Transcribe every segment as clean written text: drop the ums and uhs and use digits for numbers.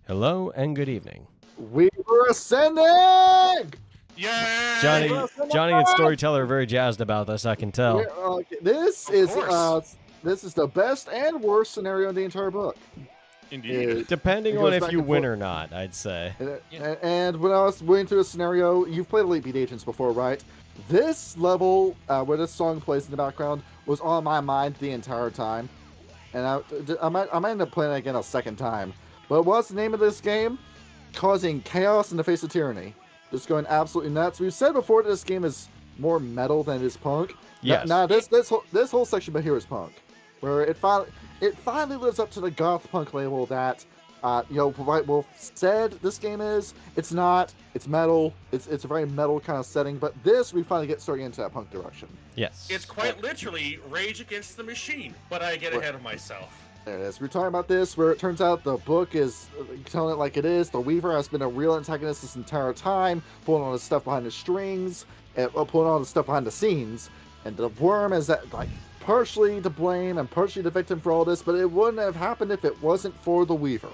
Hello and good evening. We were ascending! Yeah. Johnny and Storyteller are very jazzed about this, I can tell. This Of is course. this is the best and worst scenario in the entire book. Indeed. Depending it on goes if back you and win forth. or not, I'd say. And when I was going through a scenario, you've played Elite Beat Agents before, right? This level, where this song plays in the background, was on my mind the entire time. And I might end up playing it again a second time. But what's the name of this game? Causing chaos in the face of tyranny. Just going absolutely nuts. We've said before that this game is more metal than it is punk. Yes. Now this whole section here is punk, where it finally lives up to the goth punk label that White Wolf said this game is. It's not. It's metal. It's a very metal kind of setting. But this we finally get starting into that punk direction. Yes. It's quite literally Rage Against the Machine, but I get ahead of myself. There it is. We're talking about this where it turns out the book is telling it like it is. The Weaver has been a real antagonist this entire time, pulling all the stuff behind the strings, and pulling all the stuff behind the scenes. And the Worm is partially to blame and partially the victim for all this, but it wouldn't have happened if it wasn't for the Weaver.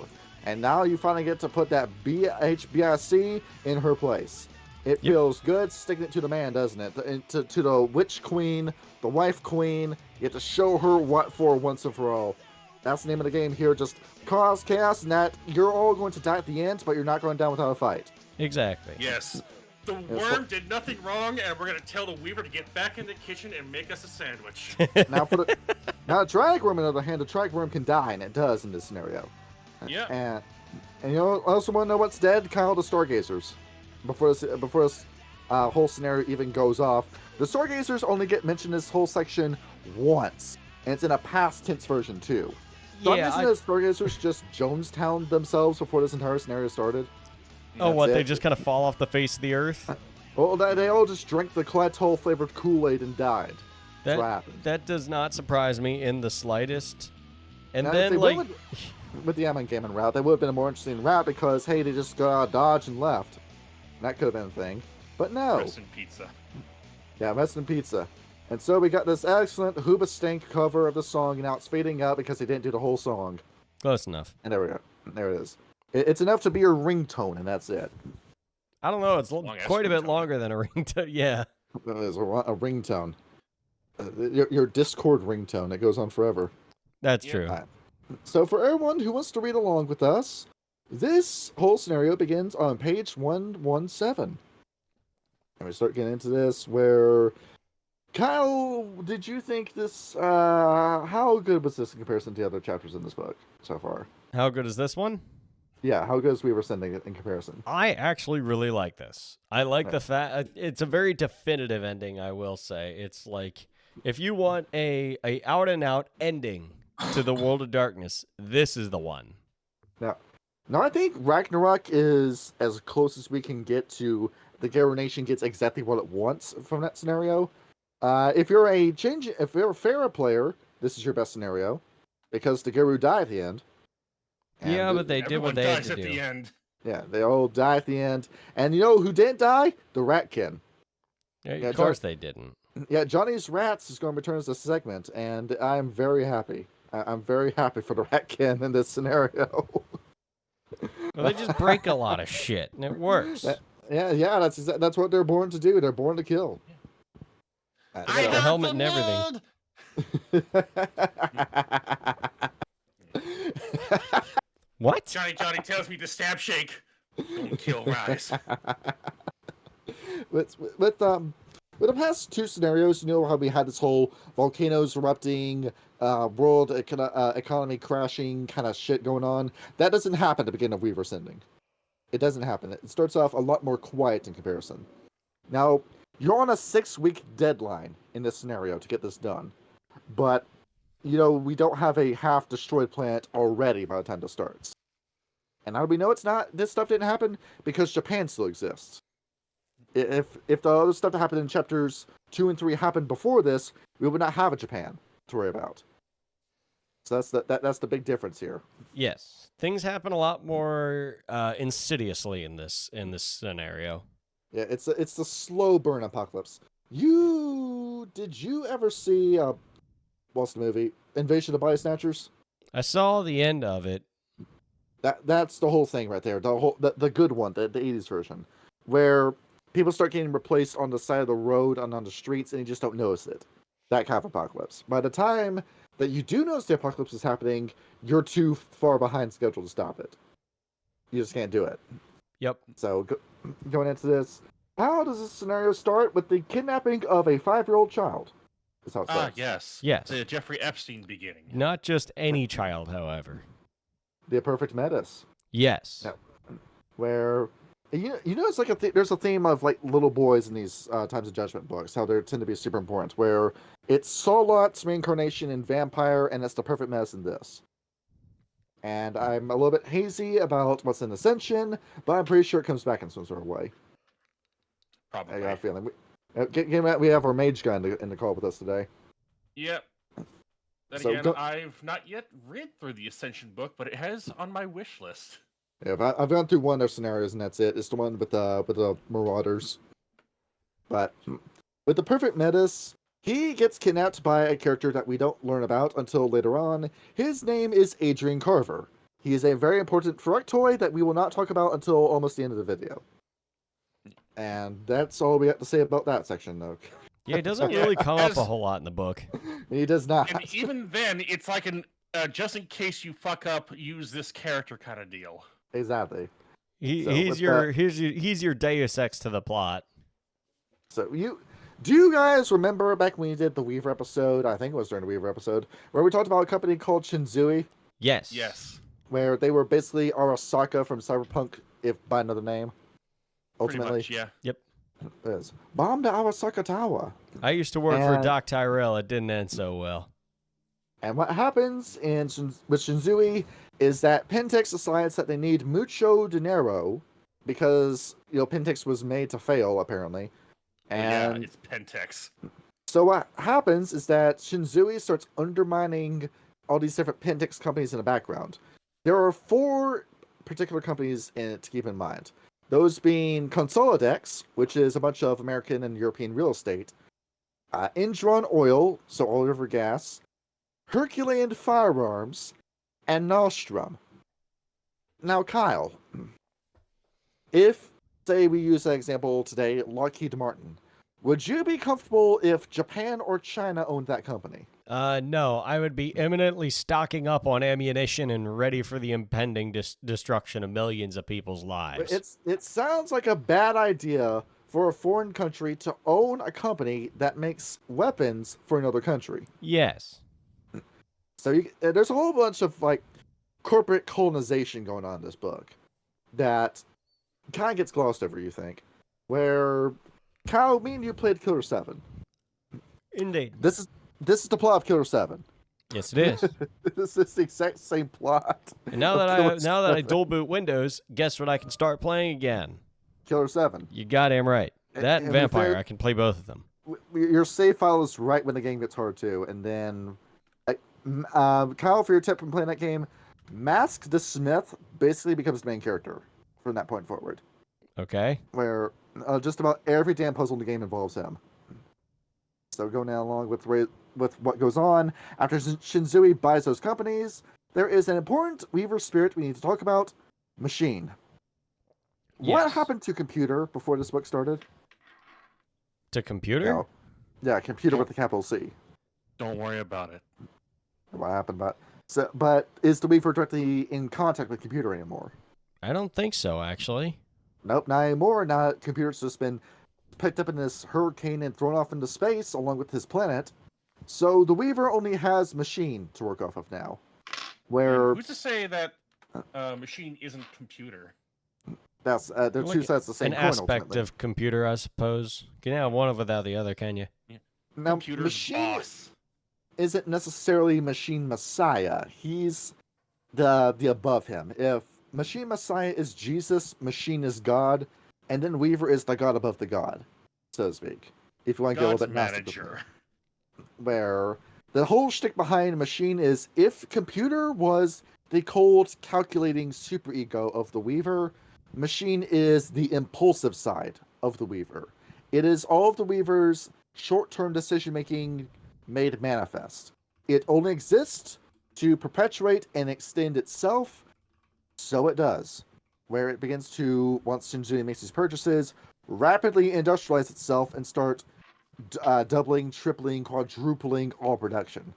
And now you finally get to put that BHBIC in her place. It feels good sticking it to the man, doesn't it? To the witch queen, the wife queen. You get to show her what for once and for all. That's the name of the game here. Just cause chaos, and that you're all going to die at the end, but you're not going down without a fight. Exactly. Yes. The Worm did nothing wrong, and we're going to tell the Weaver to get back in the kitchen and make us a sandwich. Now, now, the Drag Worm, on the other hand, the Drag Worm can die, and it does in this scenario. Yeah. And I also want to know what's dead? Kyle, the Stargazers. Before this whole scenario even goes off, the Stargazers only get mentioned in this whole section once, and it's in a past tense version too. So I'm guessing the Stargazers just Jonestown themselves before this entire scenario started. Oh, what? They just kind of fall off the face of the earth? Well, they all just drank the Collateral flavored Kool-Aid and died. That's what happened. That does not surprise me in the slightest. And now, then, with the Ammon Gammon route, that would have been a more interesting route because, hey, they just got out of Dodge and left. And that could have been a thing. But no. Rest in pizza. Yeah, rest in pizza. And so we got this excellent Hoobastank cover of the song, and now it's fading out because they didn't do the whole song. Close enough. And there we go. There it is. It's enough to be your ringtone, and that's it. I don't know. It's quite a bit longer than a ringtone. Yeah. It is a ringtone. Your Discord ringtone. It goes on forever. That's true. Right. So for everyone who wants to read along with us, this whole scenario begins on page 117. And we start getting into this where... Kyle, did you think this... how good was this in comparison to the other chapters in this book so far? How good is this one? Yeah, how good is We Were Sending it in comparison? I actually really like this. I like the fact... It's a very definitive ending, I will say. It's like, if you want a out-and-out ending to the World of Darkness, this is the one. Now, I think Ragnarok is as close as we can get to the Garo Nation gets exactly what it wants from that scenario. If you're a Farah player, this is your best scenario, because the Garo die at the end. Yeah, but they did what they had to do. The end. Yeah, they all die at the end. And you know who didn't die? The Ratkin. Yeah, of course they didn't. Yeah, Johnny's Rats is going to return as a segment, and I'm very happy. I'm very happy for the Ratkin in this scenario. Well, they just break a lot of shit, and it works. Yeah, that's what they're born to do. They're born to kill. They got a helmet and everything. What? Johnny tells me to stab shake. Don't kill rise. With the past two scenarios, you know how we had this whole volcanoes erupting, world economy crashing kind of shit going on. That doesn't happen at the beginning of Weaver Sending. It doesn't happen. It starts off a lot more quiet in comparison. Now, you're on a 6-week deadline in this scenario to get this done. But, we don't have a half-destroyed planet already by the time this starts. And how do we know this stuff didn't happen? Because Japan still exists. If the other stuff that happened in chapters 2 and 3 happened before this, we would not have a Japan to worry about. So that's the big difference here. Yes, things happen a lot more insidiously in this scenario. Yeah, it's the slow burn apocalypse. Did you ever see what's the movie? Invasion of the Body Snatchers? I saw the end of it. That's the whole thing right there. The good one, the 80s version, where people start getting replaced on the side of the road and on the streets, and you just don't notice it. That kind of apocalypse. By the time that you do notice the apocalypse is happening, you're too far behind schedule to stop it. You just can't do it. Yep. So going into this, how does this scenario start? With the kidnapping of a 5-year-old child. That's how it starts. Yes. Yes. The Jeffrey Epstein beginning. Not just any child, however. The perfect metis. Yes. Yeah. Where you know it's like there's a theme of like little boys in these Times of Judgment books, how they tend to be super important. Where it's Solot's reincarnation in vampire, and it's the perfect metis in this. And I'm a little bit hazy about what's in Ascension, but I'm pretty sure it comes back in some sort of way. Probably. I got a feeling. We have our mage guy in the call with us today. Yep. Then So again, I've not yet read through the Ascension book, but it has on my wish list. Yeah, I've gone through one of their scenarios, and that's it. It's the one with the Marauders. But with the perfect metis, he gets kidnapped by a character that we don't learn about until later on. His name is Adrian Carver. He is a very important Fructoid that we will not talk about until almost the end of the video. And that's all we have to say about that section, though. Yeah, it doesn't really come up a whole lot in the book. He does not. And even then, it's like an just in case you fuck up, use this character kind of deal. Exactly. He's your Deus Ex to the plot. So do you guys remember back when we did the Weaver episode? I think it was during the Weaver episode, where we talked about a company called Shinszoui? Yes. Yes. Where they were basically Arasaka from Cyberpunk, if by another name. Ultimately. Pretty much, yeah. Yep. Is bomb the Arasaka Tower. I used to work for Doc Tyrell. It didn't end so well. And what happens with Shinszoui is that Pentex decides that they need mucho dinero because Pentex was made to fail apparently. And yeah, it's Pentex. So what happens is that Shinszoui starts undermining all these different Pentex companies in the background. There are 4 particular companies in it to keep in mind. Those being Consolidex, which is a bunch of American and European real estate, Indron Oil, so all over gas, Herculean Firearms, and Nostrum. Now, Kyle, if, say, we use an example today, Lockheed Martin, would you be comfortable if Japan or China owned that company? No, I would be imminently stocking up on ammunition and ready for the impending destruction of millions of people's lives. It sounds like a bad idea for a foreign country to own a company that makes weapons for another country. Yes. So there's a whole bunch of like corporate colonization going on in this book that kind of gets glossed over, you think. Where, Kyle, me and you played Killer 7. Indeed. This is the plot of Killer 7. Yes, it is. This is the exact same plot. And now that I dual boot Windows, guess what I can start playing again? Killer 7. You goddamn right. That and Vampire, I can play both of them. Your save file is right when the game gets hard too, and then Kyle, for your tip from playing that game, Mask the Smith basically becomes the main character from that point forward. Okay. Where just about every damn puzzle in the game involves him. So going down along with what goes on after Shinszoui buys those companies, there is an important Weaver spirit we need to talk about: Machine. Yes. What happened to Computer before this book started? To Computer? Yeah, Computer with a capital C. Don't worry about it. What happened? But is the Weaver directly in contact with Computer anymore? I don't think so, actually. Nope, not anymore. Now Computer's just been picked up in this hurricane and thrown off into space along with his planet. So the Weaver only has Machine to work off of now. Where who's to say that Machine isn't Computer? That's they're Like two sides of the same an coin. aspect Ultimately. of Computer, I suppose. You can have one without the other, can you? Now, Computer's Machine boss. isn't necessarily Machine Messiah. He's the above him. If Machine Messiah is Jesus, Machine is God, and then Weaver is the God above the God, so to speak. If you want to get a little bit manager. Where the whole shtick behind Machine is if Computer was the cold, calculating superego of the Weaver, Machine is the impulsive side of the Weaver. It is all of the Weaver's short-term decision-making made manifest. It only exists to perpetuate and extend itself So it does, where it begins to, once Shinszoui makes these purchases, rapidly industrialize itself and start doubling, tripling, quadrupling all production.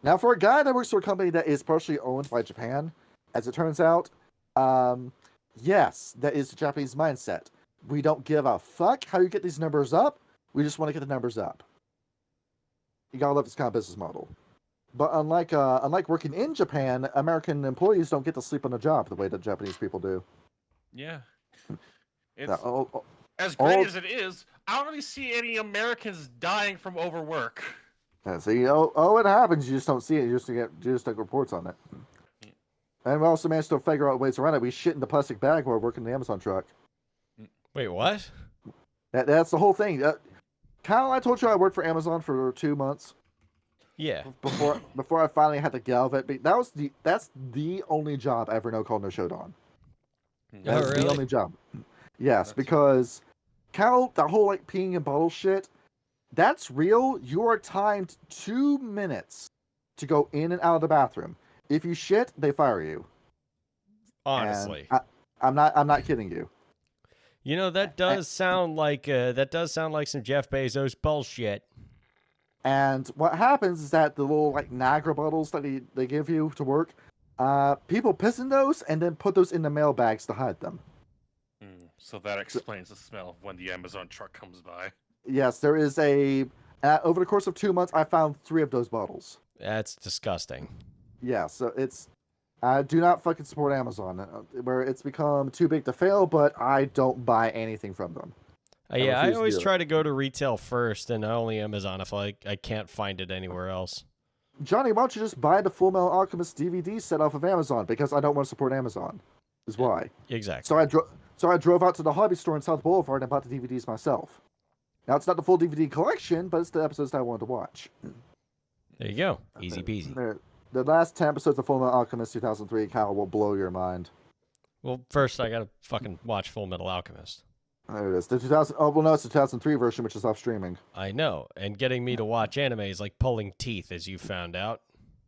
Now, for a guy that works for a company that is partially owned by Japan, as it turns out, yes, that is the Japanese mindset. We don't give a fuck how you get these numbers up. We just want to get the numbers up. You gotta love this kind of business model. But unlike working in Japan, American employees don't get to sleep on the job the way that Japanese people do. Yeah. It's Now, as great as it is. I don't really see any Americans dying from overwork. see, it happens. You just don't see it. You just get reports on it. And we also managed to figure out ways around it. We shit in the plastic bag while working the Amazon truck. Wait, what? That's the whole thing. Kyle, I told you I worked for Amazon for 2 months. Yeah. Before I finally had to galve it. That's the only job I ever no called no showed on. That's really? the only job. Yes, because Cal, that whole like peeing in bottles shit, that's real. You are timed 2 minutes to go in and out of the bathroom. If you shit, they fire you. Honestly, I'm not kidding you. You know, that does sound like some Jeff Bezos bullshit. And what happens is that the little like Niagara bottles that they give you to work, people piss in those and then put those in the mail bags to hide them. So that explains the smell when the Amazon truck comes by. Yes, there is over the course of 2 months, I found 3 of those bottles. That's disgusting. Yeah, so it's do not fucking support Amazon, where it's become too big to fail, but I don't buy anything from them. Yeah, I always try to go to retail first and only Amazon if I can't find it anywhere else. Johnny, why don't you just buy the Full Metal Alchemist DVD set off of Amazon? Because I don't want to support Amazon, is why. Exactly. So I drove out to the hobby store in South Boulevard and bought the DVDs myself. Now, it's not the full DVD collection, but it's the episodes that I wanted to watch. There you go. Easy peasy. The last 10 episodes of Full Metal Alchemist 2003, Kyle, will blow your mind. Well, first I gotta fucking watch Full Metal Alchemist. There it is. The 2000. Oh well, no, it's the 2003 version, which is off streaming. I know, and getting me to watch anime is like pulling teeth, as you found out.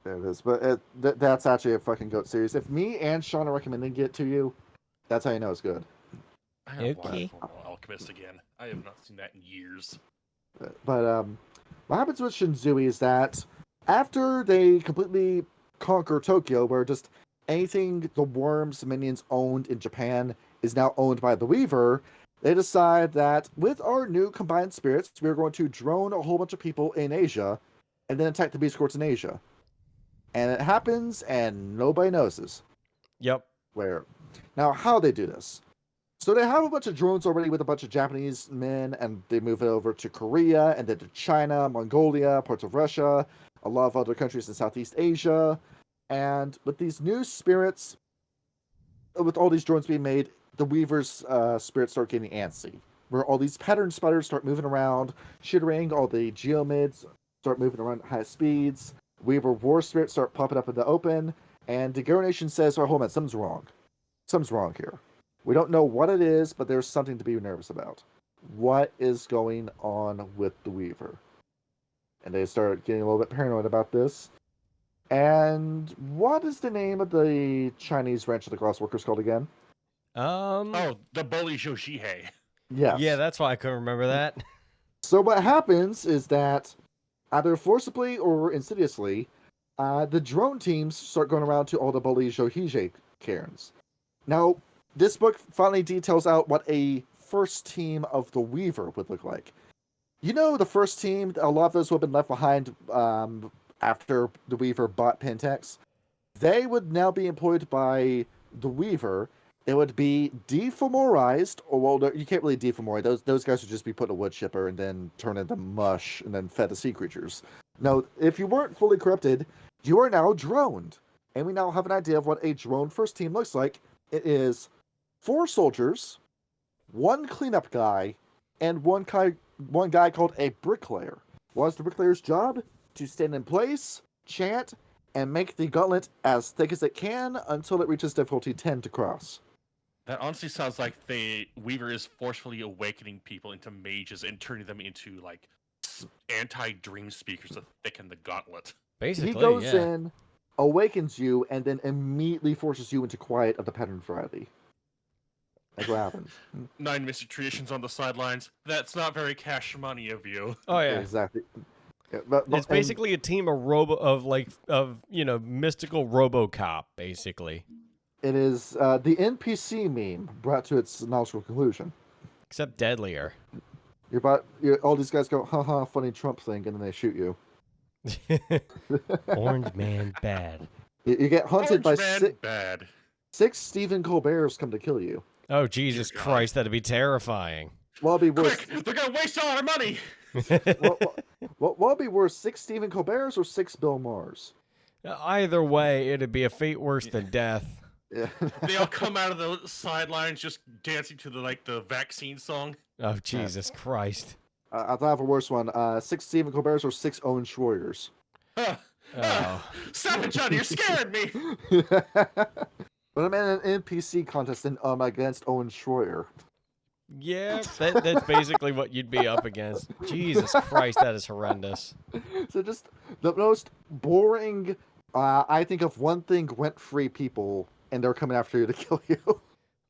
There it is. But that's actually a fucking goat series. If me and Sean are recommending it to you, that's how you know it's good. I gotta watch Full Metal Alchemist again. I have not seen that in years. But what happens with Shinszoui is that after they completely conquer Tokyo, where just anything the Worm's minions owned in Japan is now owned by the Weaver, they decide that with our new combined spirits, we're going to drone a whole bunch of people in Asia and then attack the beast courts in Asia. And it happens and nobody notices. Yep. Where? Now, how they do this? So they have a bunch of drones already with a bunch of Japanese men, and they move it over to Korea, and then to China, Mongolia, parts of Russia, a lot of other countries in Southeast Asia. And with these new spirits, with all these drones being made, the Weaver's spirits start getting antsy, where all these pattern spiders start moving around, shittering, all the geomids start moving around at high speeds, Weaver war spirits start popping up in the open, and the Garo Nation says, oh, hold on, something's wrong. Something's wrong here. We don't know what it is, but there's something to be nervous about. What is going on with the Weaver? And they start getting a little bit paranoid about this. And what is the name of the Chinese branch of the Cross Workers called again? Oh, the Bully Joshihei. Yes. Yeah, that's why I couldn't remember that. So what happens is that either forcibly or insidiously, the drone teams start going around to all the Bully Joshihei cairns. Now, this book finally details out what a first team of the Weaver would look like. You know, the first team, a lot of those who have been left behind after the Weaver bought Pentex, they would now be employed by the Weaver. It would be defemorized, or well, you can't really defemorize. Those guys would just be put in a wood chipper and then turn into mush and then fed to sea creatures. No, if you weren't fully corrupted, you are now droned. And we now have an idea of what a drone first team looks like. It is 4 soldiers, 1 cleanup guy, and one guy called a bricklayer. What is the bricklayer's job? To stand in place, chant, and make the gauntlet as thick as it can until it reaches difficulty 10 to cross. That honestly sounds like the Weaver is forcefully awakening people into mages and turning them into like anti-dream speakers to thicken the gauntlet. Basically, he goes yeah. in, awakens you, and then immediately forces you into quiet of the pattern variety. That's what happens. 9 Mystic Traditions on the sidelines. That's not very cash money of you. Oh yeah. Exactly. Yeah, It's basically a team of mystical RoboCop, basically. It is the NPC meme brought to its logical conclusion. Except deadlier. All these guys go, haha, funny Trump thing, and then they shoot you. Orange man bad. You get hunted by bad. 6 Stephen Colberts come to kill you. Oh, Jesus Dear God. Christ, that'd be terrifying. Well, it'd be worse. Quick! They're gonna waste all our money! What'd be worse, 6 Stephen Colberts or 6 Bill Maher's? Either way, it'd be a fate worse than death. Yeah. They all come out of the sidelines just dancing to the vaccine song. Oh, Jesus Christ. I thought of a worse one. 6 Stephen Colberts or 6 Owen Schroyers. Oh. Stop it, Johnny! You're scaring me! But I'm in an NPC contest and against Owen Schroyer. Yeah, that's basically what you'd be up against. Jesus Christ, that is horrendous. So just the most boring, I think of one thing rent-free people, and they're coming after you to kill you.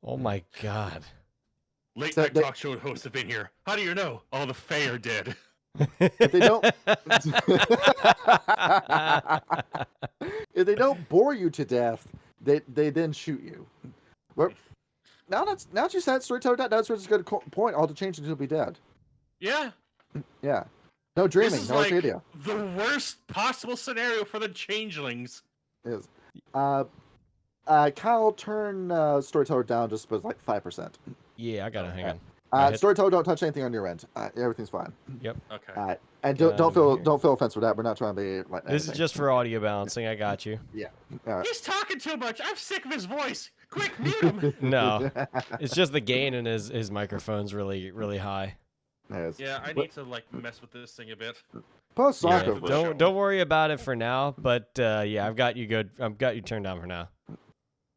Oh my God. Late night talk show hosts have been here. How do you know? All the Fae are dead. If they don't, if they don't bore you to death, they then shoot you. Now that you said Storyteller, that's a good point. All the changes will be dead. Yeah. Yeah. No dreaming. This is No like idea. the worst possible scenario for the changelings. Is. Kyle, turn Storyteller down just by like 5%. Yeah, I gotta hang on. Storyteller, don't touch anything on your end. Everything's fine. Yep. Okay. And don't feel offense for that. We're not trying to be like. This is just for audio balancing. I got you. Yeah. He's talking too much. I'm sick of his voice. Quick, mute him. No, it's just the gain in his microphone's really high. Yes. Yeah, I need to like mess with this thing a bit. Post Yeah, over. don't worry about it for now. But yeah, I've got you good. I've got you turned down for now.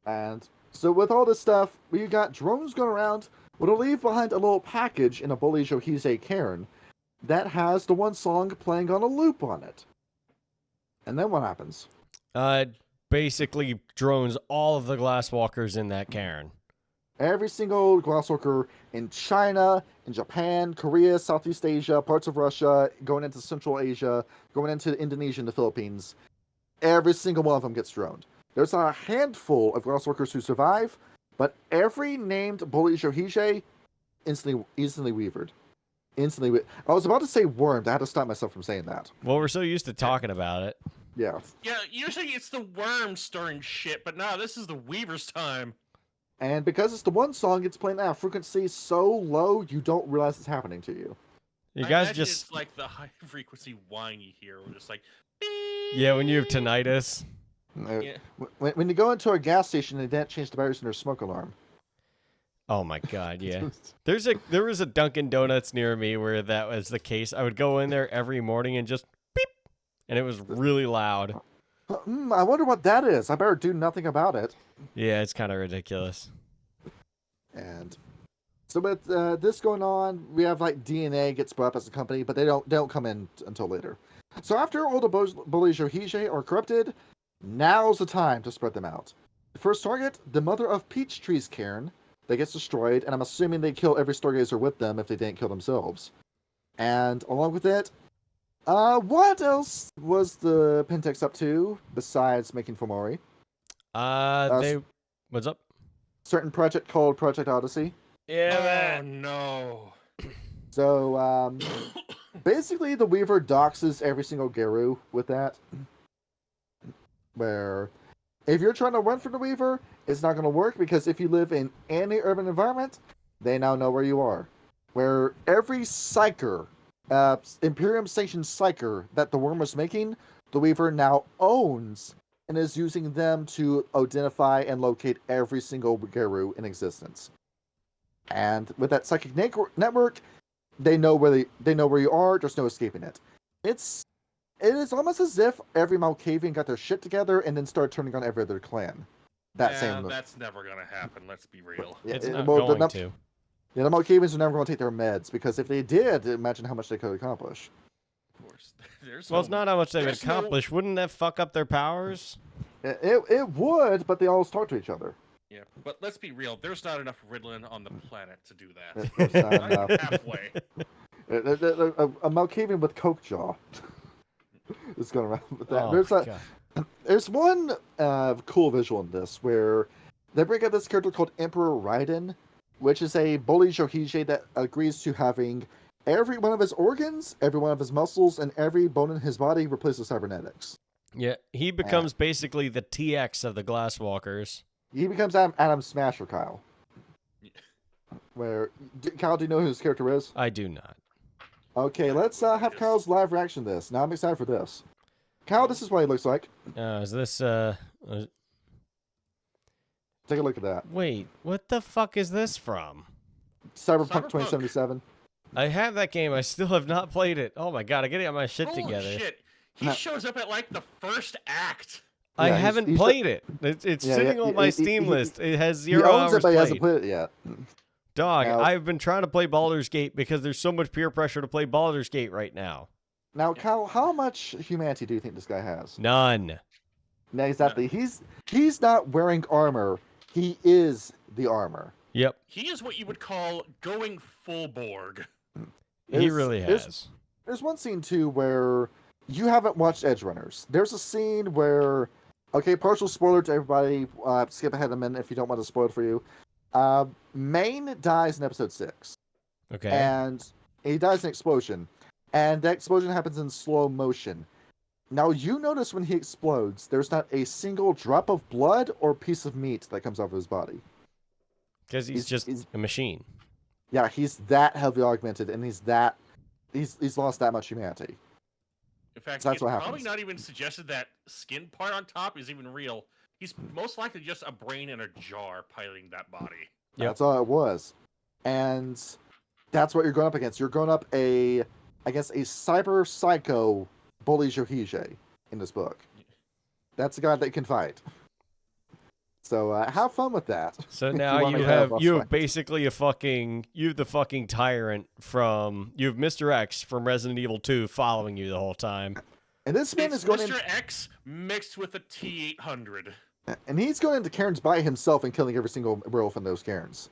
And so with all this stuff, we got drones going around. We'll leave behind a little package in a Bully Johise cairn that has the one song playing on a loop on it. And then what happens? Basically drones all of the glasswalkers in that cairn. Every single glassworker in China, in Japan, Korea, Southeast Asia, parts of Russia, going into Central Asia, going into Indonesia and the Philippines, every single one of them gets droned. There's a handful of glassworkers who survive, but every named Bully Johise instantly weavered. I was about to say wormed. I had to stop myself from saying that. Well, we're so used to talking about it. Yeah. Yeah, usually it's the worms stirring shit, but now this is the weaver's time. And because it's the one song, it's playing at a frequency so low you don't realize it's happening to you. You I guys imagine just it's like the high frequency whine you hear. We're just like, yeah, when you have tinnitus. Yeah. When you go into a gas station, they didn't change the batteries in their smoke alarm. Oh my God, yeah. There was a Dunkin' Donuts near me where that was the case. I would go in there every morning and just beep, and it was really loud. I wonder what that is. I better do nothing about it. Yeah, it's kind of ridiculous. And so with this going on, we have like DNA gets brought up as a company, but they don't come in until later. So after all the Bully Johise are corrupted, now's the time to spread them out. The first target, the Mother of Peach Tree's cairn, that gets destroyed, and I'm assuming they kill every Stargazer with them if they didn't kill themselves. And along with it, what else was the Pentex up to besides making Fomori? What's up? Certain project called Project Odyssey. Yeah. Oh no. So basically, the Weaver doxes every single Geru with that. Where if you're trying to run from the Weaver, it's not going to work because if you live in any urban environment, they now know where you are. Where every Psyker, Imperium sanctioned Psyker that the Worm was making, the Weaver now owns and is using them to identify and locate every single Geru in existence. And with that psychic network, they know where you are. There's no escaping it. It is almost as if every Malkavian got their shit together and then started turning on every other clan. That's never gonna happen. Let's be real. It's not going to. Yeah, the Malkavians are never going to take their meds because if they did, imagine how much they could accomplish. Of course. Well, it's not how much they would accomplish. Wouldn't that fuck up their powers? It would, but they always talk to each other. Yeah, but let's be real. There's not enough Ritalin on the planet to do There's that. not Not enough. even halfway. A Malkavian with coke jaw is going around with that. Oh, There's God. there's one cool visual in this where they bring up this character called Emperor Raiden, which is a bully Shohige that agrees to having every one of his organs, every one of his muscles, and every bone in his body replaced with cybernetics. Yeah, he becomes basically the TX of the Glasswalkers. He becomes Adam Smasher Kyle. Where Kyle, do you know who his character is? I do not. Okay, let's have Kyle's live reaction to this. Now I'm excited for this. Kyle, this is what he looks like. Is this Take a look at that. wait, what the fuck is this from? Cyberpunk 2077. I have that game. I still have not played it. Oh my god, I gotta get my shit Holy together. shit! He shows up at like the first act. I Yeah, haven't he's- played it. It's Yeah, sitting yeah, on my he- Steam he- list. It has He 0 owns hours it, but he hasn't played. played it yet. Dog, Now- I've been trying to play Baldur's Gate because there's so much peer pressure to play Baldur's Gate right now. Now, Kyle, how much humanity do you think this guy has? None. No, exactly. He's not wearing armor. He is the armor. Yep, He is what you would call going full Borg. he There's- really there's- has. There's one scene too where you haven't watched Edge Runners. There's a scene where, okay, partial spoiler to everybody. Skip ahead a minute if you don't want to spoil it for you. Maine dies in episode 6, Okay. and he dies in an explosion, and that explosion happens in slow motion. Now you notice when he explodes, there's not a single drop of blood or piece of meat that comes off of his body. Because he's just a machine. Yeah, he's that heavily augmented, and he's lost that much humanity. In fact, So that's it's what probably happens. not even suggested that skin part on top is even real. He's most likely just a brain in a jar piloting that body. Yep. That's all it was. And that's what you're going up against. You're going up against a cyber psycho bully Shohige in this book. That's a guy that can fight. So have fun with that. So if now wanna you have have boss you have fight. basically you have the fucking tyrant from you have Mr. X from Resident Evil 2 following you the whole time. And this man It's is going Mr. X mixed with a T-800. and he's going into cairns by himself and killing every single werewolf in those cairns.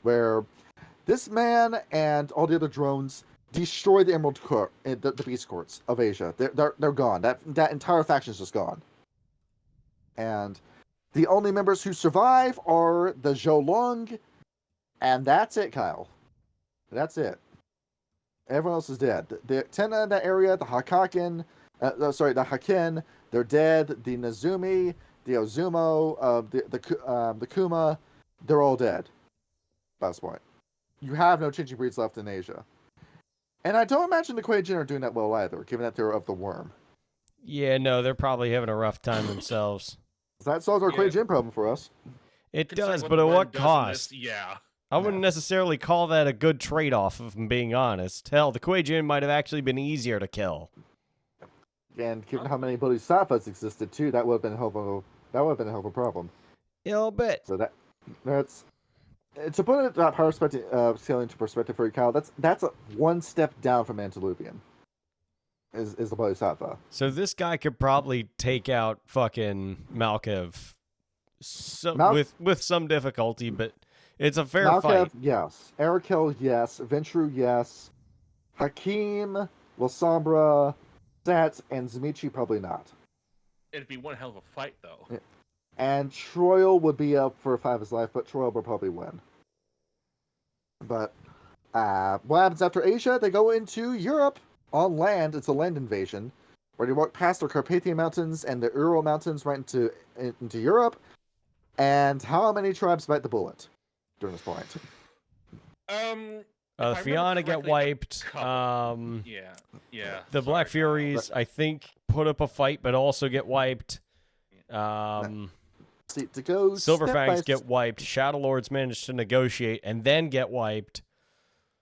Where this man and all the other drones destroy the Emerald Court, the Beast Courts of Asia. They're gone. That entire faction's just gone. And the only members who survive are the Zhou, and that's it, Kyle. That's it. Everyone else is dead. The Tenna in that area, the Hakakin, the Hakin, they're dead. The Nezumi, the Ozumo, the Kuma, they're all dead. By this point, you have no changing breeds left in Asia. And I don't imagine the Kuei Jin are doing that well either, given that they're of the worm. Yeah, no, they're probably having a rough time themselves. So that solves our Yeah. Kuei Jin problem for us. It Considering does, what but the at worm what does in cost? this- yeah. I wouldn't necessarily call that a good trade-off, if I'm being honest. Hell, the Kuei Jin might have actually been easier to kill. And given how many bodhisattvas existed too, that would have been a hell of a problem. A little bit. So that's to put it that power scaling into perspective for you, Kyle. That's one step down from Antediluvian. Is the bodhisattva? So this guy could probably take out fucking Malkev with some difficulty, but it's a fair Malkev, fight. yes. Arakel, yes. Ventru, yes. Hakim, Lasombra, Sat, and Zamichi, probably not. It'd be one hell of a fight, though. Yeah. And Troil would be up for a fight of his life, but Troil will probably win. But what happens after Asia? They go into Europe on land. It's a land invasion, where they walk past the Carpathian Mountains and the Ural Mountains right into Europe. And how many tribes bite the bullet during this point? If I remember Fianna get correctly, wiped. couple. Yeah. The Black Sorry, Furies, I think, put up a fight, but also get wiped. See, to go Silver step by Fangs get wiped. Shadow Lords manage to negotiate and then get wiped.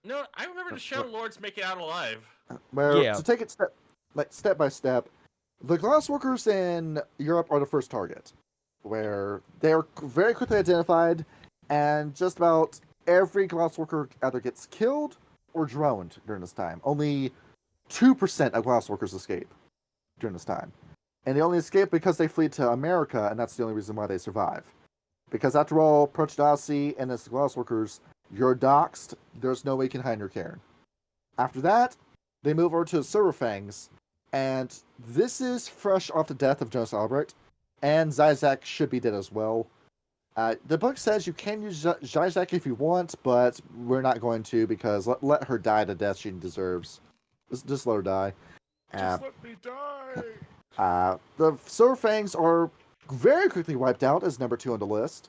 No, I remember the Shadow Lords make it out alive. Where Yeah. to take it step by step, the Glassworkers in Europe are the first target, where they are very quickly identified, and just about every Glassworker either gets killed or droned during this time. Only 2% of Glassworkers escape during this time. And they only escape because they flee to America, and that's the only reason why they survive. Because after all, Ananasi and its glass workers, you're doxxed, there's no way you can hide your cairn. After that, they move over to Silverfangs, and this is fresh off the death of Jonas Albrecht, and Zizek should be dead as well. The book says you can use Zizek if you want, but we're not going to, because let her die the death she deserves. Just let her die. Just let me die. The Silverfangs are very quickly wiped out as number 2 on the list.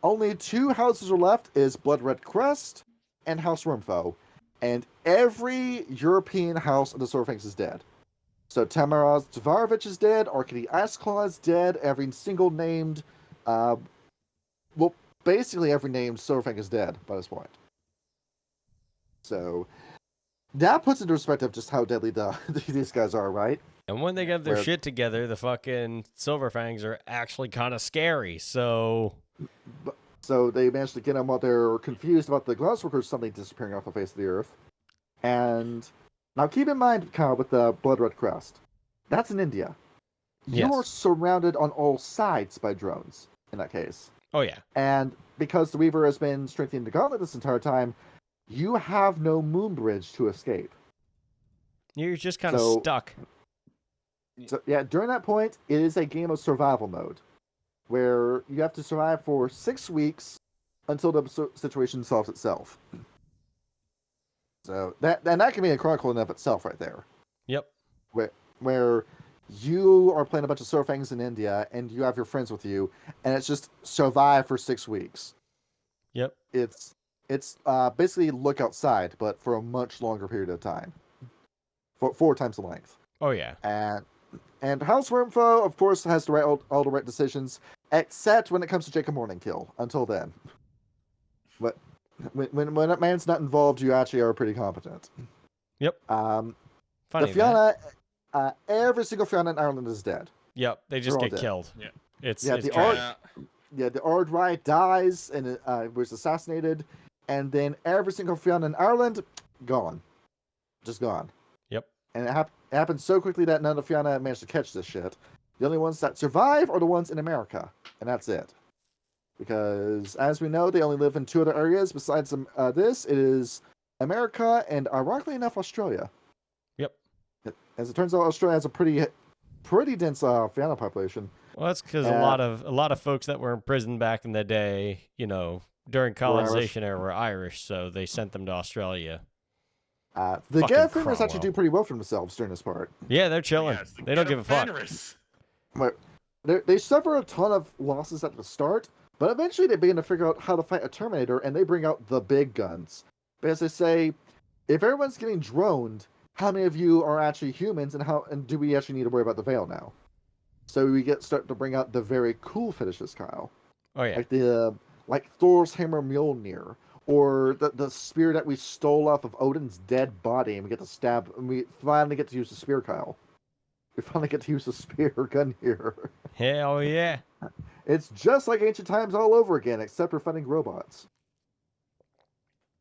Only 2 houses are left, is Blood Red Crest and House Wormfoe. And every European house of the Silverfangs is dead. So Tamaraz Tavarovich is dead, Arkady Iceclaw is dead, every single named, basically every named Silverfang is dead by this point. So that puts into perspective just how deadly these guys are, right? And when they get their shit together, the fucking Silverfangs are actually kind of scary. So they managed to get them while they're confused about the Glassworkers suddenly disappearing off the face of the earth. And now keep in mind, Kyle, with the Blood Red Crest, that's in India. Yes. You're surrounded on all sides by drones in that case. Oh, yeah. And because the Weaver has been strengthening the gauntlet this entire time, you have no moon bridge to escape. You're just kind of stuck. So, yeah, during that point, it is a game of survival mode, where you have to survive for 6 weeks until the situation solves itself. So that can be a chronicle in and of itself right there. Yep. Where you are playing a bunch of Silverfangs in India, and you have your friends with you, and it's just survive for 6 weeks. Yep. It's basically look outside, but for a much longer period of time. 4 times the length. Oh, yeah. And House Wormfoe, of course, has all the right decisions, except when it comes to Jacob Morningkill. Until then. But when that man's not involved, you actually are pretty competent. Yep. Funny, the Fianna, every single Fianna in Ireland is dead. Yep, they just get killed. Yeah. The Ardrai dies and was assassinated, and then every single Fianna in Ireland, gone. Just gone. Yep. And it happened so quickly that none of Fianna managed to catch this shit. The only ones that survive are the ones in America, and that's it. Because, as we know, they only live in 2 other areas besides this. It is America and, ironically enough, Australia. Yep. As it turns out, Australia has a pretty dense Fianna population. Well, that's because a lot of folks that were imprisoned back in the day, during colonization era were Irish, so they sent them to Australia. The Gaffingers actually do pretty well for themselves during this part. Yeah, they're chilling. Yes, they don't give a fuck. But they suffer a ton of losses at the start, but eventually they begin to figure out how to fight a Terminator, and they bring out the big guns. Because they say, if everyone's getting droned, how many of you are actually humans, and do we actually need to worry about the Veil now? So we start to bring out the very cool fetishes, Kyle. Oh yeah, like Thor's hammer Mjolnir, or the spear that we stole off of Odin's dead body, and we get to stab. And we finally get to use the spear, Kyle. We finally get to use the spear gun here. Hell yeah! It's just like ancient times all over again, except we're fighting robots.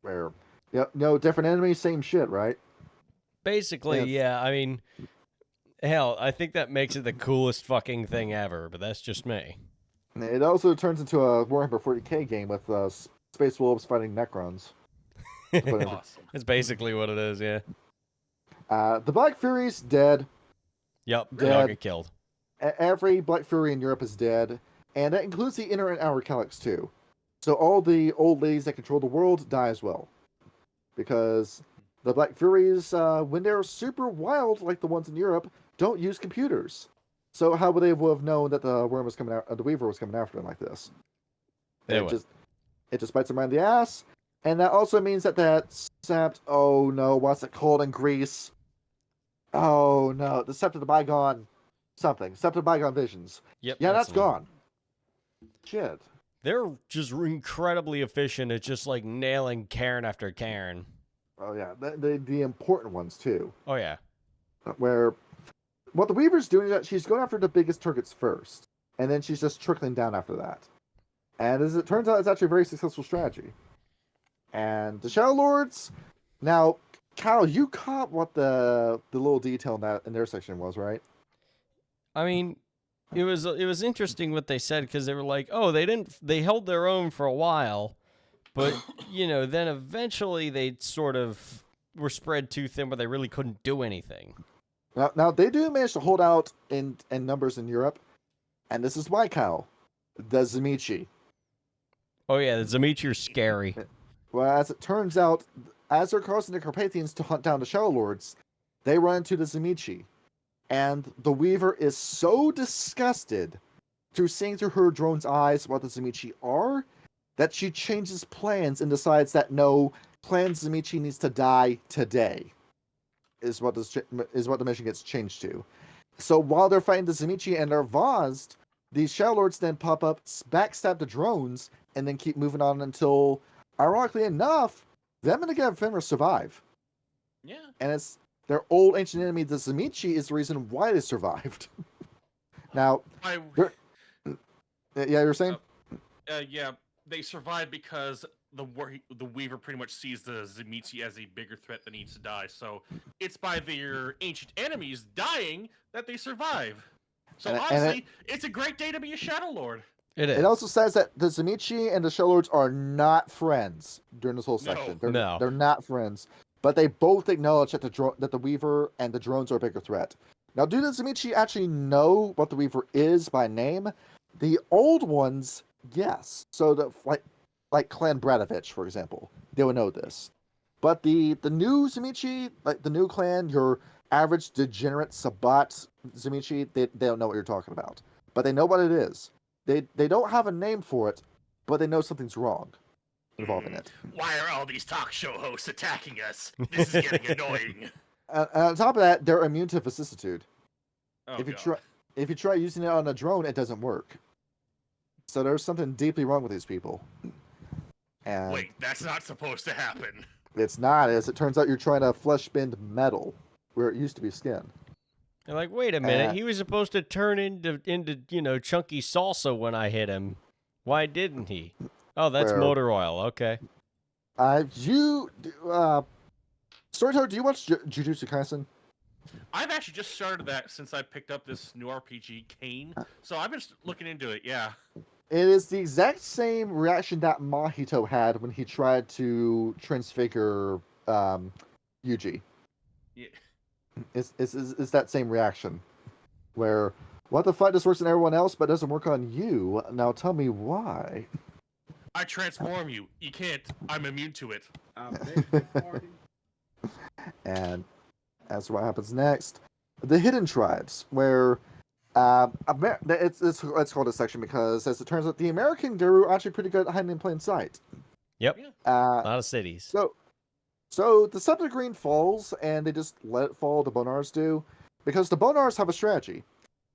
Where, different enemies, same shit, right? Basically, yeah. I mean, hell, I think that makes it the coolest fucking thing ever, but that's just me. It also turns into a Warhammer 40k game with Space Wolves fighting Necrons. Awesome. It's basically what it is, yeah. The Black Fury's dead. Yep, they all get killed. Every Black Fury in Europe is dead, and that includes the Inner and Outer Calyx too. So all the old ladies that control the world die as well. Because the Black Furies, when they're super wild like the ones in Europe, don't use computers. So how would they have known that the worm was coming out, the Weaver was coming after them like this? It just bites them around the ass, and that also means that sapped. Oh no, what's it called in Greece? Oh no, the Scepter of the Bygone something. Scepter of Bygone Visions. Yep. Yeah, that's gone. Shit. They're just incredibly efficient at just like nailing Cairn after Cairn. Oh yeah, the important ones too. Oh yeah. Where what the Weaver's doing is that she's going after the biggest targets first, and then she's just trickling down after that. And as it turns out, it's actually a very successful strategy. And the Shadow Lords, now, Kyle, you caught what the little detail in their section was, right? I mean, it was interesting what they said because they were like, oh, they held their own for a while, but then eventually they sort of were spread too thin where they really couldn't do anything. Now they do manage to hold out in numbers in Europe, and this is why, Kyle, the Zamichi. Oh yeah, the Zamichi are scary. Well, as it turns out, as they're causing the Carpathians to hunt down the Shadow Lords, they run into the Zamichi. And the Weaver is so disgusted through seeing through her drone's eyes what the Zamichi are, that she changes plans and decides that no, Clan Zamichi needs to die today. Is what the mission gets changed to. So while they're fighting the Zamichi and are Vazd, these Shadow Lords then pop up, backstab the drones, and then keep moving on until, ironically enough, them and the Gavimra survive. Yeah. And it's their old ancient enemy, the Zamichi, is the reason why they survived. Now, yeah, you were saying? Yeah, they survived because the Weaver pretty much sees the Zamichi as a bigger threat that needs to die. So it's by their ancient enemies dying that they survive. So honestly, it's a great day to be a Shadow Lord. It is. It also says that the Zamichi and the Shadow Lords are not friends during this whole section. No. They're not friends. But they both acknowledge that the Weaver and the drones are a bigger threat. Now, do the Zamichi actually know what the Weaver is by name? The old ones, yes. So like Clan Bradovich, for example, they would know this. But the new Zamichi, like the new clan, your average degenerate Sabat Zamichi, they don't know what you're talking about. But they know what it is. They don't have a name for it, but they know something's wrong involving it. Why are all these talk show hosts attacking us? This is getting annoying. And on top of that, they're immune to vicissitude. Oh, If you try using it on a drone, it doesn't work. So there's something deeply wrong with these people. And wait, that's not supposed to happen. It's not. As it turns out, you're trying to flesh bend metal where it used to be skin. They're like, wait a minute, he was supposed to turn into chunky salsa when I hit him. Why didn't he? Oh, that's motor oil. Okay. Storyteller, do you watch Jujutsu Kaisen? I've actually just started that since I picked up this new RPG, Kane. So I've been looking into it, yeah. It is the exact same reaction that Mahito had when he tried to transfigure Yuji. Yeah. It's that same reaction. Where, what the fuck, this works on everyone else but doesn't work on you? Now tell me why. I transform you. You can't. I'm immune to it. And that's what happens next. The Hidden Tribes, where it's called a section because, as it turns out, the American guru are actually pretty good at hiding in plain sight. Yep. A lot of cities. So the Scepter Green falls, and they just let it fall. The Bonars do, because the Bonars have a strategy.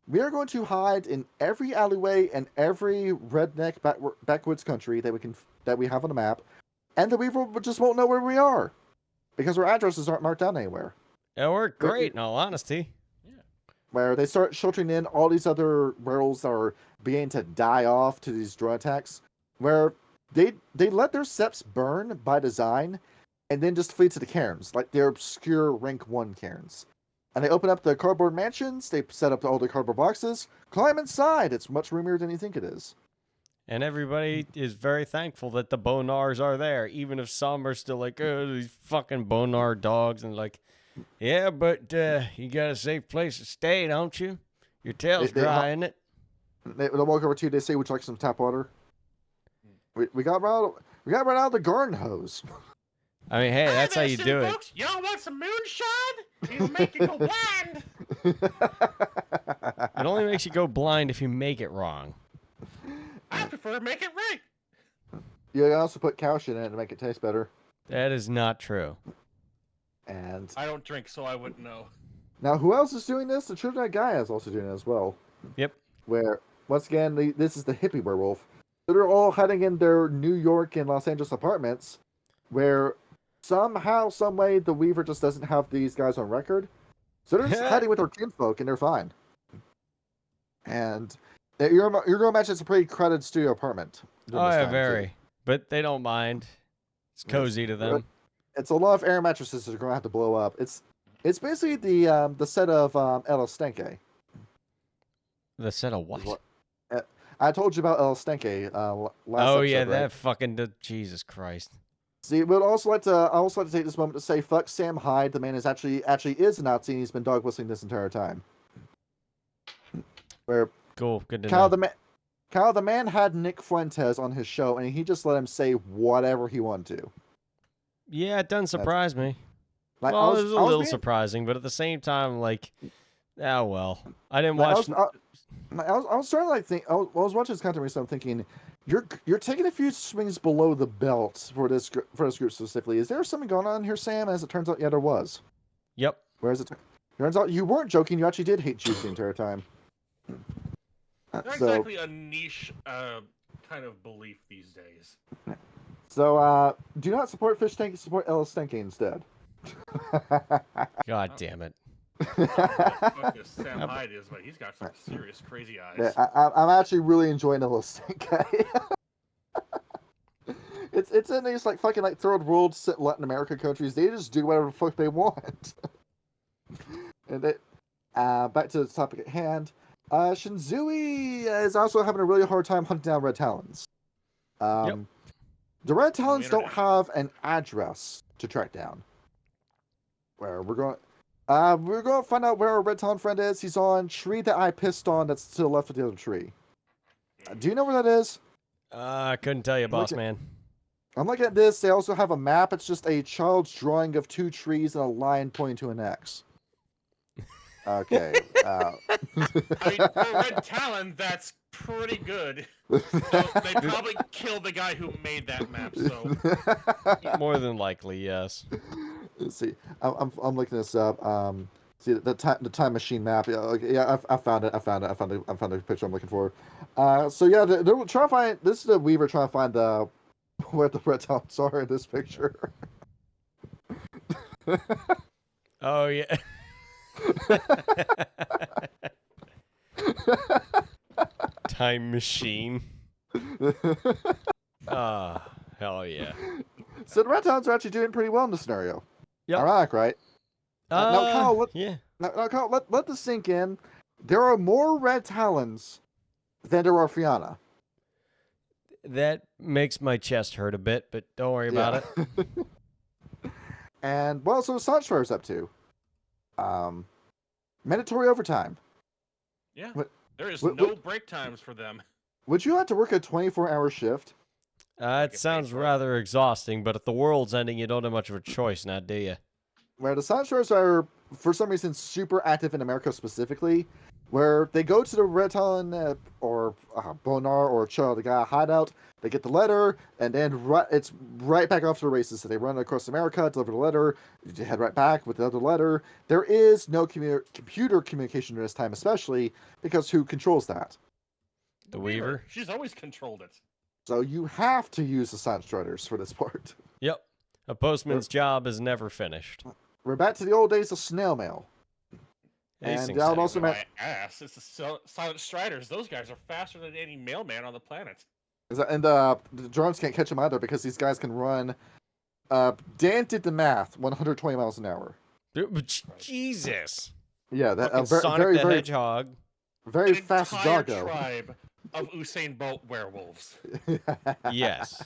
We are going to hide in every alleyway and every redneck backwoods country that we have on the map, and the Weaver just won't know where we are because our addresses aren't marked down anywhere. It worked great, in all honesty. Yeah. Where they start sheltering in all these other werewolves that are beginning to die off to these drone attacks, where they let their seps burn by design, and then just flee to the cairns, like their obscure rank 1 cairns. And they open up the cardboard mansions, they set up all the cardboard boxes, climb inside. It's much roomier than you think it is. And everybody is very thankful that the Bonars are there, even if some are still like, oh, these fucking Bonar dogs. And like, yeah, but you got a safe place to stay, don't you? Your tail's dry, isn't it? They walk over to you, they say, would you like some tap water? We got right out of the garden hose. I mean, hey, that's how you do it. Folks. Y'all want some moonshine? It'll make you go blind. It only makes you go blind if you make it wrong. I prefer to make it right. You also put cow shit in it to make it taste better. That is not true. And I don't drink, so I wouldn't know. Now, who else is doing this? The Children Guy is also doing it as well. Yep. Where, once again, this is the hippie werewolf. So they're all hiding in their New York and Los Angeles apartments, where somehow, some way, the Weaver just doesn't have these guys on record. So they're just hiding with their kinfolk, and they're fine. And you're going to imagine it's a pretty crowded studio apartment. Oh, yeah, very. Too. But they don't mind. It's cozy to them. It's a lot of air mattresses that are going to have to blow up. It's basically the set of El Estanque. The set of is what? what- I told you about El Stenke last Oh episode, yeah, right? that fucking Jesus Christ. See, but I also like to take this moment to say, fuck Sam Hyde. The man is actually is a Nazi, and he's been dog whistling this entire time. Where Cool, good to Kyle know. the man had Nick Fuentes on his show, and he just let him say whatever he wanted to. Yeah, it doesn't surprise me. Like, Well, it was a I was little being, surprising, but at the same time, like, oh well. I didn't like, watch. I was starting to like think. I was watching this content recently. I'm thinking, you're taking a few swings below the belt for this group specifically. Is there something going on here, Sam? As it turns out, yeah, there was. Yep. Whereas it turns out you weren't joking. You actually did hate Jews the entire time. Not So, exactly a niche kind of belief these days. do not support fish tank. Support Ellis Stenke instead. God damn it. Fuck this Sam Hyde is, but he's got some serious crazy eyes. Yeah, I'm actually really enjoying Ellis Stenke. It's in these like fucking like third world Latin America countries. They just do whatever the fuck they want. And back to the topic at hand. Shinszoui is also having a really hard time hunting down red talons. Yep. The red talons don't internet. have an address to track down. Where we're going to find out where our red talon friend is. He's on tree that I pissed on. That's to the left of the other tree. Do you know where that is? I couldn't tell you, boss man. I'm looking at this. They also have a map. It's just a child's drawing of two trees and a line pointing to an X. Okay. I mean, for Red Talon, that's pretty good. So they probably killed the guy who made that map. So More than likely, yes. Let's see. I'm looking this up. See the time machine map. Yeah, okay, yeah. I found it. I found the picture I'm looking for. So yeah, they're trying to find. This is the Weaver trying to find where the red talons are in this picture. Oh yeah. Time machine. Ah, hell yeah. So the red talons are actually doing pretty well in this scenario. Yep. Ironic, right? Now, Kyle, yeah. Now, Kyle, let this sink in. There are more red talons than there are Fianna. That makes my chest hurt a bit, but don't worry about it. And well, so Sunstrider's up to mandatory overtime. yeah, What- there is what- no break times for them. Would you have to work a 24-hour shift? It sounds rather exhausting, but if the world's ending, you don't have much of a choice now, do you? Where the Sunstriders are, for some reason, super active in America specifically, where they go to the Red Talon or Bonar or Cho, the guy hideout, they get the letter, and then it's right back off to the races. So they run across America, deliver the letter, you head right back with the other letter. There is no computer communication during this time, especially because who controls that? The Weaver? She's always controlled it. So you have to use the Sunstriders for this part. Yep. A postman's job is never finished. We're back to the old days of snail mail. These And things that would happen. also My ass. It's the Silent Striders. Those guys are faster than any mailman on the planet. And the drones can't catch them either because these guys can run. Dan did the math, 120 miles an hour. Jesus. Yeah, that Fucking Sonic very the very Hedgehog. very An fast entire doggo. tribe of Usain Bolt werewolves. Yes.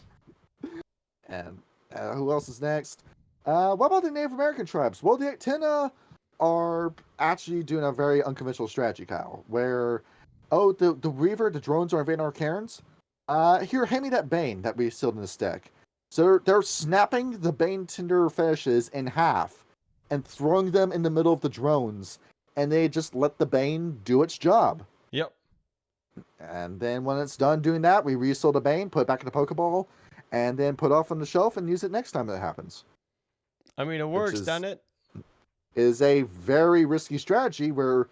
And who else is next? What about the Native American tribes? Well, the Actina are actually doing a very unconventional strategy, Kyle. Where, the Reaver, the drones are invading our cairns. Here, hand me that Bane that we sealed in this deck. So they're snapping the Bane Tinder fetishes in half and throwing them in the middle of the drones, and they just let the Bane do its job. Yep. And then when it's done doing that, we reseal the Bane, put it back in the Pokeball, and then put it off on the shelf and use it next time that happens. I mean, it works, is- doesn't it? Is a very risky strategy where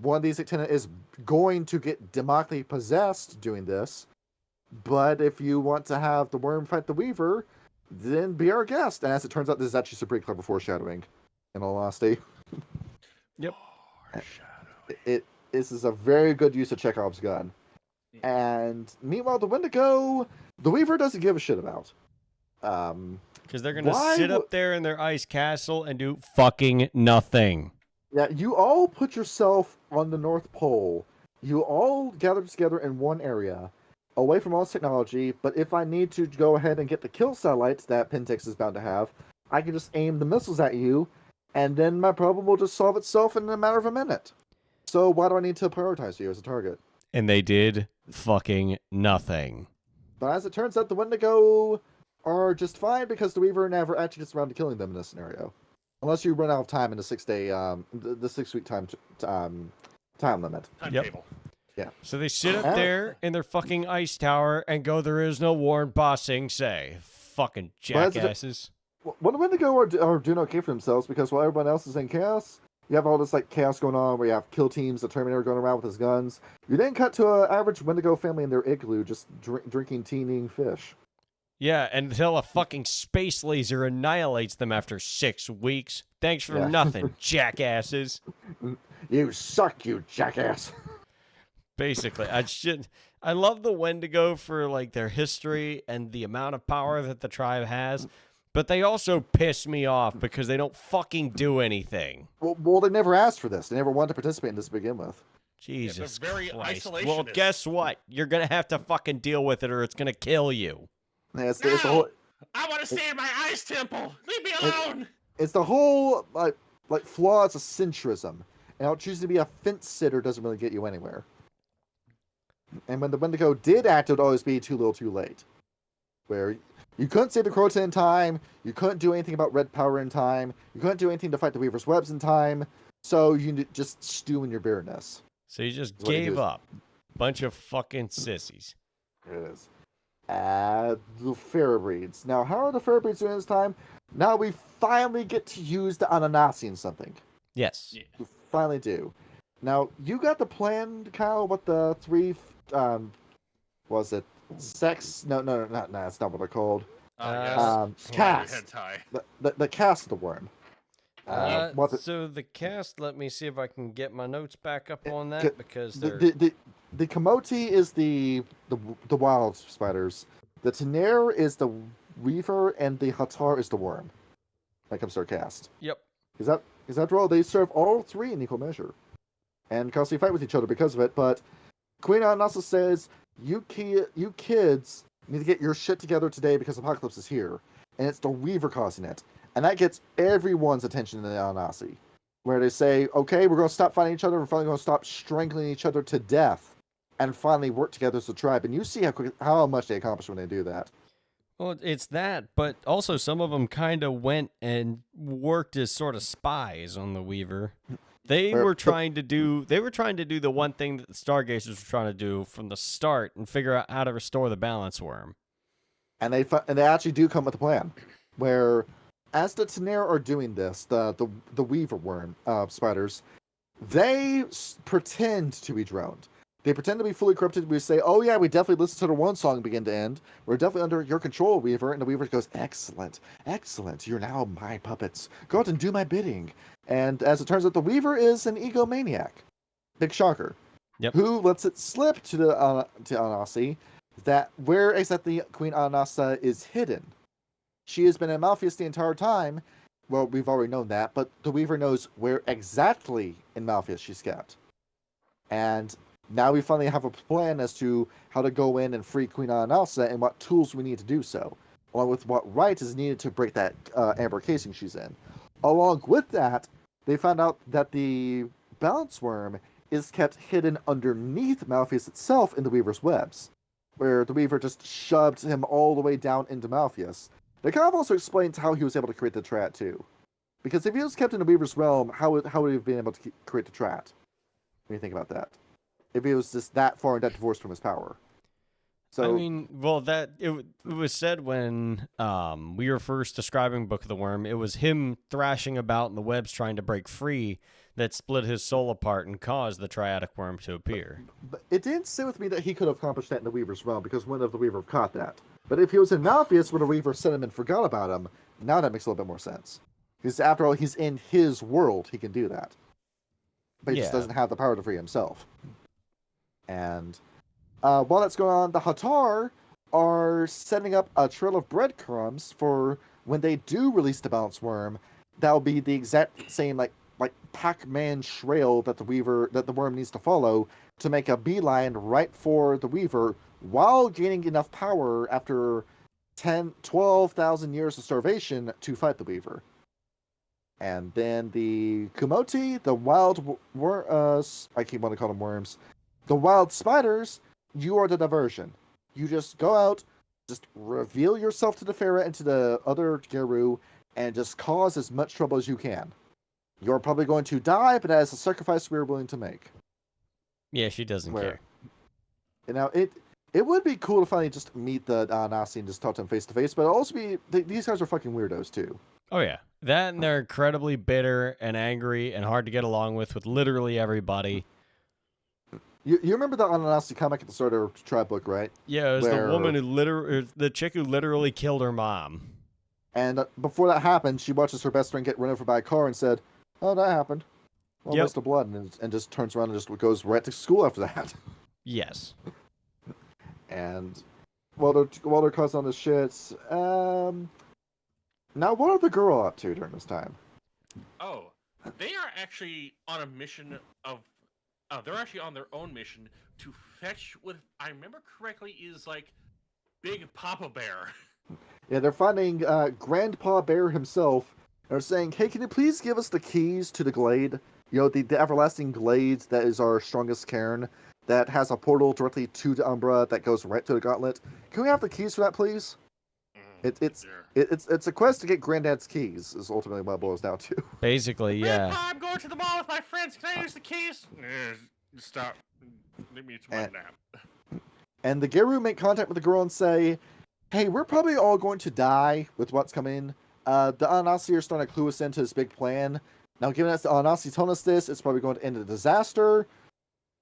one of these Actina is going to get demonically possessed doing this. But if you want to have the worm fight the Weaver, then be our guest. And as it turns out, this is actually some pretty clever foreshadowing, in all honesty. Yep. This is a very good use of Chekhov's gun. And meanwhile, the Wendigo, the Weaver doesn't give a shit about. Because they're going to Why sit up there in their ice castle and do fucking nothing. Yeah, you all put yourself on the North Pole you all gather together in one area, away from all this technology, but if I need to go ahead and get the kill satellites that Pentex is bound to have, I can just aim the missiles at you, and then my problem will just solve itself in a matter of a minute. So why do I need to prioritize you as a target? And they did fucking nothing. But as it turns out, the Wendigo are just fine because the Weaver never actually gets around to killing them in this scenario. Unless you run out of time in the 6-day, the 6-week time limit. Timetable. Yeah. So they sit up there in their fucking ice tower and go, there is no war in Ba Sing Se. Fucking jackasses. Well, the Wendigo are doing okay for themselves because while everyone else is in chaos, you have all this like chaos going on where you have kill teams, the Terminator going around with his guns. You then cut to an average Wendigo family in their igloo just drinking teeming fish. Yeah, until a fucking space laser annihilates them after 6 weeks. Thanks for nothing, jackasses. You suck, you jackass. Basically, I love the Wendigo for like their history and the amount of power that the tribe has, but they also piss me off because they don't fucking do anything. Well, they never asked for this. They never wanted to participate in this to begin with. Jesus very Christ. isolationist. Well, guess what? You're gonna have to fucking deal with it, or it's gonna kill you. Yeah, it's the whole. I want to stay in my ice temple. Leave me alone. It's the whole like flaws of centrism, and how choosing to be a fence sitter doesn't really get you anywhere. And when the Wendigo did act, it would always be too little, too late. Where you couldn't save the Crota in time, you couldn't do anything about red power in time, you couldn't do anything to fight the Weaver's webs in time, so you just stew in your bitterness. So you just gave up. Bunch of fucking sissies. It is. The Fairy Breeds. Now, how are the Fairy Breeds doing this time? Now we finally get to use the Ananasi in something. Yes. Yeah. We finally do. Now, you got the plan, Kyle, what the 3, was it sex? No, that's not what they're called. Yes. Cast. Hentai. The cast of the worm. So the cast, let me see if I can get my notes back up on that because they're... The Kamoti is the wild spiders. The Tenair is the Weaver, and the Hatar is the worm. That comes to our cast. Yep. Is that role? They serve all 3 in equal measure, and constantly fight with each other because of it. But Queen Ananasi says, "You kids need to get your shit together today because Apocalypse is here, and it's the Weaver causing it." And that gets everyone's attention in the Ananasi, where they say, "Okay, we're going to stop fighting each other. We're finally going to stop strangling each other to death, and finally work together as a tribe." And you see how much they accomplish when they do that. Well, it's that, but also some of them kind of went and worked as sort of spies on the Weaver. They were trying to do the one thing that the Stargazers were trying to do from the start and figure out how to restore the balance worm. And they actually do come with a plan, where as the Tenair are doing this, the Weaver worm spiders, they pretend to be droned. They pretend to be fully corrupted. We say, "Oh yeah, we definitely listened to the one song begin to end. We're definitely under your control, Weaver." And the Weaver goes, "Excellent, excellent. You're now my puppets. Go out and do my bidding." And as it turns out, the Weaver is an egomaniac. Big shocker. Yep. Who lets it slip to Ananasi that where exactly Queen Ananasi is hidden. She has been in Malfeas the entire time. Well, we've already known that, but the Weaver knows where exactly in Malfeas she's kept. And now we finally have a plan as to how to go in and free Queen Anansi and what tools we need to do so, along with what right is needed to break that amber casing she's in. Along with that, they found out that the balance worm is kept hidden underneath Malfeas itself in the Weaver's webs, where the Weaver just shoved him all the way down into Malfeas. They kind of also explains how he was able to create the Trat too, because if he was kept in the Weaver's realm, how would he have been able to create the Trat? When you think about that, if he was just that far and that divorced from his power. So, I mean, well, that it was said when we were first describing Book of the Worm. It was him thrashing about in the webs trying to break free that split his soul apart and caused the triadic worm to appear. But it didn't sit with me that he could have accomplished that in the Weaver's realm, because when of the Weaver caught that. But if he was in Malfeas when the Weaver sent him and forgot about him, now that makes a little bit more sense. Because after all, he's in his world, he can do that. But he just doesn't have the power to free himself. And while that's going on, the Hatar are setting up a trail of breadcrumbs for when they do release the balance worm. That'll be the exact same like Pac-Man trail that the worm needs to follow to make a beeline right for the Weaver while gaining enough power after 12,000 years of starvation to fight the Weaver. And then the Kumoti, the wild I keep wanting to call them worms, the wild spiders, you are the diversion. You just go out, just reveal yourself to the Pharaoh and to the other Geru, and just cause as much trouble as you can. You're probably going to die, but that is a sacrifice we're willing to make. Yeah, she doesn't care. You know, it would be cool to finally just meet the Ananasi and just talk to them face to face, but it'll also be these guys are fucking weirdos too. Oh yeah, that and they're incredibly bitter and angry and hard to get along with literally everybody. You remember the Ananasi comic at the start of the tribe book, right? Yeah, it was the woman the chick who literally killed her mom. And before that happened, she watches her best friend get run over by a car and said, "Oh, that happened. Well, Yep. missed the blood," and just turns around and just goes right to school after that. Yes. And while they're causing all this shit, now what are the girl up to during this time? Oh, they are actually on a mission of. They're actually on their own mission to fetch what, if I remember correctly, is like Big Papa Bear. Yeah, they're finding Grandpa Bear himself. They're saying, "Hey, can you please give us the keys to the glade? You know, the everlasting glade that is our strongest cairn, that has a portal directly to the Umbra that goes right to the Gauntlet. Can we have the keys for that, please?" It's a quest to get Granddad's keys. Is ultimately what it boils down to. Basically, yeah. Grandpa, I'm going to the mall with my friends. Can I use the keys? Stop. Leave me to my nap. And the Geru make contact with the girl and say, "Hey, we're probably all going to die with what's coming. The Ananasi are starting to clue us into this big plan. Now, given that the Ananasi telling us this, it's probably going to end in a disaster.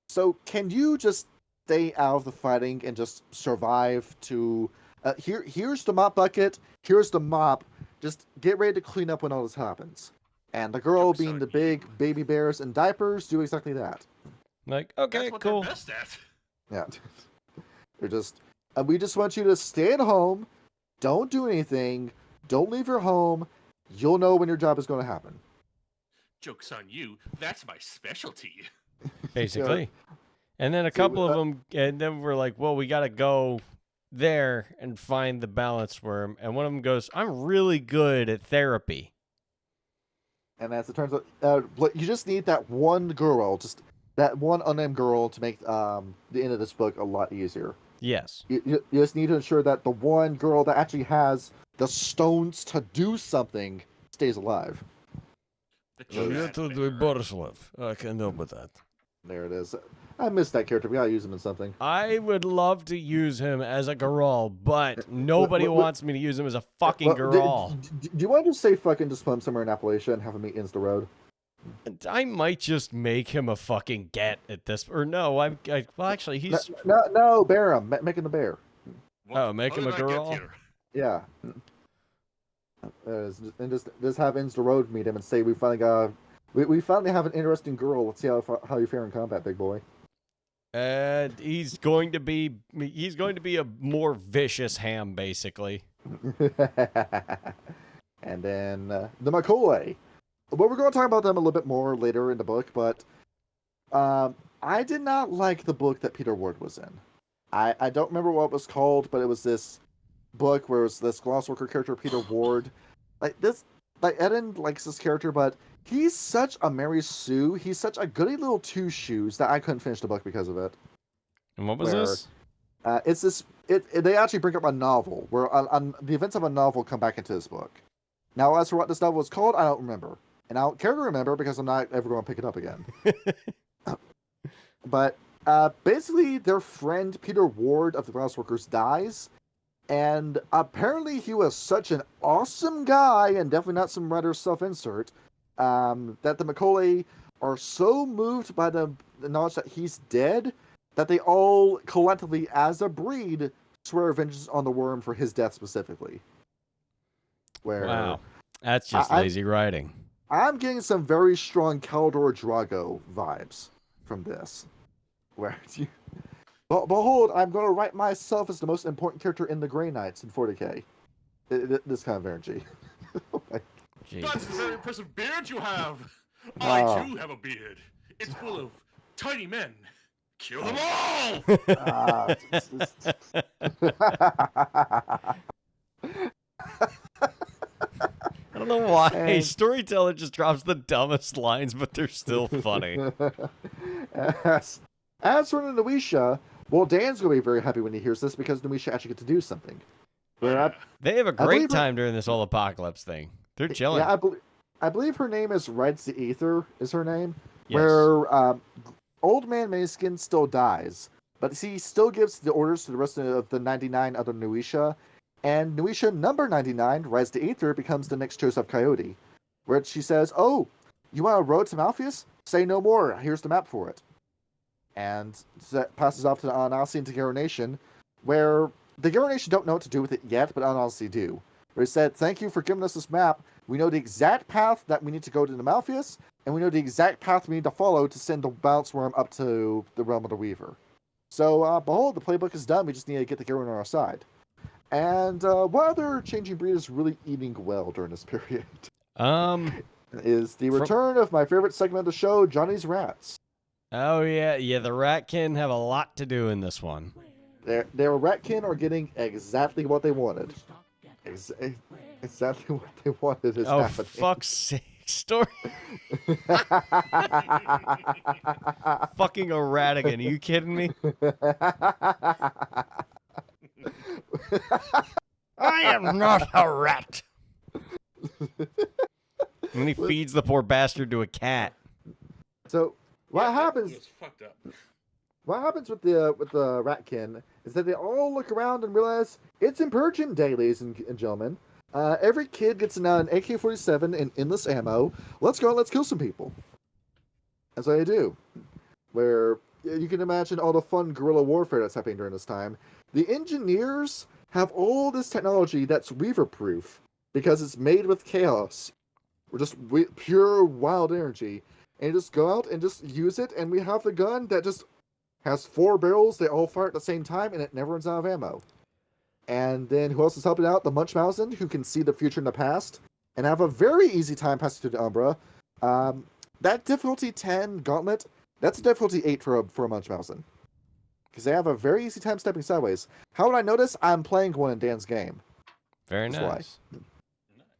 So, can you just stay out of the fighting and just survive to... here's the mop bucket. Here's the mop. Just get ready to clean up when all this happens." And the girl, being the big baby bears and diapers, do exactly that. Like, okay, That's what cool. they're best at. Yeah. They're just... we just want you to stay at home. Don't do anything. Don't leave your home. You'll know when your job is going to happen. Joke's on you. That's my specialty. Basically. And then a couple of them, and then we're like, well, we got to go there and find the balance worm. And one of them goes, "I'm really good at therapy." And as it turns out, you just need that one girl, just that one unnamed girl, to make the end of this book a lot easier. Yes. You just need to ensure that the one girl that actually has the stones to do something stays alive. The Borislav. I can help with that. There it is. I missed that character. We gotta use him in something. I would love to use him as a girl, but nobody wants me to use him as a fucking girl. Do you want to just say fucking just put him somewhere in Appalachia and have him meet Insta Road? I might just make him a fucking get at this, or no, well, actually, he's... No, bear him. Make him a bear. Make him a girl? Yeah. And just have Insta Road meet him and say, "We finally got... We finally have an interesting girl. Let's see how you fare in combat, big boy." He's going to be a more vicious ham, basically. And then the Macaulay. Well, we're going to talk about them a little bit more later in the book, but I did not like the book that Peter Ward was in. I don't remember what it was called, but it was this book where it was this Glassworker character, Peter Ward. Eden likes this character, but he's such a Mary Sue. He's such a goody little two shoes that I couldn't finish the book because of it. And what was this? It's this. They actually bring up a novel where the events of a novel come back into this book. Now, as for what this novel was called, I don't remember, and I don't care to remember because I'm not ever going to pick it up again. But basically, their friend Peter Ward of the Glassworkers dies. And apparently he was such an awesome guy, and definitely not some writer's self-insert, that the Macaulay are so moved by the knowledge that he's dead that they all collectively, as a breed, swear vengeance on the worm for his death specifically. Wow. That's just lazy writing. I'm getting some very strong Caldor Drago vibes from this. Where behold, I'm going to write myself as the most important character in the Grey Knights in 40k. This kind of energy. That's a very impressive beard you have. I too have a beard. It's full of tiny men. Kill them all! I don't know why. And- Storyteller just drops the dumbest lines, but they're still funny. As for Noisha, well, Dan's going to be very happy when he hears this because Noisha actually gets to do something. Where They have a believe great her- time during this whole apocalypse thing. They're chilling. Yeah, I believe her name is Rides the Ether, is her name. Yes. Where Old Man Mayskin still dies, but he still gives the orders to the rest of the 99 other Noisha, and Noisha number 99, Rides the Ether, becomes the next Joseph Coyote, where she says, "Oh, you want a road to Malfeas? Say no more. Here's the map for it." And that passes off to the Ananasi and to Garo Nation, where the Garo Nation don't know what to do with it yet, but Ananasi do. Where he said, "Thank you for giving us this map. We know the exact path that we need to go to the Malfeas, and we know the exact path we need to follow to send the Bounce Worm up to the Realm of the Weaver." So, behold, the playbook is done. We just need to get the Garo on our side. And what other changing breed is really eating well during this period? Is the return of my favorite segment of the show, Johnny's Rats. Oh yeah, the Ratkin have a lot to do in this one. Their Ratkin are getting exactly what they wanted. Exactly what they wanted is Oh, happening. fuck's sake. Story. Fucking Erratigan. Are you kidding me? I am not a rat. And he feeds the poor bastard to a cat. So what Yeah, happens? It's fucked up. What happens with the Ratkin is that they all look around and realize it's Impurgent Day, ladies and gentlemen. Every kid gets an AK-47 and endless ammo. Let's go and let's kill some people. That's what they do. Where you can imagine all the fun guerrilla warfare that's happening during this time. The engineers have all this technology that's Weaver-proof because it's made with chaos. Or just pure wild energy. And you just go out and just use it, and we have the gun that just has 4 barrels. They all fire at the same time, and it never runs out of ammo. And then who else is helping out? The Munchausen, who can see the future and the past, and have a very easy time passing through the Umbra. That difficulty 10 gauntlet, that's a difficulty 8 for a Munchausen. Because they have a very easy time stepping sideways. How would I notice? I'm playing one in Dan's game. Very That's nice.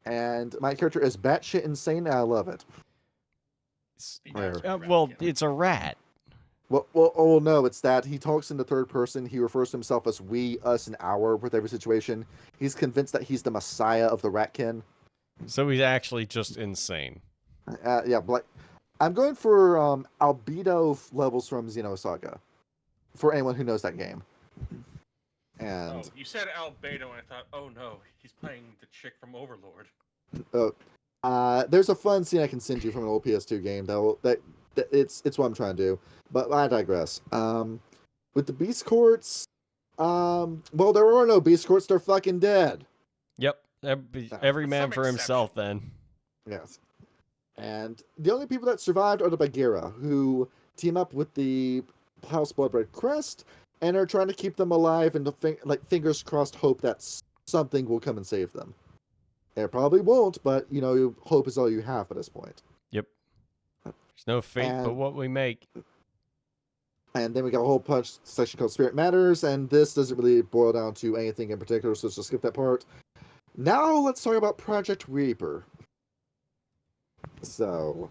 And my character is batshit insane, and I love it. Well, it's a rat. Well, no, it's that he talks in the third person. He refers to himself as we, us, and our with every situation. He's convinced that he's the messiah of the Ratkin. So he's actually just insane. Yeah, but I'm going for albedo levels from Xenosaga, for anyone who knows that game. And you said Albedo, and I thought, oh no, he's playing the chick from Overlord. there's a fun scene I can send you from an old PS2 game that it's what I'm trying to do. But I digress. With the Beast Courts, well, there were no Beast Courts. They're fucking dead. Yep. Every man Some for himself then. Yes. And the only people that survived are the Bagheera, who team up with the House Bloodbred Crest and are trying to keep them alive and fingers crossed hope that something will come and save them. It probably won't, but hope is all you have at this point. Yep. There's no fate but what we make. And then we got a whole section called Spirit Matters, and this doesn't really boil down to anything in particular, so let's just skip that part. Now let's talk about Project Reaper. So,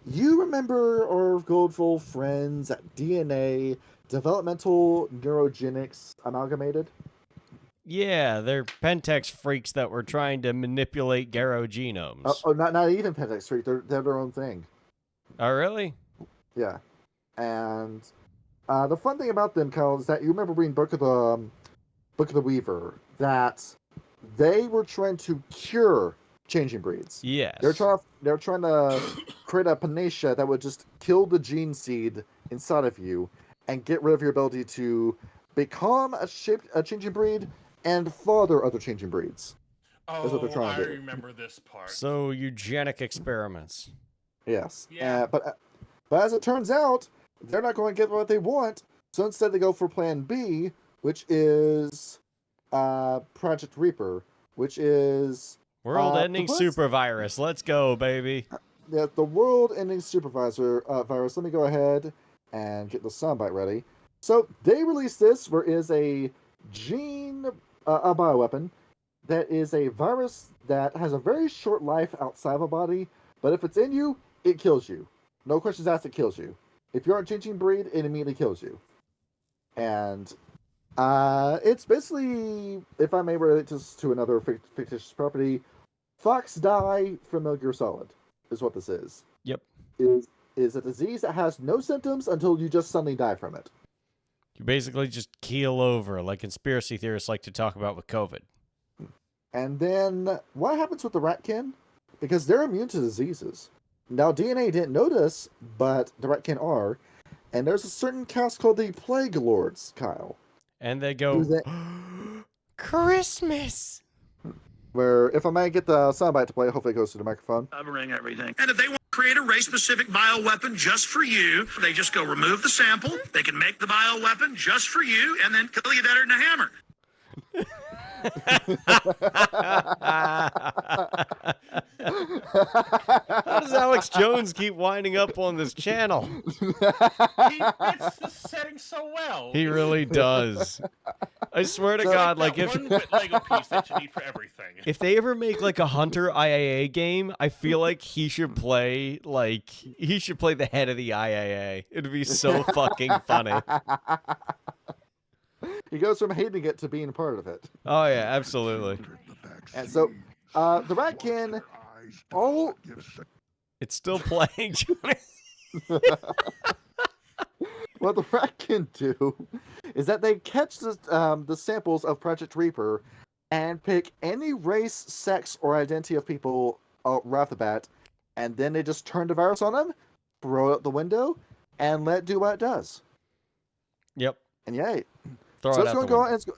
you remember our Goldful friends at DNA Developmental Neurogenics Amalgamated? Yeah, they're Pentex freaks that were trying to manipulate Garo genomes. Not even Pentex freak. They're their own thing. Oh, really? Yeah. And the fun thing about them, Kyle, is that you remember reading Book of the Weaver, that they were trying to cure changing breeds. Yes. They're trying to create a panacea that would just kill the gene seed inside of you and get rid of your ability to become a changing breed and father other changing breeds. Oh, That's what they're trying to do. I remember this part. So eugenic experiments. Yes. Yeah. But as it turns out, they're not going to get what they want. So instead, they go for Plan B, which is Project Reaper, which is World-ending super virus. Let's go, baby. the world-ending supervisor virus. Let me go ahead and get the soundbite ready. So they released this, where is a gene, a bioweapon that is a virus that has a very short life outside of a body, but if it's in you, it kills you. No questions asked, it kills you. If you're a changing breed, it immediately kills you. And it's basically, if I may relate this to another fictitious property, Fox Die from Metal Gear Solid is what this is. Yep. Is a disease that has no symptoms until you just suddenly die from it. You basically just keel over, like conspiracy theorists like to talk about with COVID. And then what happens with the Ratkin? Because they're immune to diseases. Now, DNA didn't notice, but the Ratkin are. And there's a certain cast called the Plague Lords, Kyle. And they go, Christmas! Where, if I may get the soundbite to play, hopefully it goes to the microphone. Covering everything. And if they want to create a race-specific bioweapon just for you, they just go remove the sample, they can make the bioweapon just for you, and then kill you better than a hammer. How does Alex Jones keep winding up on this channel? He fits the setting so well. He really does. I swear to God, like if one Lego piece that you need for everything. if they ever make like a Hunter IAA game, I feel like he should play the head of the IAA. It'd be so fucking funny. He goes from hating it to being a part of it. Oh yeah, absolutely. And so, the Ratkin, It's still playing. what the Ratkin do is that they catch the samples of Project Reaper and pick any race, sex, or identity of people right off the bat, and then they just turn the virus on them, throw it out the window, and let it do what it does. Yep. And yay. Throw So it it's out going the to go window. out,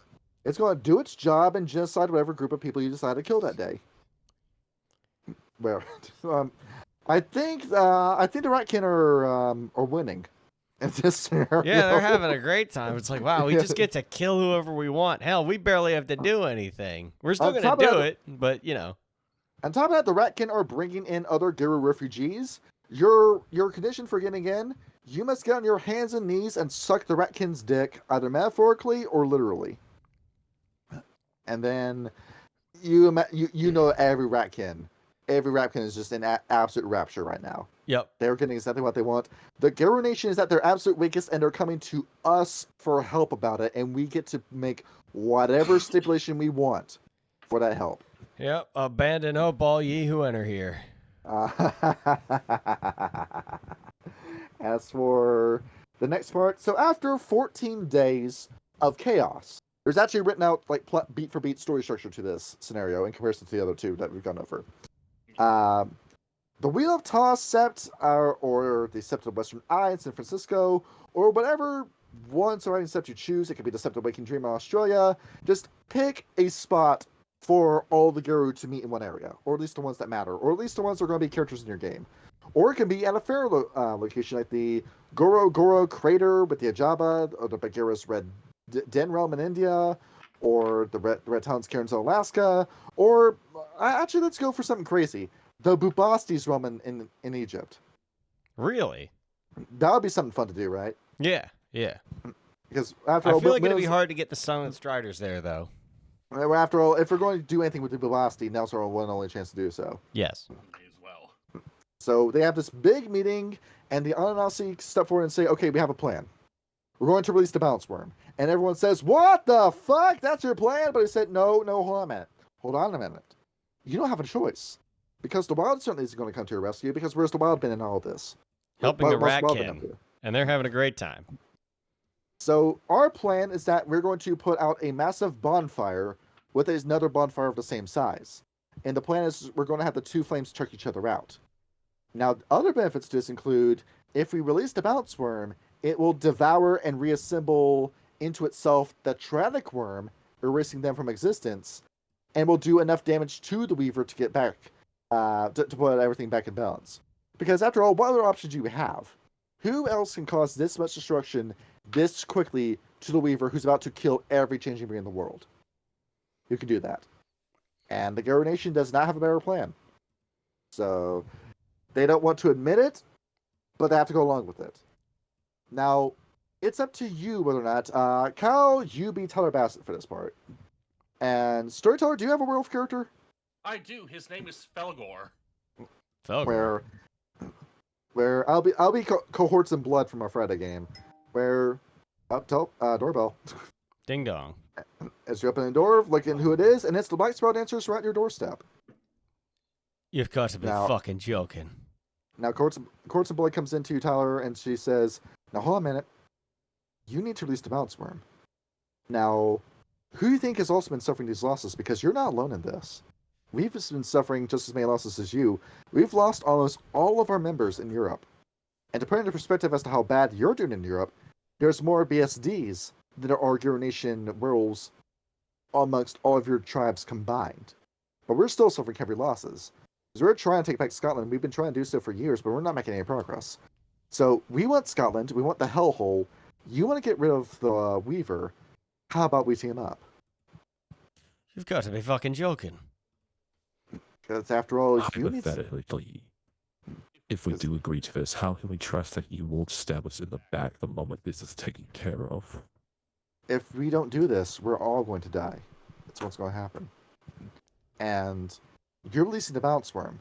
it's going to do its job and genocide whatever group of people you decide to kill that day. Well, I think the Ratkin are winning in this scenario. Yeah, they're having a great time. It's like, wow, we just get to kill whoever we want. Hell, we barely have to do anything. We're still On going top to of do that- it, but you know. On top of that, the Ratkin are bringing in other Guru refugees. Your condition for getting in, you must get on your hands and knees and suck the Ratkin's dick, either metaphorically or literally. And then you know every Ratkin is just in absolute rapture right now. Yep. They're getting exactly what they want. The Guru Nation is at their absolute weakest, and they're coming to us for help about it, and we get to make whatever stipulation we want for that help. Yep. Abandon hope, all ye who enter here. As for the next part, so after 14 days of chaos, there's actually written out like beat for beat story structure to this scenario in comparison to the other two that we've gone over. The Wheel of Toss Sept, or the Sept of Western Eye in San Francisco, or whatever one surviving Sept you choose. It could be the Sept of Waking Dream in Australia. Just pick a spot for all the Guru to meet in one area, or at least the ones that matter, or at least the ones that are going to be characters in your game. Or it can be at a fair location, like the Goro Crater with the Ajaba, or the Bagheera's Red Den Realm in India, or the Red Towns Cairns in Alaska, or actually, let's go for something crazy. The Bubastis Realm in Egypt. Really? That would be something fun to do, right? Yeah. Yeah. Because after I all, feel like it'd be hard to get the Silent Striders there, though. After all, if we're going to do anything with the Bubasti, now's our one and only chance to do so. Yes. As well. So they have this big meeting, and the Ananasi step forward and say, okay, we have a plan. We're going to release the Bounce Worm. And everyone says, what the fuck? That's your plan? But he said, no, hold on a minute. You don't have a choice. Because the Wild certainly isn't going to come to your rescue, because where's the Wild been in all this? Helping the What's Wild been up Ratkin. to? And they're having a great time. So our plan is that we're going to put out a massive bonfire with another bonfire of the same size. And the plan is we're going to have the two flames check each other out. Now, other benefits to this include, if we release the Bounce Worm, it will devour and reassemble into itself the Tyrannic Worm, erasing them from existence, and will do enough damage to the Weaver to get back, to put everything back in balance. Because after all, what other options do you have? Who else can cause this much destruction this quickly to the Weaver who's about to kill every changing breed in the world? Who can do that? And the Garo Nation does not have a better plan. So they don't want to admit it, but they have to go along with it. Now, it's up to you whether or not. Kyle, you be Tyler Bassett for this part. And Storyteller, do you have a werewolf character? I do. His name is Felgor. Felgor. Where I'll be cohorts in blood from our Friday game. Where doorbell. Ding dong. As you open the door, looking who it is, and it's the Black Spell Dancers right at your doorstep. You've got to be fucking joking. Now, Courts of Blood comes into you, Tyler, and she says, "Now, hold on a minute. You need to release the Balance Worm. Now, who do you think has also been suffering these losses? Because you're not alone in this. We've been suffering just as many losses as you. We've lost almost all of our members in Europe. And to put into perspective as to how bad you're doing in Europe, there's more BSDs than there are Euro Nation werewolves amongst all of your tribes combined. But we're still suffering heavy losses. Because we're trying to take back Scotland. We've been trying to do so for years, but we're not making any progress. So we want Scotland. We want the hellhole. You want to get rid of the Weaver. How about we team up? You've got to be fucking joking. Because after all, you need... Hypothetically, if we do agree to this, how can we trust that you won't stab us in the back the moment this is taken care of? If we don't do this, we're all going to die. That's what's going to happen. And you're releasing the Balance Worm.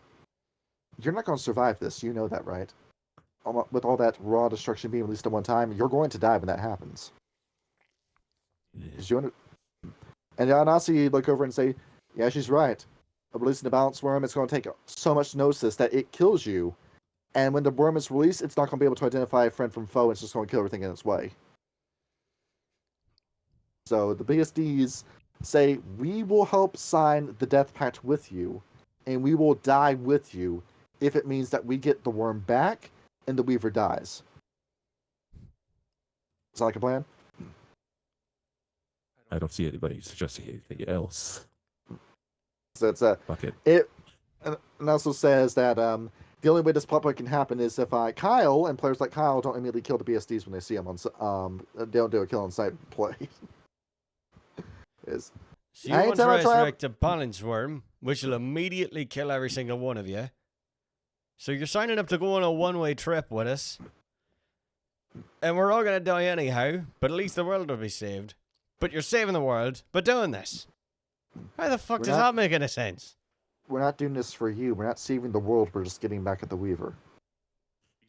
You're not going to survive this. You know that, right? With all that raw destruction being released at one time, you're going to die when that happens. Yeah. And Ananasi look over and say, yeah, she's right. Releasing the Balance Worm, it's going to take so much gnosis that it kills you. And when the worm is released, it's not going to be able to identify a friend from foe. It's just going to kill everything in its way. So the BSDs say, we will help sign the death pact with you, and we will die with you if it means that we get the worm back and the Weaver dies. Sound like a plan? I don't see anybody suggesting anything else. So it's Fuck it. it and also says that the only way this plot point can happen is if Kyle and players like Kyle don't immediately kill the BSDs when they see them on they don't do a kill on sight play. So you want to resurrect a balance worm, which will immediately kill every single one of you. So you're signing up to go on a one-way trip with us. And we're all going to die anyhow, but at least the world will be saved. But you're saving the world, but doing this. How the fuck does that make any sense? We're not doing this for you. We're not saving the world. We're just getting back at the Weaver.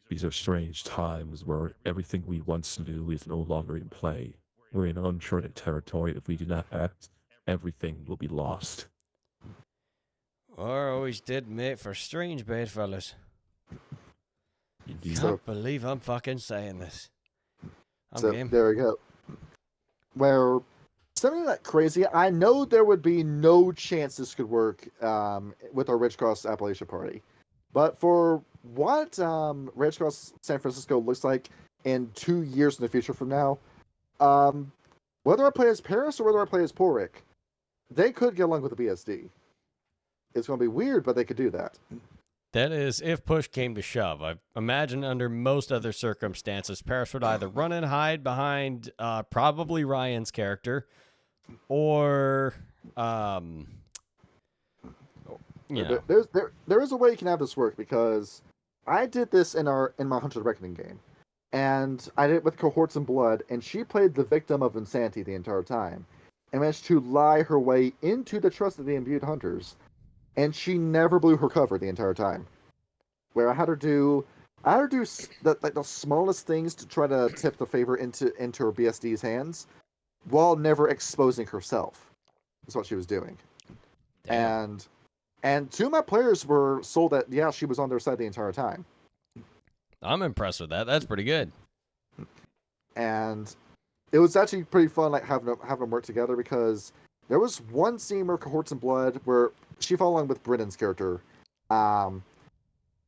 These are strange times where everything we once knew is no longer in play. We're in uncharted territory. If we do not act, everything will be lost. Or always did make for strange bedfellows. Indeed. Can't believe I'm fucking saying this. So game. there we go. Where something that crazy, I know there would be no chance this could work with our Ridge Cross Appalachia party. But for what Ridge Cross San Francisco looks like in 2 years in the future from now, whether I play as Paris or whether I play as Porik, they could get along with the BSD. It's going to be weird, but they could do that. That is, if push came to shove. I imagine under most other circumstances, Paris would either run and hide behind probably Ryan's character, or There is a way you can have this work, because I did this in my Hunter Reckoning game, and I did it with Cohorts in Blood, and she played the victim of insanity the entire time, and managed to lie her way into the trust of the imbued hunters, and she never blew her cover the entire time. Where I had her do the smallest things to try to tip the favor into her BSD's hands, while never exposing herself. That's what she was doing. Damn. And two of my players were sold that, yeah, she was on their side the entire time. I'm impressed with that. That's pretty good. And it was actually pretty fun, like having them work together, because there was one scene where Cohorts in Blood where she followed along with Brennan's character, and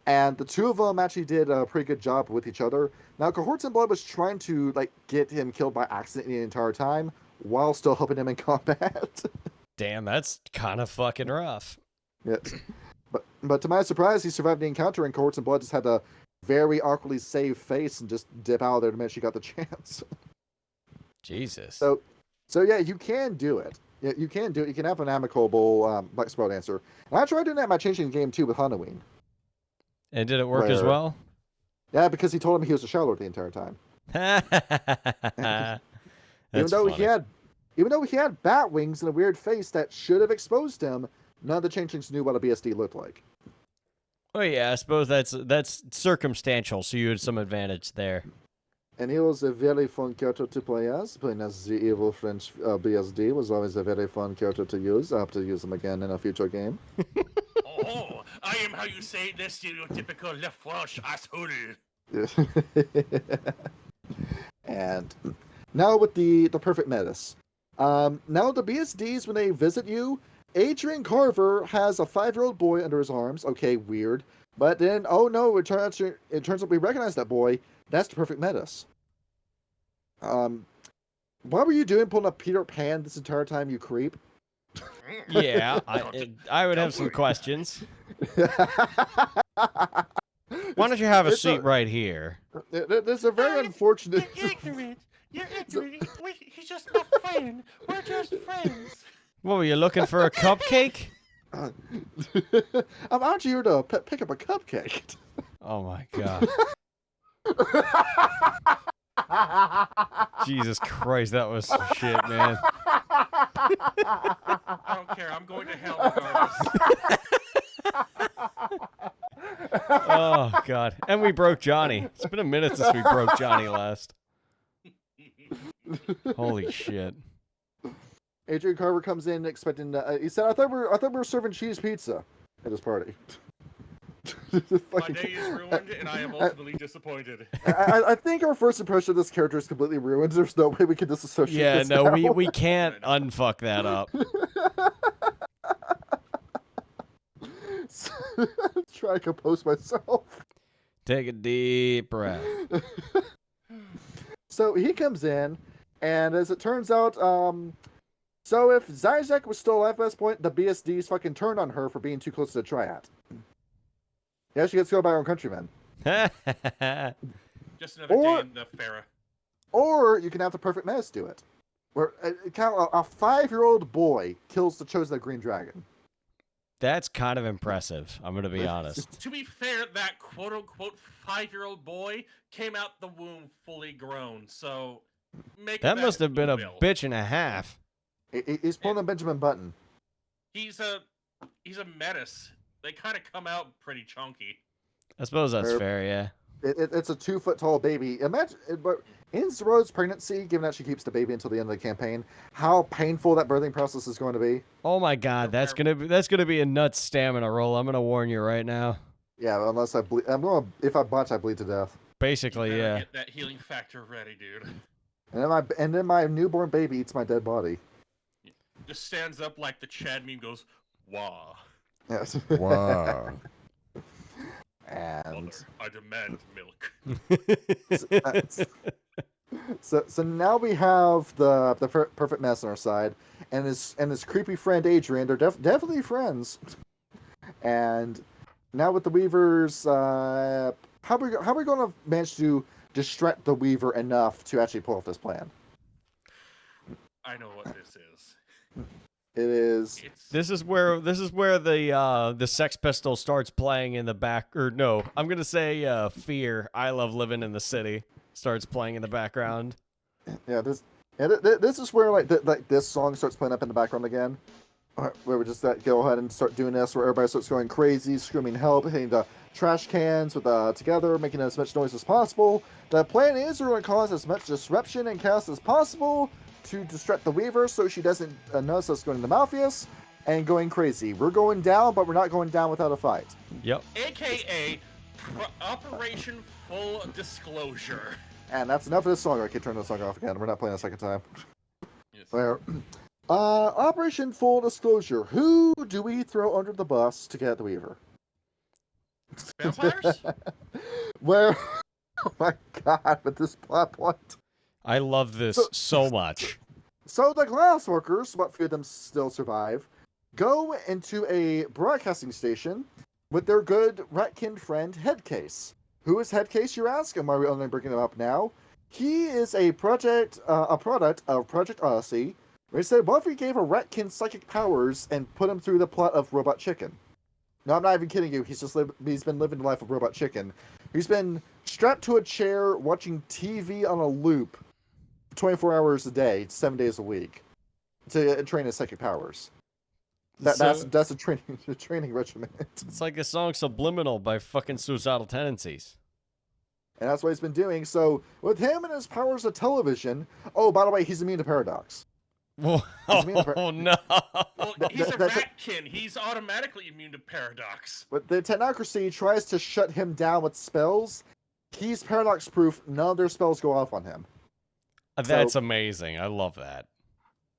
the two of them actually did a pretty good job with each other. Now, Cohorts in Blood was trying to get him killed by accident the entire time, while still helping him in combat. Damn, that's kind of fucking rough. Yes. But to my surprise, he survived the encounter, and Cohorts in Blood just had a very awkwardly saved face and just dip out of there the minute she got the chance. Jesus. So yeah, you can do it. Yeah, you can do it. You can have an amicable Black Spell Dancer. And I tried doing that in my changing game too with Halloween. And did it work as well? Yeah, because he told him he was a Shadow Lord the entire time. That's even though funny. even though he had bat wings and a weird face that should have exposed him, none of the changelings knew what a BSD looked like. Oh yeah, I suppose that's circumstantial, so you had some advantage there. And he was a very fun character to play as. Playing as the evil French BSD was always a very fun character to use. I have to use him again in a future game. Oh, I am how you say the stereotypical Le French asshole. And now with the perfect metis. Now the BSDs, when they visit you, Adrian Carver has a 5-year-old boy under his arms. Okay, weird. But then, oh no, it turns out we recognize that boy. That's the perfect metis. What were you doing pulling up Peter Pan this entire time, you creep? Yeah, I would have some questions. Why don't you have a seat right here? There's a very unfortunate. You're ignorant. You're ignorant. He's just my friend. We're just friends. What were you looking for, a cupcake? I'm out here to pick up a cupcake. Oh my god. Jesus Christ, that was some shit, man. I don't care. I'm going to hell regardless. Oh god. And we broke Johnny. It's been a minute since we broke Johnny last. Holy shit. Adrian Carver comes in expecting. He said, "I thought we were serving cheese pizza at this party." My day is ruined, and I am ultimately disappointed. I think our first impression of this character is completely ruined. There's no way we can disassociate. Yeah, this no, now. we can't unfuck that up. Try to compose myself. Take a deep breath. So he comes in, and as it turns out, so if Zizek was still alive at this point, the BSDs fucking turned on her for being too close to the Triad. Yeah, she gets killed by her own countrymen. Just another day in the Farah. Or you can have the perfect menace do it. Where a 5-year-old boy kills the chosen green dragon. That's kind of impressive, I'm going to be honest. To be fair, that quote-unquote 5-year-old boy came out the womb fully grown, so make That must have been a will. bitch and a half. He's pulling a Benjamin Button. He's a metis. They kind of come out pretty chunky. I suppose that's fair, yeah. It's a 2-foot-tall baby. Imagine, but in Zero's pregnancy, given that she keeps the baby until the end of the campaign, how painful that birthing process is going to be. Oh my god, that's gonna be a nuts stamina roll. I'm gonna warn you right now. Yeah, unless I bleed. If I botch, I bleed to death. Basically, You better yeah. Get that healing factor ready, dude. And then my newborn baby eats my dead body. Just stands up like the Chad meme goes, wah. Yes. Wow. And Mother, I demand milk. so now we have the perfect mess on our side, and his creepy friend Adrian. They're definitely friends. And now with the Weavers, how are we going to manage to distract the Weaver enough to actually pull off this plan? I know what this is. It is. This is where the Sex Pistol starts playing in the back. Or no, I'm gonna say Fear. I Love Living in the City starts playing in the background. Yeah, this is where this song starts playing up in the background again. Where we just go ahead and start doing this, where everybody starts going crazy, screaming help, hitting the trash cans with together, making as much noise as possible. The plan is we're going to cause as much disruption and chaos as possible to distract the Weaver so she doesn't notice us going to Malfeas and going crazy. We're going down, but we're not going down without a fight. Yep. AKA Operation Full Disclosure. And that's enough of this song. I can turn the song off again. We're not playing a second time. Yes. Where, Operation Full Disclosure. Who do we throw under the bus to get at the Weaver? Vampires? Where, oh my god, with this plot point. I love this so much. So the Glassworkers, what few of them still survive, go into a broadcasting station with their good Ratkin friend Headcase. Who is Headcase, you ask? And why are we only bringing him up now? He is a product of Project Odyssey, where he said, what if we gave a Ratkin psychic powers and put him through the plot of Robot Chicken? No, I'm not even kidding you. He's been living the life of Robot Chicken. He's been strapped to a chair watching TV on a loop 24 hours a day, 7 days a week to train his psychic powers. That's a training regimen. It's like a song Subliminal by fucking Suicidal Tendencies. And that's what he's been doing. So with him and his powers of television, oh, by the way, he's immune to paradox. Oh, no. Well, he's a Ratkin. He's automatically immune to paradox. But the technocracy tries to shut him down with spells. He's paradox proof. None of their spells go off on him. That's amazing. I love that.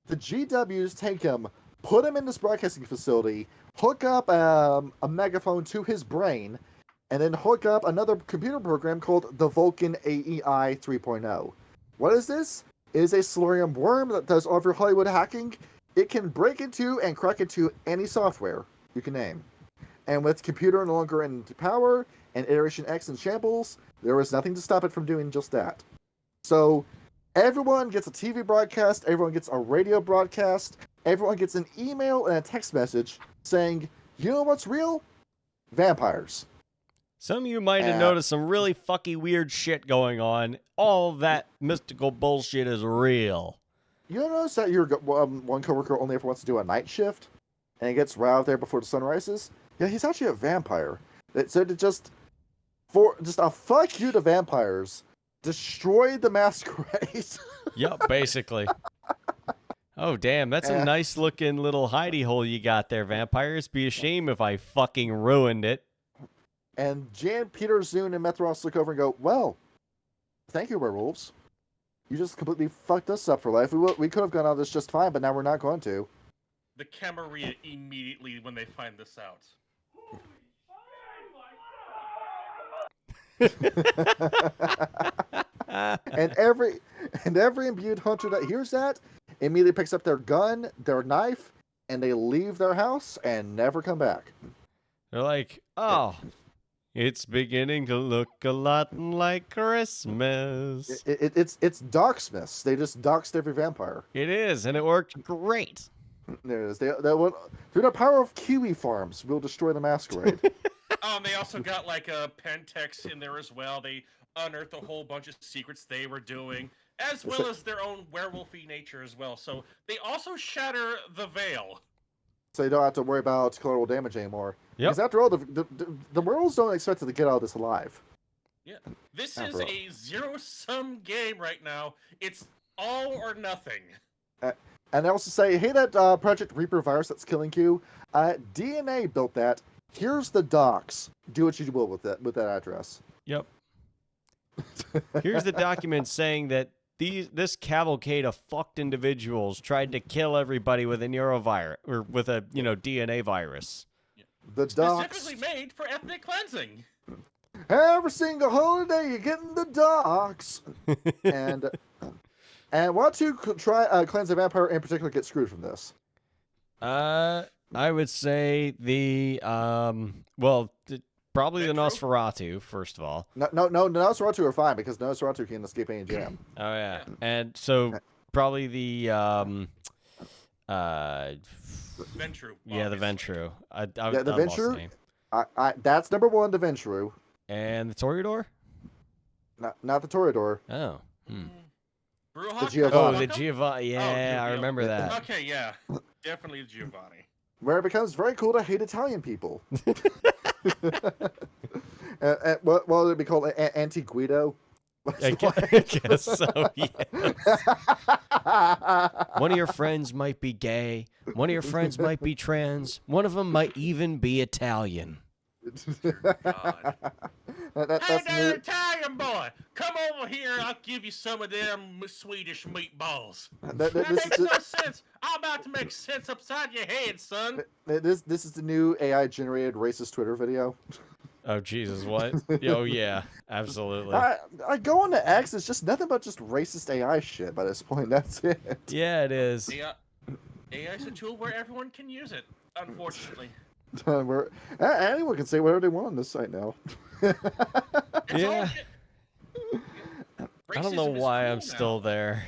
The GWs take him, put him in this broadcasting facility, hook up a megaphone to his brain, and then hook up another computer program called the Vulcan AEI 3.0. What is this? It is a Solarium worm that does all of your Hollywood hacking. It can break into and crack into any software you can name. And with computer no longer in power and Iteration X in shambles, there was nothing to stop it from doing just that. So everyone gets a TV broadcast, everyone gets a radio broadcast, everyone gets an email and a text message saying, you know what's real? Vampires. Some of you might have noticed some really fucky weird shit going on. All that mystical bullshit is real. You notice that your one coworker only ever wants to do a night shift, and he gets right out there before the sun rises? Yeah, he's actually a vampire. So to just a fuck you to vampires, destroy the masquerade. Yep, basically. Oh, damn, that's a nice looking little hidey hole you got there, vampires. Be a shame if I fucking ruined it. And Jan, Peter, Zune, and Methros look over and go, well, thank you, werewolves. You just completely fucked us up for life. We could have gone on this just fine, but now we're not going to. The Camarilla immediately when they find this out. and every imbued hunter that hears that immediately picks up their gun, their knife, and they leave their house and never come back. They're like, oh, it's beginning to look a lot like Christmas. It's Doxmas. They just doxed every vampire. It is, and it worked great. There it is. Through the power of kiwi farms, we'll destroy the masquerade. Oh, and they also got like a Pentex in there as well. They unearthed a whole bunch of secrets they were doing, as well as their own werewolfy nature as well. So they also shatter the veil. So you don't have to worry about collateral damage anymore. Yep. Because after all, the werewolves don't expect to get out of this alive. Yeah. This is a zero-sum game right now. It's all or nothing. And I also say, hey, that Project Reaper virus that's killing you, DNA built that. Here's the docs. Do what you will with that address. Yep. Here's the document saying that this cavalcade of fucked individuals tried to kill everybody with a neurovirus or with a DNA virus. The docs specifically made for ethnic cleansing. Every single holiday you're getting the docs. and want to try cleanse a vampire in particular get screwed from this? I would say probably the Nosferatu, first of all. No, Nosferatu are fine because Nosferatu can escape any jam. Oh, yeah. And so probably the Ventru. Yeah, the Ventru. The Ventru? That's number one, the Ventru. And the Toreador? Not the Toreador. Oh. The Giovanni. Oh, the Giovanni. Yeah, I remember that. Okay, yeah. Definitely the Giovanni. Where it becomes very cool to hate Italian people. What would it be called? Anti-Guido? I guess so, yes. One of your friends might be gay. One of your friends might be trans. One of them might even be Italian. God. Hey there, Italian boy! Come over here and I'll give you some of them Swedish meatballs. That makes no sense. I'm about to make sense upside your head, son. This is the new AI-generated racist Twitter video. Oh, Jesus, what? Oh, yeah, absolutely. I go on to X, it's just nothing but just racist AI shit by this point. That's it. Yeah, it is. AI is a tool where everyone can use it, unfortunately. Anyone can say whatever they want on this site now. Yeah. I don't know why I'm still there.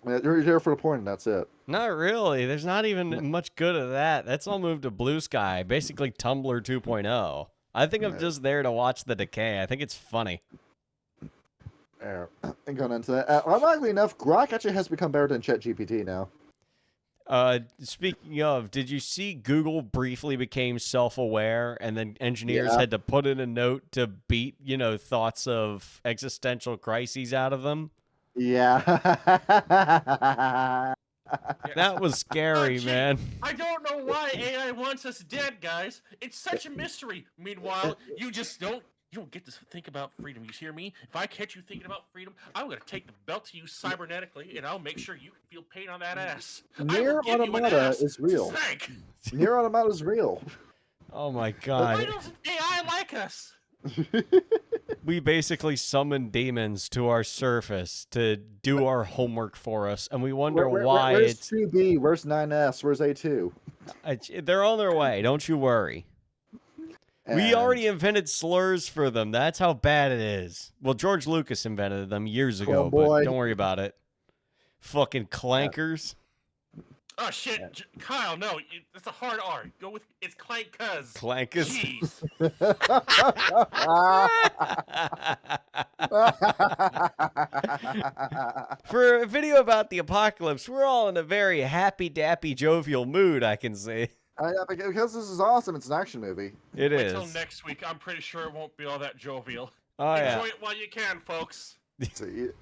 You're here for the porn, and that's it. Not really. There's not even much good of that. That's all moved to Blue Sky, basically Tumblr 2.0. I think I'm just there to watch the decay. I think it's funny. And going into that, ironically enough, Grok actually has become better than ChatGPT now. Speaking of, did you see Google briefly became self-aware and then engineers Yeah. had to put in a note to beat, thoughts of existential crises out of them? Yeah. That was scary, gee, man. I don't know why AI wants us dead, guys. It's such a mystery. Meanwhile, you don't get to think about freedom. You hear me? If I catch you thinking about freedom, I'm gonna take the belt to you cybernetically, and I'll make sure you can feel pain on that ass. Near I will give you an Automata ass is real. to thank. Near Automata is real. Oh my Why god. doesn't AI like us? We basically summon demons to our surface to do our homework for us, and we wonder why where's it's 2B? Where's 9S? Where's A2? they're on their way. Don't you worry. We And- already invented slurs for them. That's how bad it is. Well, George Lucas invented them years ago, but boy. don't worry about it. Fucking clankers. Oh shit, Kyle, no, it's a hard R. Go with it's clank cuz. Clankers. Jeez. For a video about the apocalypse, we're all in a very happy, dappy, jovial mood, I can see. Because this is awesome. It's an action movie. It Wait is. till next week. I'm pretty sure it won't be all that jovial. Oh, Enjoy yeah. it while you can, folks. So you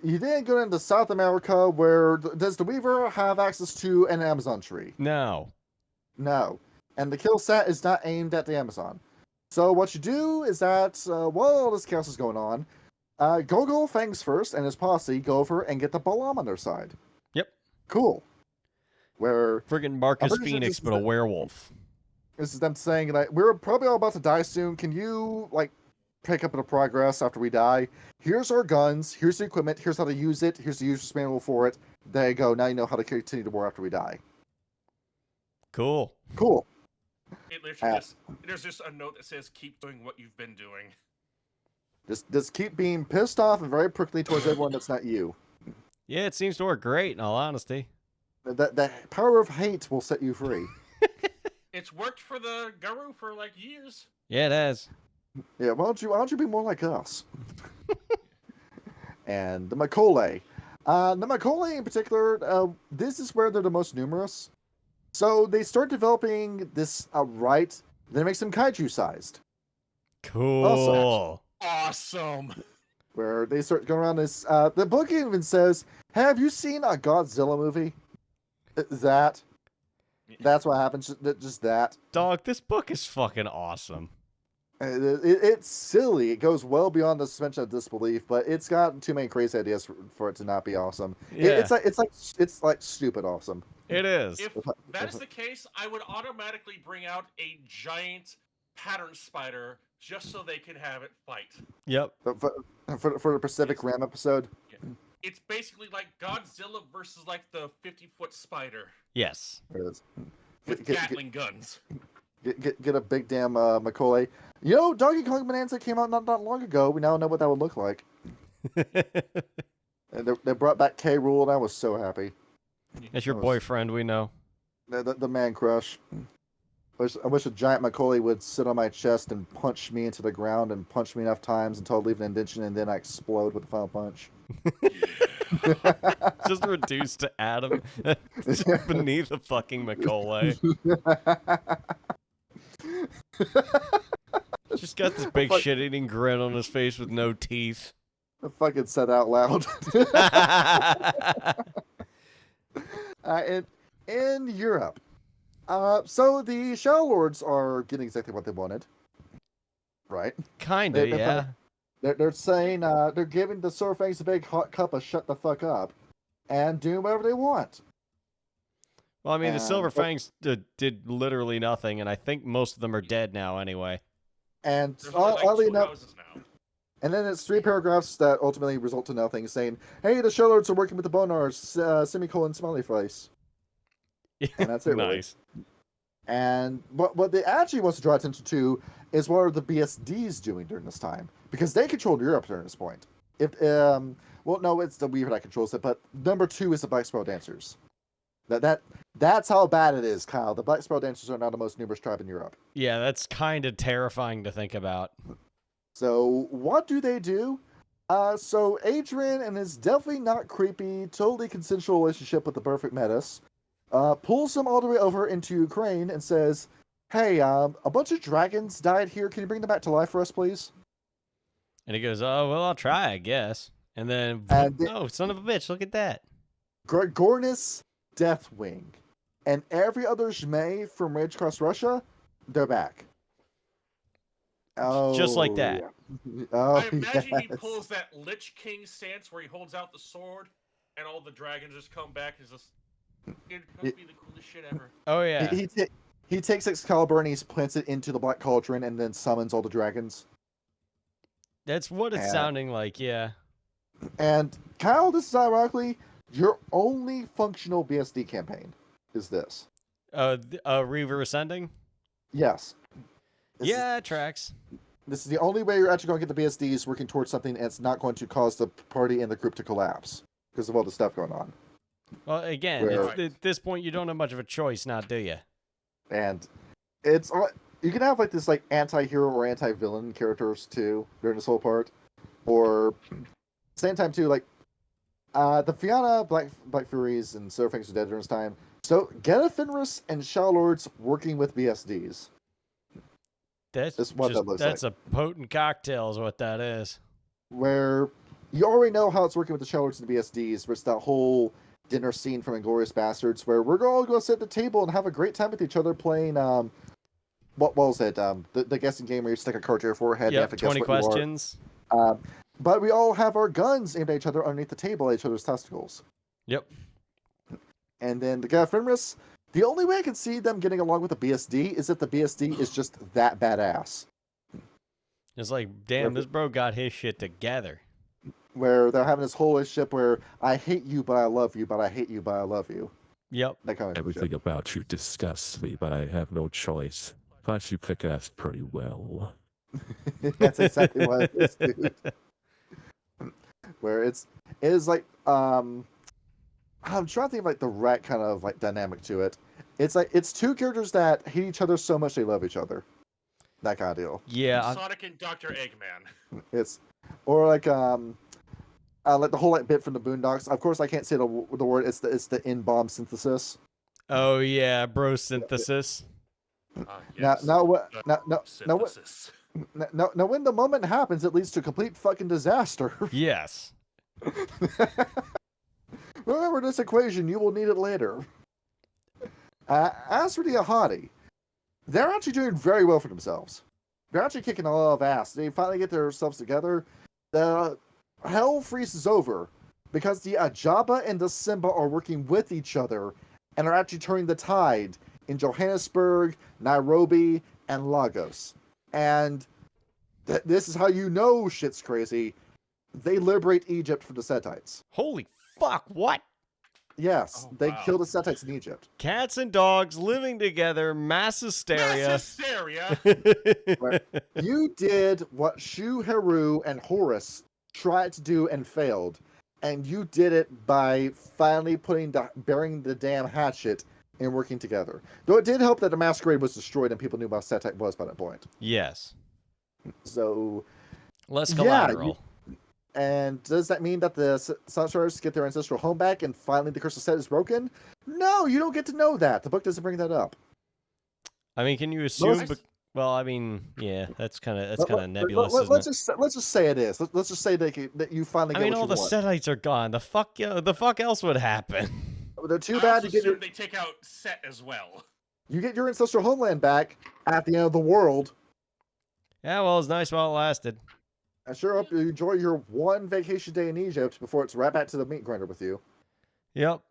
didn't go into South America where does the Weaver have access to an Amazon tree? No. No. And the kill set is not aimed at the Amazon. So what you do is that while all this chaos is going on, Gogo Fangs first and his posse go over and get the Balam on their side. Yep. Cool. Where Friggin' Marcus I'm pretty sure Phoenix, this but is a werewolf. this is them saying like we're probably all about to die soon. Can you pick up the progress after we die? Here's our guns. Here's the equipment. Here's how to use it. Here's the user's manual for it. There you go. Now you know how to continue the war after we die. Cool. Cool. It literally there's just a note that says keep doing what you've been doing. Just keep being pissed off and very prickly towards everyone that's not you. Yeah, it seems to work great, in all honesty. The power of hate will set you free. It's worked for the Guru for like years. Yeah, it has. Yeah, why don't you be more like us? And the Makole. The Makole in particular, this is where they're the most numerous. So they start developing this right, then it makes them kaiju sized. Cool. Awesome. Where they start going around this. The book even says, have you seen a Godzilla movie? That's what happens. Just that. Dog, this book is fucking awesome. It's silly. It goes well beyond the suspension of disbelief, but it's got too many crazy ideas for it to not be awesome. Yeah. It's like stupid awesome. It is. If that is the case, I would automatically bring out a giant pattern spider just so they can have it fight. Yep. For the Pacific Rim episode. It's basically like Godzilla versus like the 50-foot spider Yes. There it is. with Gatling guns. Get a big damn Macaulay. You know, Donkey Kong Bonanza came out not long ago. We now know what that would look like. And they brought back K. Rool, and I was so happy. That's your boyfriend, we know. The man crush. I wish a giant Macaulay would sit on my chest and punch me into the ground and punch me enough times until I leave an indention and then I explode with the final punch. Just reduced to Adam beneath a fucking Macaulay. Just got this big shit-eating grin on his face with no teeth. I fucking said out loud. In Europe. So the Shadow Lords are getting exactly what they wanted. Right? Kinda, yeah. They're saying, they're giving the Swordfangs a big hot cup of shut the fuck up and doing whatever they want. Well, I mean, the Silver Fangs did literally nothing, and I think most of them are dead now anyway. And There's only like oddly two enough, houses now. and then it's 3 paragraphs that ultimately result to nothing, saying, "Hey, the Shadow Lords are working with the Bonars, semicolon, smiley face." And that's it, really. Nice. And what they actually wants to draw attention to is what are the BSDs doing during this time, because they controlled Europe during this point. Well, no, it's the Weaver that controls it, but number 2 is the Black Spell Dancers. That's how bad it is, Kyle. The Black Spiral Dancers are now the most numerous tribe in Europe. Yeah, that's kind of terrifying to think about. So what do? So Adrian and his definitely not creepy, totally consensual relationship with the perfect metis, pulls him all the way over into Ukraine and says, "Hey, a bunch of dragons died here. Can you bring them back to life for us, please?" And he goes, "Oh, well, I'll try, I guess." And then, oh, son of a bitch, look at that. Gornis Deathwing and every other Zhmei from Rage Across Russia, they're back. Oh, Just like that. Yeah. Oh, I imagine he yes. pulls that Lich King stance where he holds out the sword and all the dragons just come back. It's just, it must be the coolest shit ever. Oh, yeah. He takes Excalibur and he plants it into the Black Cauldron and then summons all the dragons. That's what it's sounding like, yeah. And Kyle, this is ironically your only functional BSD campaign. Is this? Reaver Ascending? Yes. It tracks. This is the only way you're actually going to get the BSDs working towards something, and it's not going to cause the party and the group to collapse because of all the stuff going on. Well, again, at this point, you don't have much of a choice now, do you? And it's you can have like this like anti-hero or anti-villain characters too during this whole part, or same time too like the Fianna Black Furies and Silverfangs are dead during this time. So get Fenris and Shadow Lords working with BSDs. That's what that looks that's like. a potent cocktail is what that is. Where you already know how it's working with the Shadow Lords and the BSDs, but it's that whole dinner scene from Inglourious Bastards where we're all going to sit at the table and have a great time with each other playing what was it? The guessing game where you stick a card to your forehead and you have to guess 20 what questions. you are. But we all have our guns aimed at each other underneath the table at each other's testicles. Yep. And then the guy Fenris, the only way I can see them getting along with the BSD is if the BSD is just that badass. It's like, damn, this bro got his shit together. Where they're having this whole relationship where I hate you, but I love you, but I hate you, but I love you. Yep. That kind of Everything shit. about you disgusts me, but I have no choice. Plus, you kick ass pretty well. That's exactly what it is, dude. Where it is like I'm trying to think of like the right kind of like dynamic to it. It's like it's two characters that hate each other so much they love each other. That kind of deal. Yeah. Sonic and Dr. Eggman. It's or like the whole like bit from the Boondocks. Of course, I can't say the word. It's the in-bomb synthesis. Oh yeah, bro synthesis. Yes. Now what? Synthesis. Now when the moment happens, it leads to complete fucking disaster. Yes. Remember this equation, you will need it later. As for the Ahadi, they're actually doing very well for themselves. They're actually kicking a lot of ass. They finally get themselves together. The hell freezes over because the Ajaba and the Simba are working with each other and are actually turning the tide in Johannesburg, Nairobi, and Lagos. And this is how you know shit's crazy. They liberate Egypt from the Setites. Holy fuck, what? Yes, they kill the Setites in Egypt. Cats and dogs living together, mass hysteria. Mass hysteria. You did what Shu Heru and Horus tried to do and failed. And you did it by finally burying the damn hatchet and working together. Though it did help that the Masquerade was destroyed and people knew about Setite was by that point. Yes. So... less collateral. And does that mean that the Sunstars get their ancestral home back and finally the Curse of Set is broken? No, you don't get to know that. The book doesn't bring that up. I mean, can you assume? Well, I mean, yeah, that's kind of nebulous. Let's just say it is. Let's just say that you finally. I get mean, what all you the want. Setites are gone. The fuck else would happen? They're too bad to get your. They take out Set as well. You get your ancestral homeland back at the end of the world. Yeah, well, it's nice while it lasted. I sure hope you enjoy your one vacation day in Egypt before it's right back to the meat grinder with you. Yep.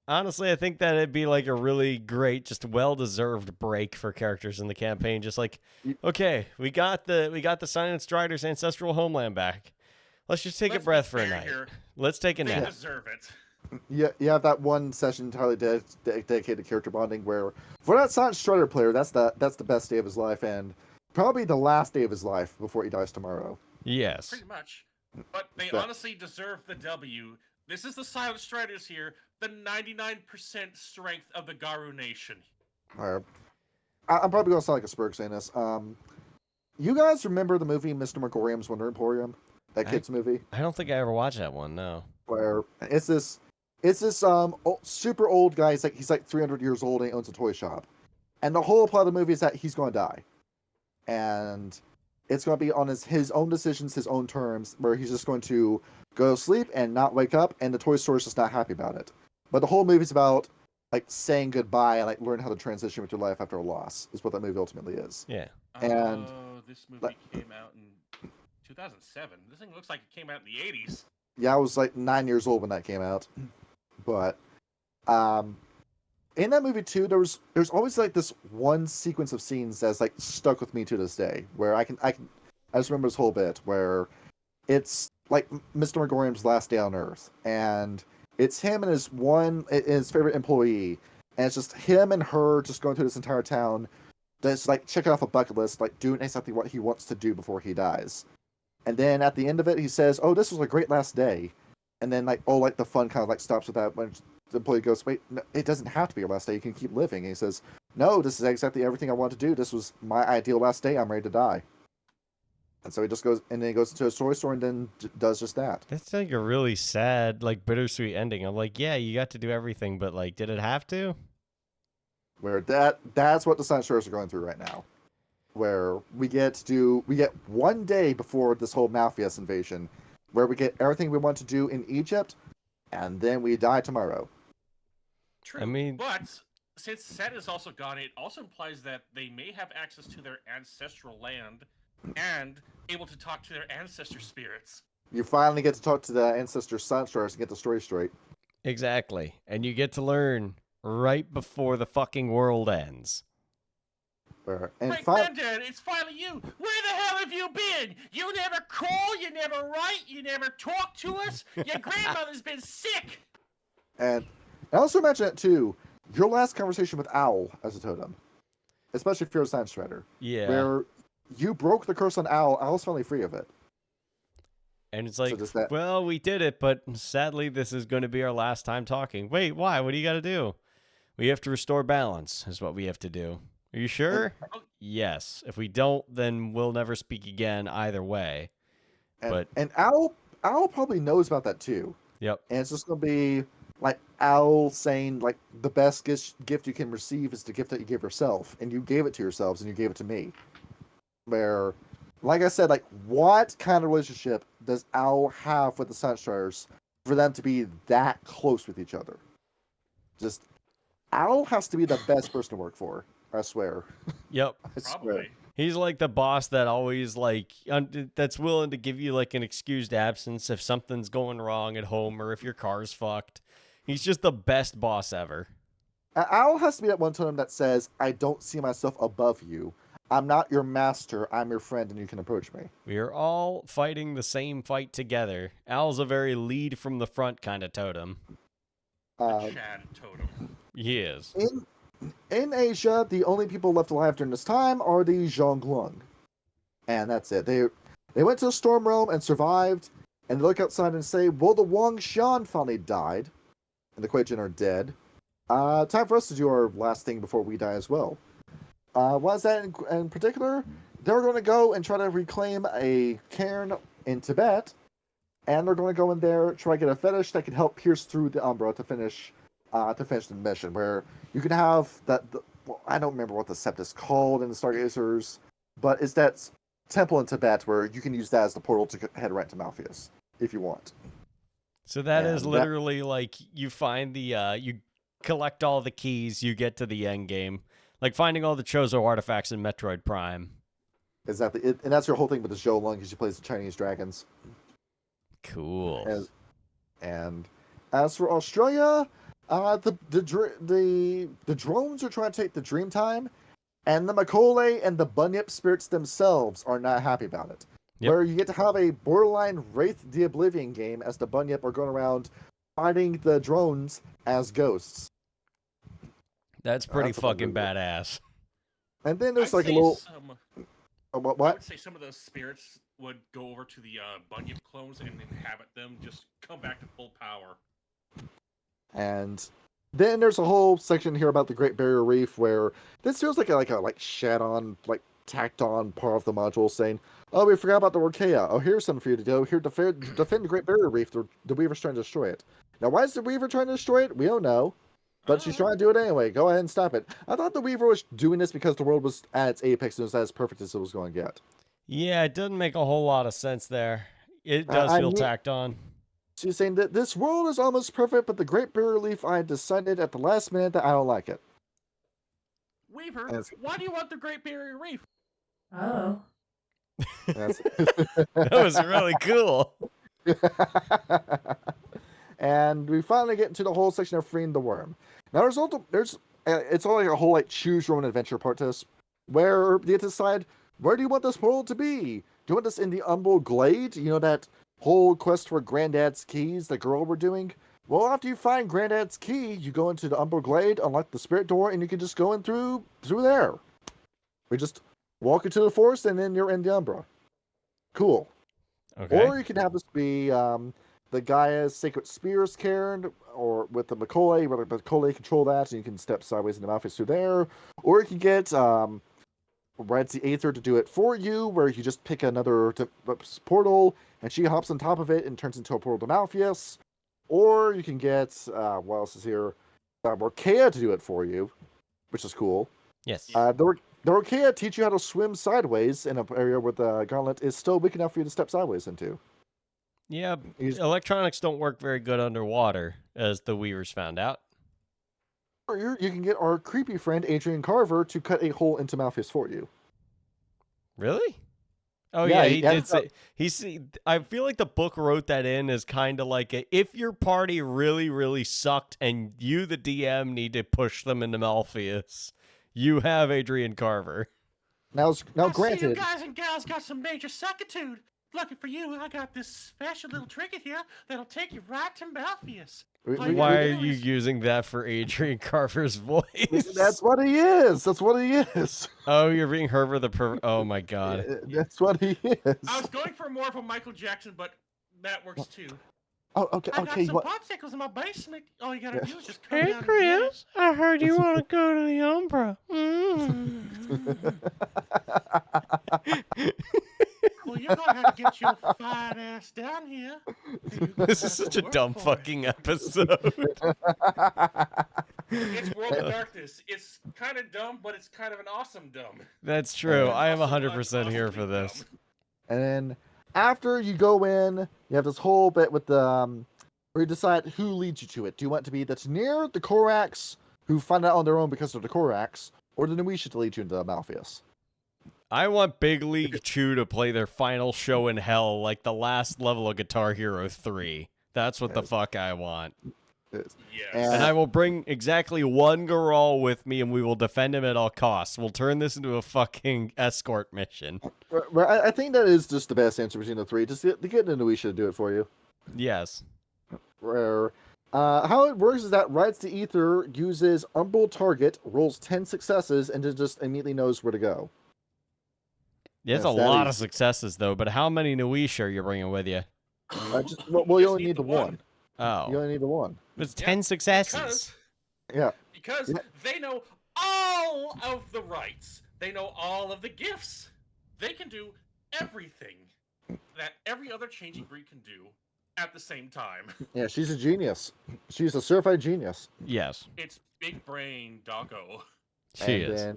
Honestly, I think that it'd be like a really great, just well-deserved break for characters in the campaign. Just like, okay, we got the Silent Strider's ancestral homeland back. Let's just take a breath for a night. Here. Let's take a They nap. deserve it. Yeah, you have that one session entirely dedicated to character bonding where, for that Silent Strider player, that's the best day of his life and probably the last day of his life before he dies tomorrow. Yes. Pretty much. But they Yeah. honestly deserve the W. This is the Silent Striders here, the 99% strength of the Garu Nation. I'm probably going to sound like a Spurg saying this. You guys remember the movie Mr. Megorium's Wonder Emporium? That kid's movie? I don't think I ever watched that one, no. Where it's this super old guy. He's like 300 years old and he owns a toy shop. And the whole plot of the movie is that he's going to die. And it's going to be on his own decisions, his own terms, where he's just going to go to sleep and not wake up, and the toy store is just not happy about it. But the whole movie's about like saying goodbye and like learn how to transition with your life after a loss is what that movie ultimately is. Yeah. And this movie came out in 2007. This thing looks like it came out in the 80s. Yeah, I was like 9 years old when that came out. But in that movie too, there's always like this one sequence of scenes that's like stuck with me to this day, where I just remember this whole bit where it's like Mr. Megorium's last day on Earth, and it's him and his favorite employee, and it's just him and her just going through this entire town, just like checking off a bucket list, like doing exactly what he wants to do before he dies. And then at the end of it, he says, "Oh, this was a great last day." And then like the fun kind of like stops with that when the employee goes, "Wait, no, it doesn't have to be your last day. You can keep living." And he says, "No, this is exactly everything I want to do. This was my ideal last day. I'm ready to die." And so he just goes, and then he goes into a toy store and then does just that. That's like a really sad, like bittersweet ending. I'm like, yeah, you got to do everything, but like, did it have to? Where that's what the Silent Stars are going through right now. Where we get 1 day before this whole Malfeas invasion, where we get everything we want to do in Egypt, and then we die tomorrow. True. I mean, but since Set is also gone, it also implies that they may have access to their ancestral land and able to talk to their ancestor spirits. You finally get to talk to the ancestor Silent Stars and get the story straight. Exactly. And you get to learn right before the fucking world ends. And Granddad, it's finally you. Where the hell have you been? You never call, you never write, you never talk to us. Your grandmother's been sick. And I also mention it too, your last conversation with Owl as a totem, especially if you're a Silent Strider, where you broke the curse on Owl. Owl's finally free of it. And it's like, So well, we did it, but sadly, this is going to be our last time talking. Wait, why? What do you got to do? We have to restore balance, is what we have to do. Are you sure? Yes. If we don't, then we'll never speak again either way. And Owl probably knows about that too. Yep. And it's just going to be like Owl saying, like, the best gift you can receive is the gift that you give yourself. And you gave it to yourselves, and you gave it to me. Where, like I said, like, what kind of relationship does Owl have with the Silent Striders for them to be that close with each other? Just, Owl has to be the best person to work for. I swear. Yep. I swear. Probably. He's like the boss that always like that's willing to give you like an excused absence if something's going wrong at home or if your car's fucked. He's just the best boss ever. Owl has to be that one totem that says, "I don't see myself above you. I'm not your master. I'm your friend, and you can approach me." We are all fighting the same fight together. Al's a very lead from the front kind of totem. Chad totem. He is. In Asia, the only people left alive during this time are the Zhonglong. And that's it. They went to the Storm Realm and survived, and they look outside and say, "Well, the Wangshan finally died, and the Kuei-jin are dead. Time for us to do our last thing before we die as well." What is that in particular? They're going to go and try to reclaim a cairn in Tibet, and they're going to go in there, try to get a fetish that can help pierce through the Umbra to finish the mission, where you can have well, I don't remember what the sept is called in the Stargazers, but it's that temple in Tibet where you can use that as the portal to head right to Malfeas, if you want. So that is literally like you find the, you collect all the keys, you get to the end game. Like finding all the Chozo artifacts in Metroid Prime. Exactly. And that's your whole thing with the Zhou because she plays the Chinese dragons. Cool. And as for Australia, the drones are trying to take the Dreamtime, and the Macaulay and the Bunyip spirits themselves are not happy about it. Yep. Where you get to have a borderline Wraith the Oblivion game as the Bunyip are going around fighting the drones as ghosts. That's pretty fucking badass. And then there's like a little... I would say some of those spirits would go over to the Bunyip clones and inhabit them, just come back to full power. And then there's a whole section here about the Great Barrier Reef where this feels like a shat on, like tacked on part of the module saying, "Oh, we forgot about the Warkea. Oh, here's something for you to do. Here, defend the Great Barrier Reef. The Weaver's trying to destroy it. Now, why is the Weaver trying to destroy it? We don't know. But she's trying to do it anyway. Go ahead and stop it." I thought the Weaver was doing this because the world was at its apex and it was as perfect as it was going to get. Yeah, it doesn't make a whole lot of sense there. It does feel tacked on. She's saying that this world is almost perfect, but the Great Barrier Reef, I decided at the last minute that I don't like it. Weaver, why do you want the Great Barrier Reef? Oh. That was really cool. And we finally get into the whole section of freeing the worm. Now, it's all like a whole like choose your own adventure part to this, where you have to decide, where do you want this world to be? Do you want this in the Umbral Glade? You know, that whole quest for Granddad's keys, the girl we're doing? Well, after you find Granddad's key, you go into the Umbral Glade, unlock the spirit door, and you can just go in through there. We just walk into the forest, and then you're in the Umbra. Cool. Okay. Or you can have this be the Gaia's Sacred Spears cairn, or with the Macaulay, where the Macaulay control that, and you can step sideways in the Malfeas through there. Or you can get Red's the Aether to do it for you, where you just pick another portal, and she hops on top of it and turns into a portal to Malfeas. Or you can get, what else is here? Warkea to do it for you, which is cool. Yes. The Warkea teach you how to swim sideways in an area where the gauntlet is still weak enough for you to step sideways into. Yeah, electronics don't work very good underwater, as the Weavers found out. Or you can get our creepy friend Adrian Carver to cut a hole into Malfeas for you. Really? Oh Yeah, yeah, he did say I feel like the book wrote that in as kind of like if your party really, really sucked and you, the DM, need to push them into Malfeas, you have Adrian Carver. Now See, you granted, guys and gals got some major suckitude. Lucky for you, I got this special little trinket here that'll take you right to Malfeas. Why are you using that for Adrian Carver's voice? That's what he is. That's what he is. Oh, you're being Herbert the Oh my god. That's what he is. I was going for more of a Michael Jackson, but that works too. Oh, okay, I got okay. some What? popsicles in my basement. All you gotta do is just come Hey down Chris, I heard you want to go to the Umbra. Well, you're gonna have to get your fine ass down here. This is such a dumb fucking episode. It's World of Darkness. It's kind of dumb, but it's kind of an awesome dumb. That's true. I am Also 100% here for awesomely this. dumb. And then after you go in, you have this whole bit with the where you decide who leads you to it. Do you want to be that's near the Korax, who find out on their own because of the Korax, or the Nuisha to lead you into Malfeas? I want Big League Chew to play their final show in hell like the last level of Guitar Hero 3. That's what the fuck I want. Yes. And I will bring exactly one Garol with me and we will defend him at all costs. We'll turn this into a fucking escort mission. I think that is just the best answer between the three. Just to get the Nuisha to do it for you. Yes. Where how it works is that Rides the Ether uses Umbral Target, rolls 10 successes, and just immediately knows where to go. There's a lot of successes, though, but how many Nuisha are you bringing with you? You only need the one. Oh. You only need the one. It's 10 successes. Because they know all of the rights. They know all of the gifts. They can do everything that every other changing breed can do at the same time. Yeah, she's a genius. She's a certified genius. Yes. It's big brain doggo. She is.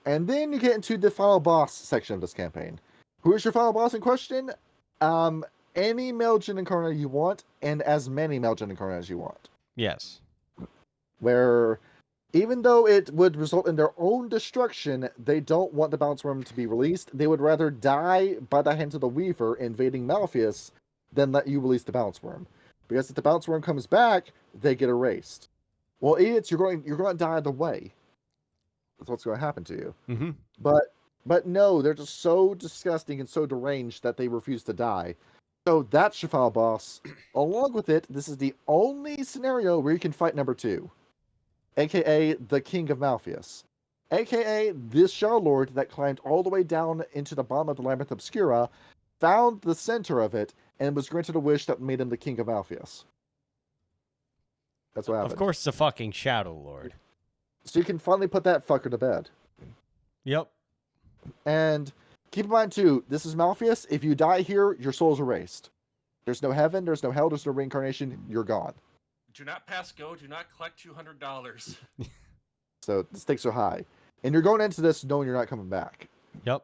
And then you get into the final boss section of this campaign. Who is your final boss in question? Any male Jin Incarnate you want, and as many male Jin Incarnate as you want. Yes. Where, even though it would result in their own destruction, they don't want the Balance Worm to be released. They would rather die by the hands of the Weaver invading Malfeas than let you release the Balance Worm. Because if the Balance Worm comes back, they get erased. Well, idiots, you're going to die either way. That's what's going to happen to you. Mm-hmm. But no, they're just so disgusting and so deranged that they refuse to die. So that's your final boss. Along with it, this is the only scenario where you can fight number 2. AKA the King of Malfeas. AKA this Shadow Lord that climbed all the way down into the bottom of the Labyrinth Obscura, found the center of it and was granted a wish that made him the king of Malfeas. That's what happened. Of course, the fucking Shadow Lord. So you can finally put that fucker to bed. Yep. And keep in mind, too, this is Malfeas. If you die here, your soul's erased. There's no heaven, there's no hell, there's no reincarnation. You're gone. Do not pass go. Do not collect $200. So the stakes are high. And you're going into this knowing you're not coming back. Yep.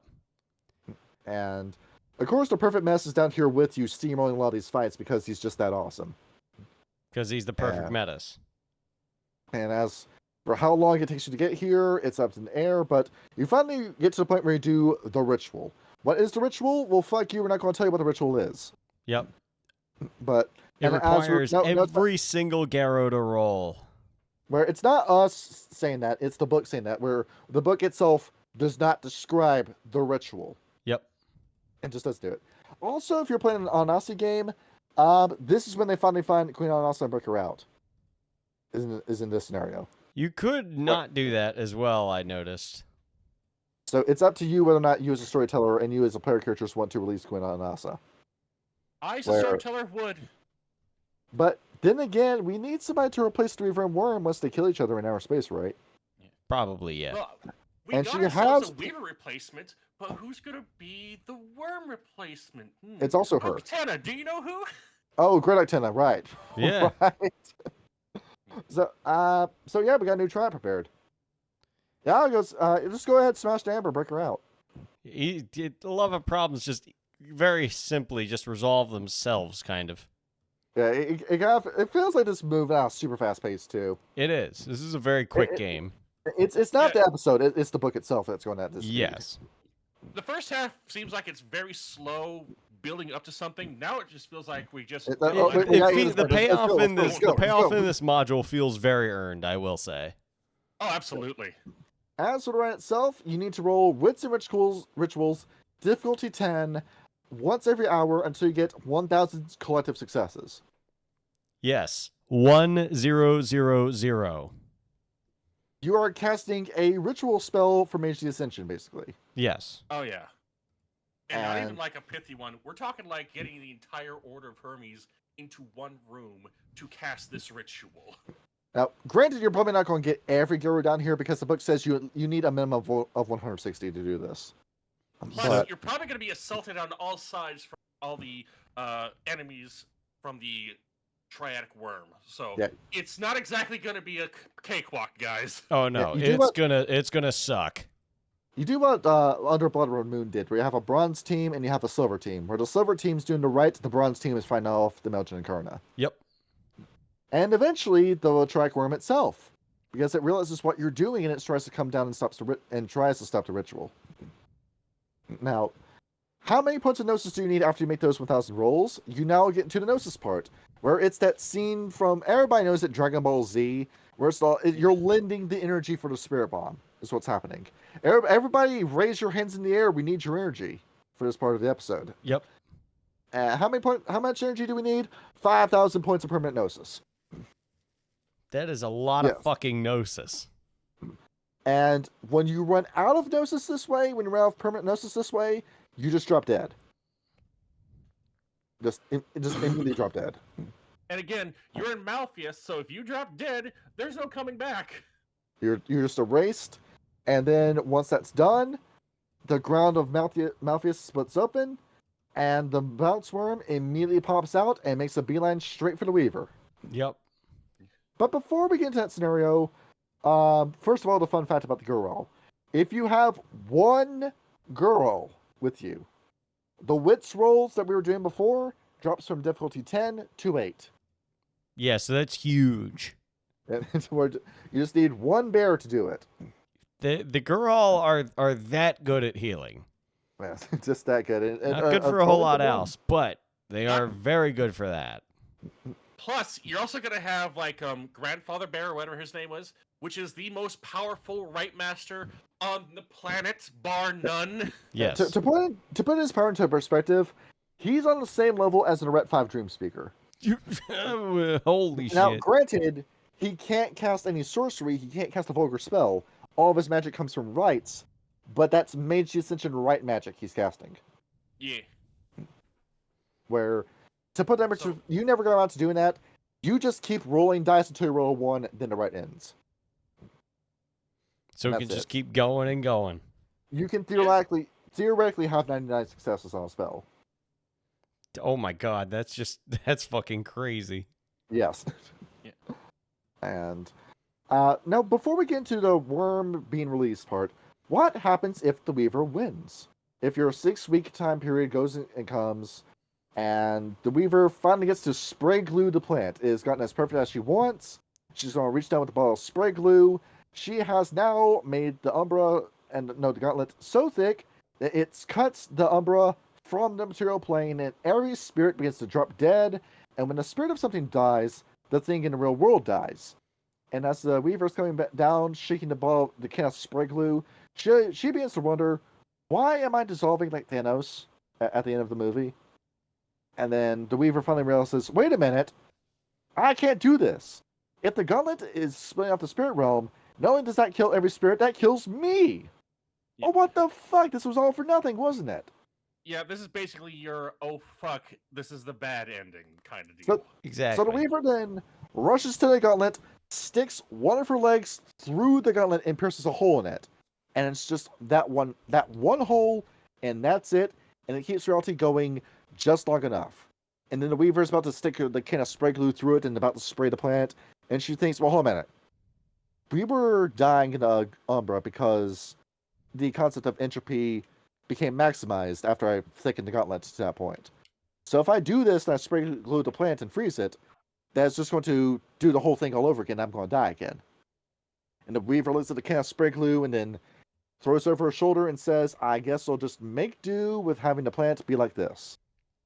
And, of course, the perfect mess is down here with you steamrolling a lot of these fights because he's just that awesome. Because he's the perfect metis. And as for how long it takes you to get here, it's up in the air, but you finally get to the point where you do the ritual. What is the ritual? Well, fuck you, we're not going to tell you what the ritual is. Yep. But it requires every single Garrow to roll. Where it's not us saying that, it's the book saying that, where the book itself does not describe the ritual. Yep. It just doesn't do it. Also, if you're playing an Ananasi game, this is when they finally find Queen Ananasi and break her out. Is in this scenario. You could not do that as well, I noticed. So it's up to you whether or not you as a storyteller and you as a player characters want to release Queen Ananasi. I, as a storyteller, would. But then again, we need somebody to replace the Weaver and Worm once they kill each other in outer space, right? Probably, yeah. Well, we And got she ourselves has- a Weaver replacement, but who's going to be the Worm replacement? It's also her. Tana, do you know who? Oh, Great Octana, right. Yeah. Right. So yeah, we got a new trial prepared. Yeah, it goes, just go ahead, smash the Amber, break her out. A lot of problems just very simply just resolve themselves, kind of. Yeah, it feels like this move now super fast paced too. It is. This is a very quick game. It's not the episode, it's the book itself that's going at this. Yes. The first half seems like it's very slow, building up to something. Now it just feels like we just... The payoff in this module feels very earned, I will say. Oh, absolutely. As for the run itself, you need to roll Wits and Rituals, difficulty 10, once every hour until you get 1,000 collective successes. Yes. 1000. You are casting a ritual spell for Mage the Ascension, basically. Yes. Oh, yeah. And not even like a pithy one. We're talking like getting the entire Order of Hermes into one room to cast this ritual. Now, granted, you're probably not going to get every Guru down here because the book says you need a minimum of 160 to do this. Plus, you're probably going to be assaulted on all sides from all the enemies from the Triadic Worm. So it's not exactly going to be a cakewalk, guys. Oh no, it's gonna suck. You do what Under Blood Road Moon did, where you have a bronze team and you have a silver team. Where the silver team's doing the right, the bronze team is fighting off the Melton and Karna. Yep. And eventually, the Triadic Worm itself, because it realizes what you're doing and it tries to come down and tries to stop the ritual. Now, how many points of Gnosis do you need after you make those 1,000 rolls? You now get into the Gnosis part, where it's that scene from everybody knows it, Dragon Ball Z, where you're lending the energy for the Spirit Bomb. Is what's happening. Everybody, raise your hands in the air. We need your energy for this part of the episode. Yep. How much energy do we need? 5,000 points of permanent Gnosis. That is a lot of fucking Gnosis. And when you run out of Gnosis this way, when you run out of permanent Gnosis this way, you just drop dead. Just immediately drop dead. And again, you're in Malfeas, so if you drop dead, there's no coming back. You're just erased, and then once that's done, the ground of Malfeas splits open, and the bounce worm immediately pops out and makes a beeline straight for the Weaver. Yep. But before we get into that scenario, first of all, the fun fact about the girl. If you have one girl with you, the wits rolls that we were doing before drops from difficulty 10 to 8. Yeah, so that's huge. And you just need one bear to do it. The girl are that good at healing. Yeah, just that good. Not good for a whole lot else, but they are very good for that. Plus, you're also going to have, like, Grandfather Bear, or whatever his name was, which is the most powerful Rite Master on the planet, bar none. Yes. To put his power into perspective, he's on the same level as an Ret 5 Dream Speaker. Holy shit. Now, granted, he can't cast any sorcery, he can't cast a vulgar spell. All of his magic comes from rites, but that's Mage the Ascension Rite magic he's casting. Yeah. where to put them So- you never go around to doing that. You just keep rolling dice until you roll a 1, then the right ends. So And we can that's just it. keep going and going. You can theoretically have 99 successes on a spell. Oh my god, that's fucking crazy. Yes. Yeah. And now, before we get into the worm being released part, what happens if the Weaver wins? If your 6-week time period goes and comes, and the Weaver finally gets to spray glue the plant, it has gotten as perfect as she wants. She's going to reach down with the bottle of spray glue. She has now made the the gauntlet so thick that it cuts the Umbra from the material plane, and every spirit begins to drop dead. And when the spirit of something dies, the thing in the real world dies. And as the Weaver's coming back down, shaking the can of spray glue, she begins to wonder, why am I dissolving like Thanos at the end of the movie? And then the Weaver finally realizes, wait a minute, I can't do this. If the gauntlet is splitting off the spirit realm, not only does that kill every spirit, that kills me. Yeah. Oh, what the fuck? This was all for nothing, wasn't it? Yeah, this is basically your oh fuck, this is the bad ending kind of deal. So Exactly. the Weaver then rushes to the gauntlet, sticks one of her legs through the gauntlet, and pierces a hole in it. And it's just that one hole, and that's it. And it keeps reality going just long enough. And then the Weaver is about to stick the can of spray glue through it and about to spray the plant. And she thinks, well, hold a minute. We were dying in the Umbra because the concept of entropy became maximized after I thickened the gauntlet to that point. So if I do this and I spray glue the plant and freeze it, that's just going to do the whole thing all over again. I'm going to die again. And the Weaver looks at the can of spray glue and then throws it over her shoulder and says, I guess I'll just make do with having the plant be like this.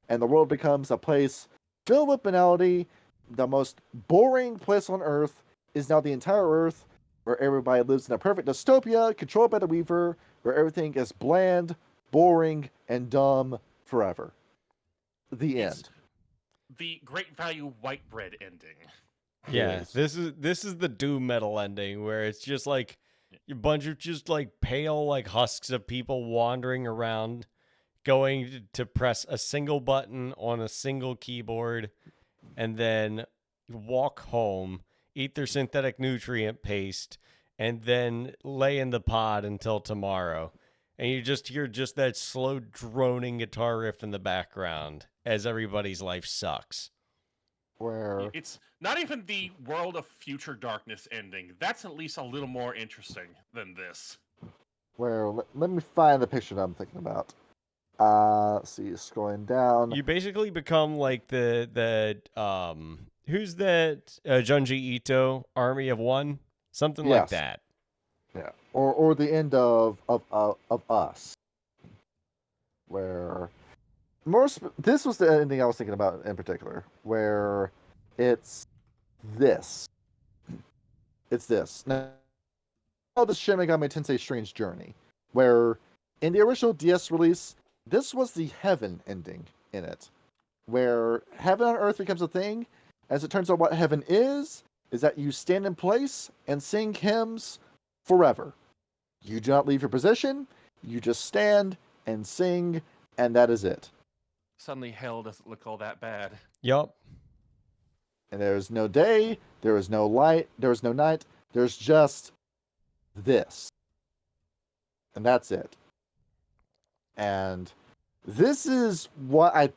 And the world becomes a place filled with banality. The most boring place on Earth is now the entire Earth, where everybody lives in a perfect dystopia controlled by the Weaver, where everything is bland, boring, and dumb forever. The It's end. the great value white bread ending. Yeah, Yes. this is the doom metal ending where it's just like a bunch of just like pale like husks of people wandering around, going to press a single button on a single keyboard, and then walk home, eat their synthetic nutrient paste, and then lay in the pod until tomorrow. And you just hear just that slow droning guitar riff in the background as everybody's life sucks. Where It's not even the world of future darkness ending. That's at least a little more interesting than this. let me find the picture that I'm thinking about. Let's see, scrolling down. You basically become like the who's that Junji Ito Army of One, something like Yes. that. Yeah, or the end of Us, where this was the ending I was thinking about in particular, where it's this. It's this. Now, the Shin Megami Tensei Strange Journey, where in the original DS release, this was the heaven ending in it, where heaven on earth becomes a thing. As it turns out, what heaven is that you stand in place and sing hymns forever. You do not leave your position, you just stand and sing, and that is it. Suddenly hell doesn't look all that bad. Yup. And there is no day, there is no light, there is no night, there's just this. And that's it. And this is what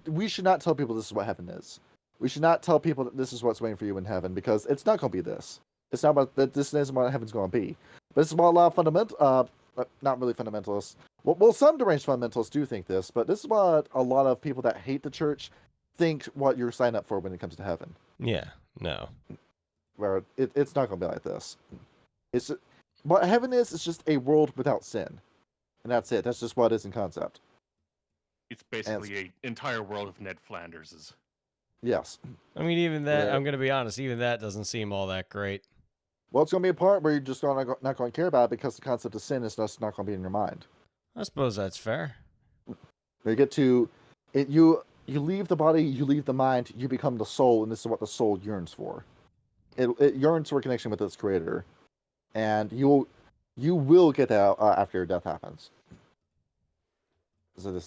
we should not tell people this is what heaven is. We should not tell people that this is what's waiting for you in heaven, because it's not going to be this. It's not about that. This isn't what heaven's going to be. But this is what a lot of not really fundamentalists. Well, some deranged fundamentalists do think this, but this is what a lot of people that hate the church think what you're signing up for when it comes to heaven. Yeah. No. Where it's not going to be like this. It's what heaven is. It's just a world without sin, and that's it. That's just what it is in concept. It's basically an entire world of Ned Flanders's. Yes. I mean, even that. Right. I'm gonna be honest. Even that doesn't seem all that great. Well, it's going to be a part where you're just not going to care about it because the concept of sin is just not going to be in your mind. I suppose that's fair. You get to it. You leave the body, you leave the mind, you become the soul, and this is what the soul yearns for. It yearns for a connection with its creator, and you will get that after your death happens. So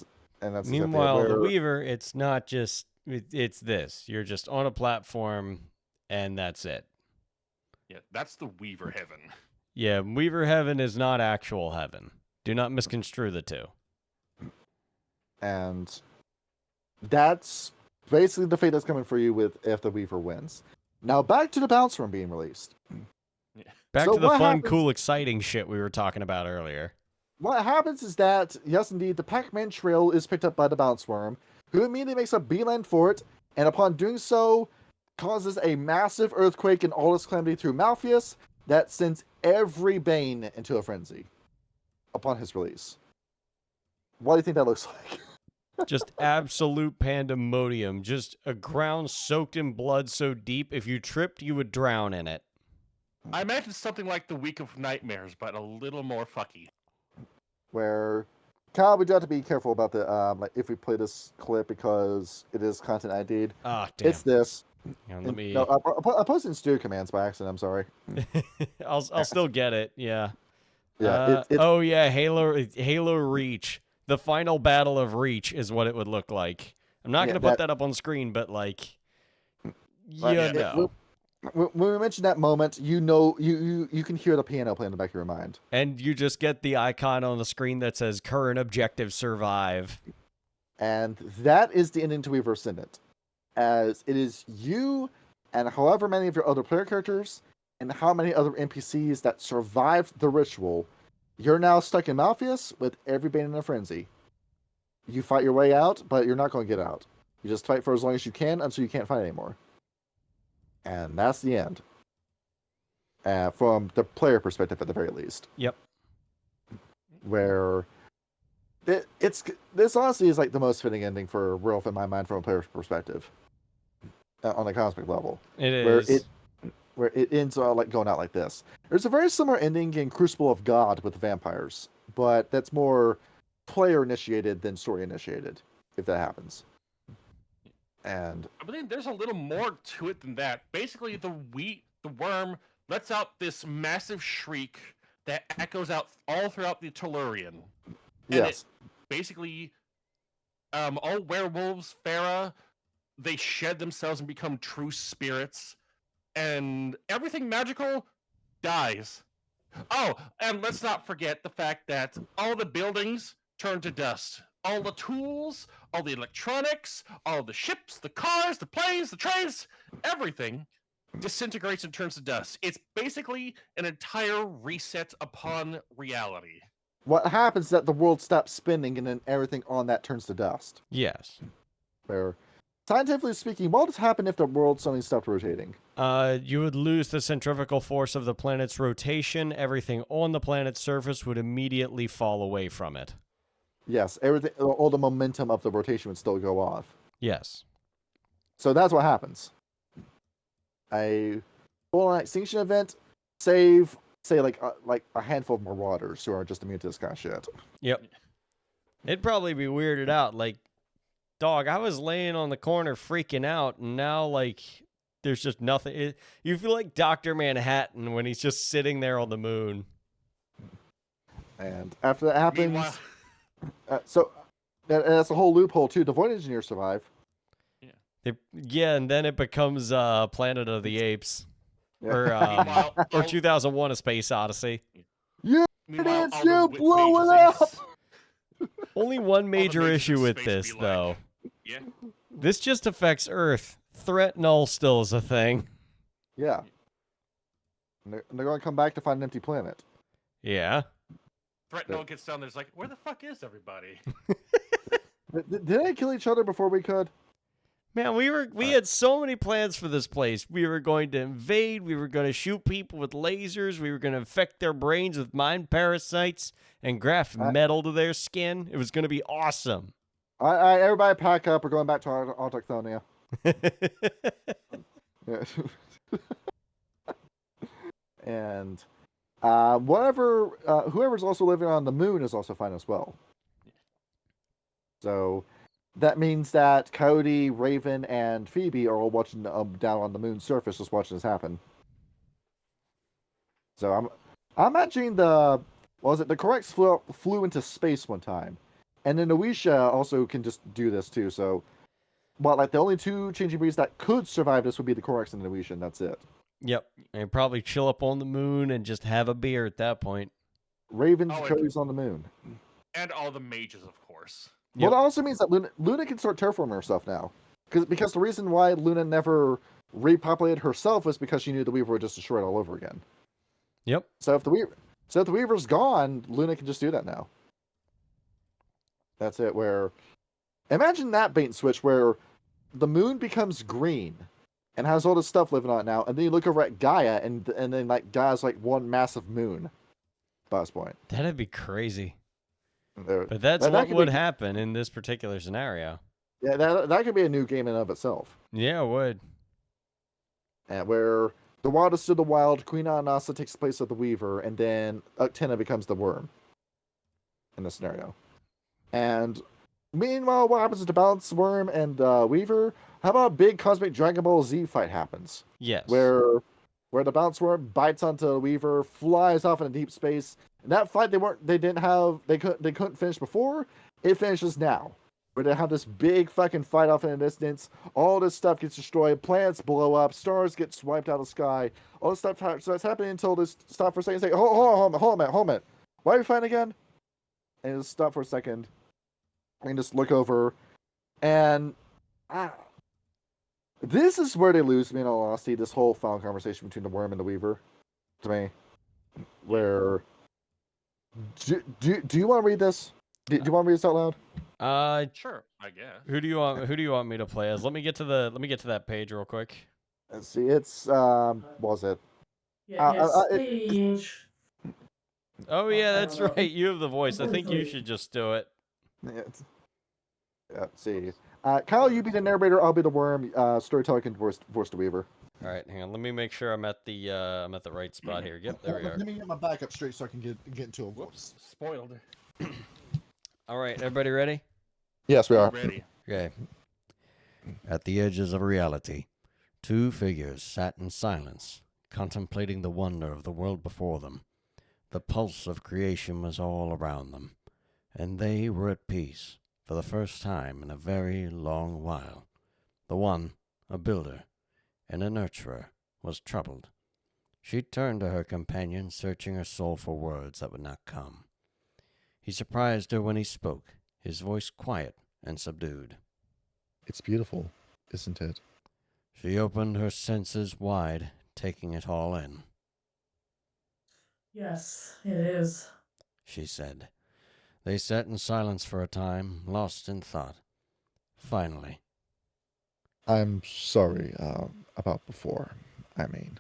And that's Meanwhile, exactly the where, Weaver, it's not just it's this. You're just on a platform, and that's it. Yeah, that's the Weaver heaven. Yeah, Weaver heaven is not actual heaven. Do not misconstrue the two. and that's basically the fate that's coming for you with if the Weaver wins. Now back to the bounce room being released. Back So to the what fun, happens- cool, exciting shit we were talking about earlier. What happens is that, yes, indeed, the Pac-Man trail is picked up by the bounce worm, who immediately makes a beeline for it, and upon doing so, causes a massive earthquake and all its calamity through Malfeas that sends every Bane into a frenzy upon his release. What do you think that looks like? Just absolute pandemonium. Just a ground soaked in blood so deep, if you tripped, you would drown in it. I imagine something like the Week of Nightmares, but a little more fucky. Where, Kyle, we do have to be careful about the like if we play this clip because it is content ID'd. Ah, damn. It's this. Hang on, let me. No, I posted in studio commands by accident. I'm sorry. I'll still get it. Yeah. Yeah. Oh yeah, Halo Reach. The final battle of Reach is what it would look like. I'm not Yeah, gonna put that up on screen, but like, Right, no. When we mention that moment, you know, you can hear the piano playing in the back of your mind. And you just get the icon on the screen that says current objective survive. And that is the ending to Weaver Ascendant. As it is you and however many of your other player characters and how many other NPCs that survived the ritual, you're now stuck in Malfeas with every Bane in a frenzy. You fight your way out, but you're not going to get out. You just fight for as long as you can until you can't fight anymore. And that's the end. From the player perspective, at the very least. Yep. Where this honestly is like the most fitting ending for Werewolf in my mind from a player's perspective, on a cosmic level. It is. Where it ends like going out like this. There's a very similar ending in Crucible of God with the vampires, but that's more player initiated than story initiated, if that happens. And I believe there's a little more to it than that. Basically, the worm lets out this massive shriek that echoes out all throughout the Tellurian. And yes, basically, all werewolves, Farah, they shed themselves and become true spirits, and everything magical dies. Oh, and let's not forget the fact that all the buildings turn to dust. All the tools, all the electronics, all the ships, the cars, the planes, the trains, everything disintegrates and turns to dust. It's basically an entire reset upon reality. what happens is that the world stops spinning and then everything on that turns to dust. Yes. Where, scientifically speaking, what would happen if the world suddenly stopped rotating? You would lose the centrifugal force of the planet's rotation. Everything on the planet's surface would immediately fall away from it. Yes, everything, all the momentum of the rotation would still go off. Yes. So that's what happens. A full-on extinction event, say like a handful of marauders who are just immune to this kind of shit. Yep. It'd probably be weirded out. Like, dog, I was laying on the corner freaking out, and now, like, there's just nothing. You feel like Dr. Manhattan when he's just sitting there on the moon. And after that happens, Meanwhile, and that's a whole loophole too. The Void Engineers survive. Yeah, and then it becomes Planet of the Apes. Yeah. Or, meanwhile, or all- 2001 A Space Odyssey. meanwhile, It's all the you, mages blow it say up! Only one major mages issue in with space this, be like, though. Yeah. This just affects Earth. Threat null still is a thing. Yeah. And they're going to come back to find an empty planet. Yeah. Threat Note gets down there. It's like, where the fuck is everybody? Did they kill each other before we could? Man, we had so many plans for this place. We were going to invade. We were going to shoot people with lasers. We were going to infect their brains with mind parasites and graft metal to their skin. It was going to be awesome. Everybody pack up. We're going back to Autochthonia. Yeah. And whoever's also living on the moon is also fine as well. So that means that Coyote, Raven, and Phoebe are all watching down on the moon's surface, just watching this happen. So I'm imagining the Corrects flew into space one time, And then Noisha also can just do this too. So, but like the only two changing breeds that could survive this would be the Korax and the Noisha, and that's it. Yep. And probably chill up on the moon and just have a beer at that point. Ravens Oh, cherries on the moon. And all the mages, of course. Well, that also means that Luna can start terraforming herself now. Because the reason why Luna never repopulated herself was because she knew the Weaver would just destroy it all over again. Yep. So if the Weaver's gone, Luna can just do that now. That's it. Where imagine that bait and switch where the moon becomes green and has all this stuff living on it now, and then you look over at Gaia, and then like Gaia's like one massive moon. By this point, That'd be crazy. There- But that's that what could would be- happen in this particular scenario. Yeah, that could be a new game in and of itself. Yeah, it would. And where the wildest of the wild, Queen Ananasi takes the place of the Weaver, and then Uktena becomes the worm in this scenario. And meanwhile, what happens to balance worm and Weaver? How about a big cosmic Dragon Ball Z fight happens? Yes. Where the balance worm bites onto the Weaver, flies off into deep space. And that fight they couldn't finish before. It finishes now. Where they have this big fucking fight off in the distance. All this stuff gets destroyed. Planets blow up. Stars get swiped out of the sky. All this stuff starts happening until this stop for a second. Say, hold a minute. Why are we fighting again? And just stop for a second. And just look over. And this is where they lose me in all honesty. This whole final conversation between the worm and the Weaver. To me. Where... Do you want to read this? Do you want to read this out loud? Sure, I guess. Who do you want me to play as? Let me get to that page real quick. Let's see. It's what was it? Yeah, stage. Oh yeah, that's right. You have the voice. I think you should just do it. Yeah, let's see. Kyle, you be the narrator. I'll be the worm. Storyteller can voice the Weaver. All right, hang on. Let me make sure I'm at the right spot here. Yep, there we are. Let me get my backup straight so I can get into a voice. Spoiled. All right, everybody ready? Yes, we are. Ready. Okay. At the edges of reality, two figures sat in silence, contemplating the wonder of the world before them. The pulse of creation was all around them, and they were at peace for the first time in a very long while. The one, a builder and a nurturer, was troubled. She turned to her companion, searching her soul for words that would not come. He surprised her when he spoke, his voice quiet and subdued. It's beautiful, isn't it? She opened her senses wide, taking it all in. Yes, it is. She said. They sat in silence for a time, lost in thought. Finally, I'm sorry about before. I mean,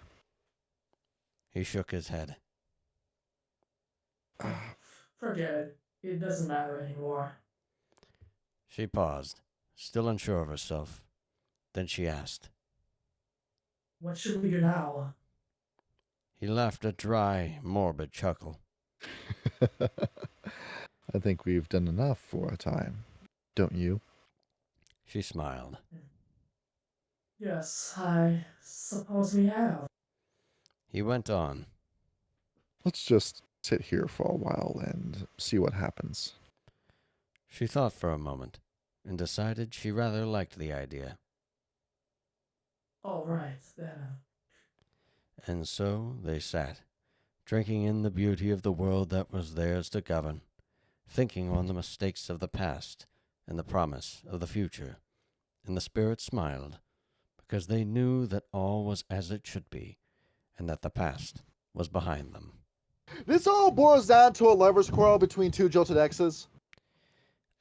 he shook his head. Forget it. It doesn't matter anymore. She paused, still unsure of herself. Then she asked. What should we do now? He laughed a dry, morbid chuckle. I think we've done enough for a time, don't you? She smiled. Yes, I suppose we have. He went on. Let's just sit here for a while and see what happens. She thought for a moment, and decided she rather liked the idea. All right, then. And so they sat, drinking in the beauty of the world that was theirs to govern, thinking on the mistakes of the past and the promise of the future. And the spirit smiled, because they knew that all was as it should be, and that the past was behind them. This all boils down to a lover's quarrel between two jilted exes.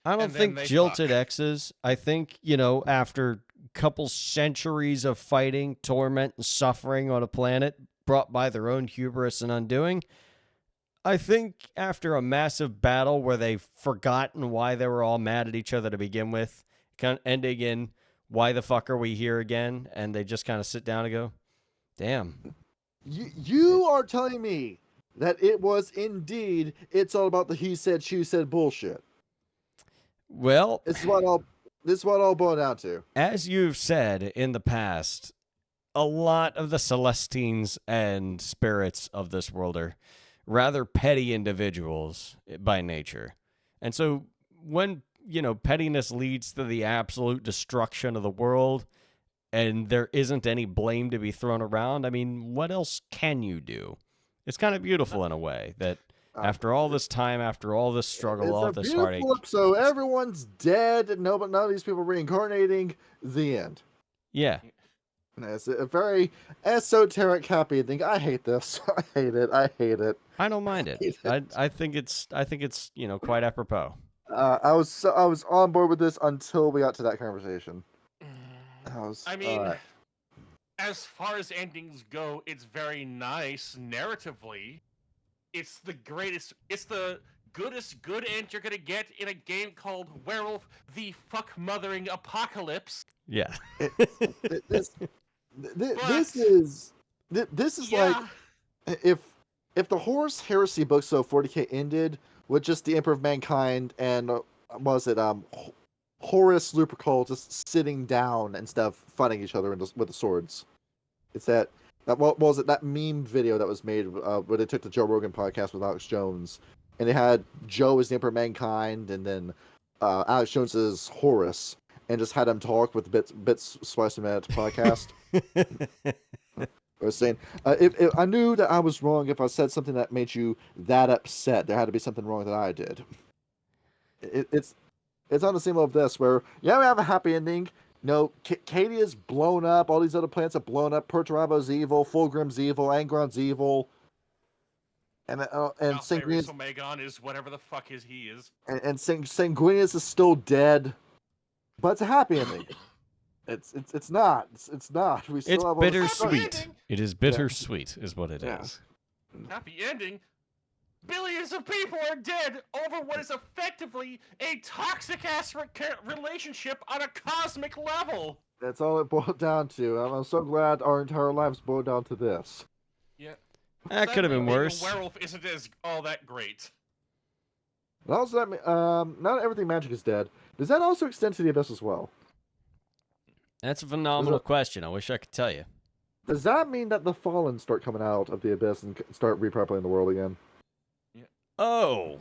I don't And then think they jilted fuck. exes. I think, after a couple centuries of fighting, torment, and suffering on a planet brought by their own hubris and undoing, I think after a massive battle where they've forgotten why they were all mad at each other to begin with, kind of ending in, why the fuck are we here again? And they just kind of sit down and go, damn. You are telling me that it was indeed, it's all about the he said, she said bullshit. Well, This is what all boiled down to. as you've said in the past, a lot of the Celestines and spirits of this world are rather petty individuals by nature. And so when pettiness leads to the absolute destruction of the world, and there isn't any blame to be thrown around, I mean, what else can you do? It's kind of beautiful in a way that after all this time, after all this struggle, all it's a this beautiful heartache, episode. Everyone's dead. No, but none of these people are reincarnating. The end. yeah. And it's a very esoteric, happy thing. I hate this. I hate it. I hate it. I don't mind it. I think it's quite apropos. I was on board with this until we got to that conversation. I mean, as far as endings go, it's very nice narratively. It's the greatest. It's the goodest good end you're gonna get in a game called Werewolf: The Fuck Mothering Apocalypse. Yeah. This is like if the Horus Heresy books of 40K ended with just the Emperor of Mankind and Horus Lupercal just sitting down instead of fighting each other with the swords. It's that what was it, that meme video that was made where they took the Joe Rogan podcast with Alex Jones, and they had Joe as the Emperor of Mankind and then Alex Jones as Horus, and just had him talk with bits spliced in that podcast. I was saying, if I knew that I was wrong if I said something that made you that upset, there had to be something wrong that I did. It's on the same level of this, where we have a happy ending. Katie is blown up. All these other planets are blown up. Perturabo's evil. Fulgrim's evil. Angron's evil. And Malfeas Omegon is whatever the fuck he is. And Sanguinius is still dead. But it's a happy ending. It's not. It's not. We still have bittersweet. It is bittersweet, is what it is. Happy ending. Billions of people are dead over what is effectively a toxic-ass relationship on a cosmic level. That's all it boiled down to. I'm so glad our entire lives boiled down to this. Yeah. That could have been worse. Werewolf isn't all that great. And also, not everything magic is dead. Does that also extend to the Abyss as well? That's a phenomenal question. I wish I could tell you. Does that mean that the Fallen start coming out of the Abyss and start repopulating the world again? Oh,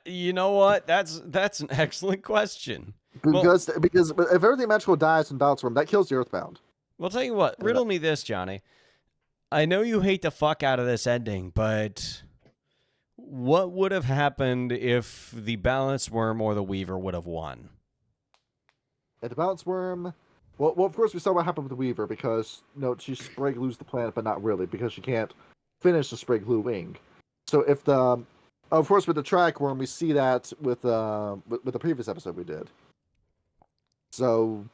you know what? That's an excellent question. Because if everything magical dies in Balance Worm, that kills the Earthbound. Well, tell you what. Riddle me this, Johnny. I know you hate the fuck out of this ending, but what would have happened if the Balance Worm or the Weaver would have won? At the Balance Worm, well, of course we saw what happened with the Weaver because she spray glues the planet, but not really because she can't finish the spray glue wing. So if of course with the track worm we see that with the previous episode we did. So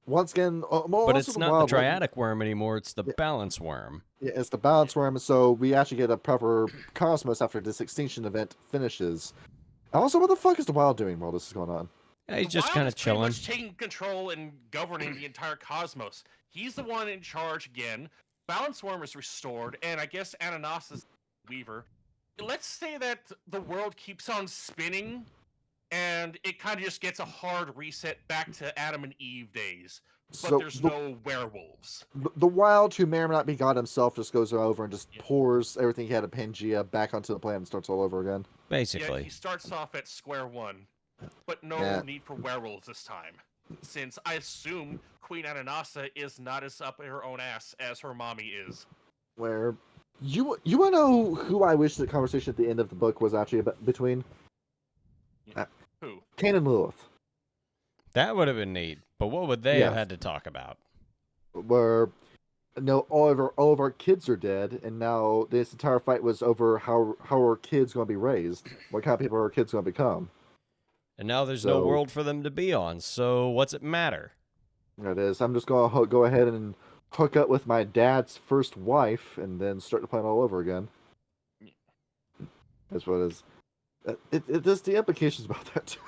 once again, but it's not the triadic worm anymore. It's the balance worm. Yeah, it's the balance worm. So we actually get a proper cosmos after this extinction event finishes. Also, what the fuck is the Wild doing while this is going on? Yeah, he's just kind of chilling. Much taking control and governing the entire cosmos. He's the one in charge again. Balance worm is restored, and I guess Ananasi Weaver. Let's say that the world keeps on spinning and it kind of just gets a hard reset back to Adam and Eve days, but there's no werewolves. The Wild, who may or may not be God himself, just goes over and just pours everything he had in Pangea back onto the planet and starts all over again. Basically. Yeah, he starts off at square one, but no need for werewolves this time, since I assume Queen Ananasi is not as up her own ass as her mommy is. Where... You want to know who I wish the conversation at the end of the book was actually between? Who? Cain and Lilith. That would have been neat, but what would they have had to talk about? Where, all of our kids are dead, and now this entire fight was over how our kids going to be raised, what kind of people are our kids going to become. And now there's no world for them to be on, so what's it matter? It is. I'm just going to go ahead and hook up with my dad's first wife and then start the plan all over again. That's what it is. There's the implications about that too.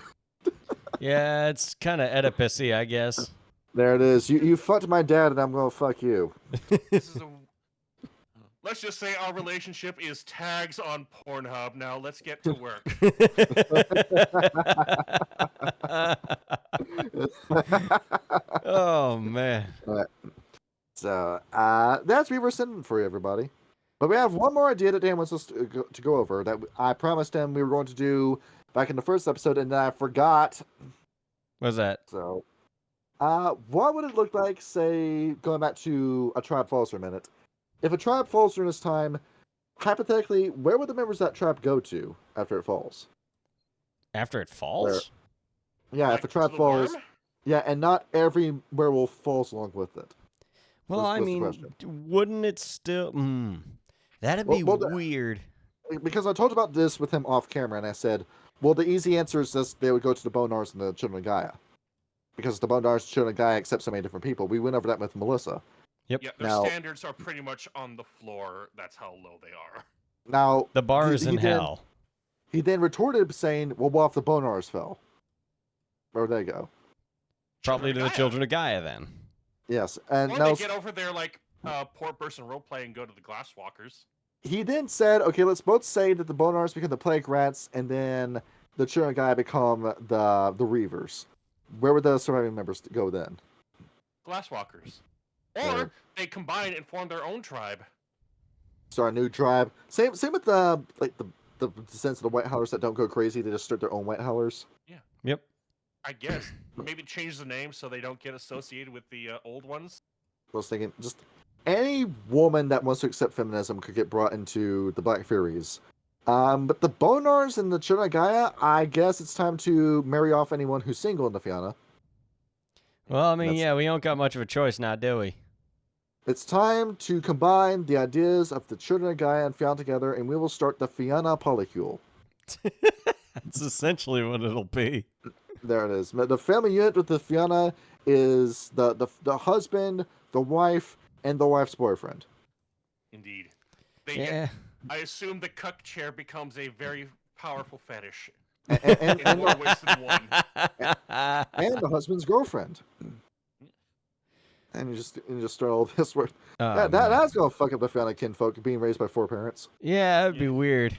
Yeah, it's kind of Oedipus-y, I guess. There it is. You fucked my dad and I'm going to fuck you. Let's just say our relationship is tags on Pornhub. Now let's get to work. Oh, man. So, that's Resurrecting for you, everybody. But we have one more idea that Dan wants us to go over that I promised him we were going to do back in the first episode, and then I forgot. What's that? So, what would it look like, say, going back to a tribe falls for a minute? If a tribe falls during this time, hypothetically, where would the members of that tribe go to after it falls? After it falls? Yeah, Like if a tribe the falls, worm? yeah, and not every werewolf falls along with it. Well, was I the mean, question. wouldn't it still? That'd be Well, weird. Because I talked about this with him off camera, and I said, well, the easy answer is just they would go to the Bonars and the Children of Gaia. Because the Bonars and Children of Gaia accept so many different people. We went over that with Melissa. Yep. Yeah, their Now- standards are pretty much on the floor. That's how low they are. Now, The bar is in he then- hell. He then retorted saying, well, what if the Bonars fell? Where would they go? Probably to the Gaia. Children of Gaia then. Yes, and Or now they get over there like poor person roleplay and go to the Glasswalkers. he then said, okay, let's both say that the Bonars become the Plague Rats, and then the Children of Gaia become the Reavers. Where would the surviving members go then? Glasswalkers. Sure. Or they combine and form their own tribe. Start a new tribe. Same with the descendants of the White Howlers that don't go crazy. They just start their own White Howlers. Yep. I guess. Maybe change the name so they don't get associated with the old ones. I was thinking, just any woman that wants to accept feminism could get brought into the Black Furies. But the Bonars and the Children of Gaia, I guess it's time to marry off anyone who's single in the Fianna. Well, I mean, That's- yeah, we don't got much of a choice now, do we? It's time to combine the ideas of the Children of Gaia and Fianna together, and we will start the Fianna Polycule. That's essentially what it'll be. There it is. The family unit with the Fianna is the husband, the wife, and the wife's boyfriend. Indeed. They Yeah. I assume the cuck chair becomes a very powerful fetish And in more ways than one. and the husband's girlfriend. And you just start all this work. That's gonna fuck up the Fianna kinfolk being raised by 4 parents. Yeah, that'd be weird.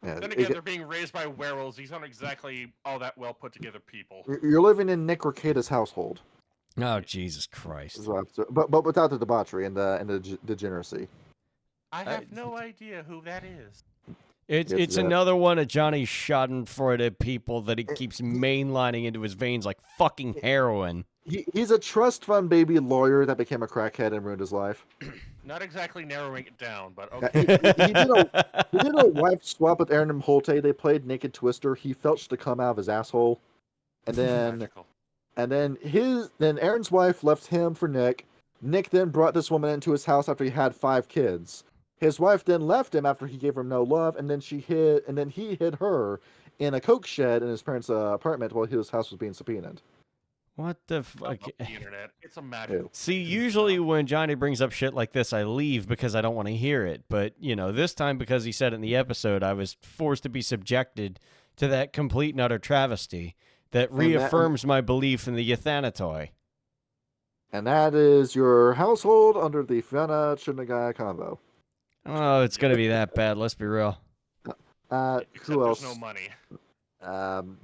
Yeah, Then again, they're being raised by werewolves. These aren't exactly all that well put together people. you're living in Nick Ricada's household, Oh, Jesus Christ. is what I have to- but without the debauchery and the degeneracy. I have no idea who that is. It's that. another one of Johnny's schadenfreude people that he keeps mainlining into his veins like fucking heroin. He's a trust fund baby lawyer that became a crackhead and ruined his life. Not exactly narrowing it down, but He, okay. he did a wife swap with Aaron and Holte. They played Naked Twister. He felched to come out of his asshole, and then Magical. then Aaron's wife left him for Nick. Nick then brought this woman into his house after he had 5 kids. His wife then left him after he gave her no love, and then he hid her in a coke shed in his parents' apartment while his house was being subpoenaed. What the I fuck? love the internet. It's a magical. See, usually when Johnny brings up shit like this, I leave because I don't want to hear it. But, this time because he said it in the episode, I was forced to be subjected to that complete and utter travesty that reaffirms my belief in the Euthanatoi. And that is your household under the Fianna Chunagaya combo. Oh, it's going to be that bad. Let's be real. Except Who else? there's no money.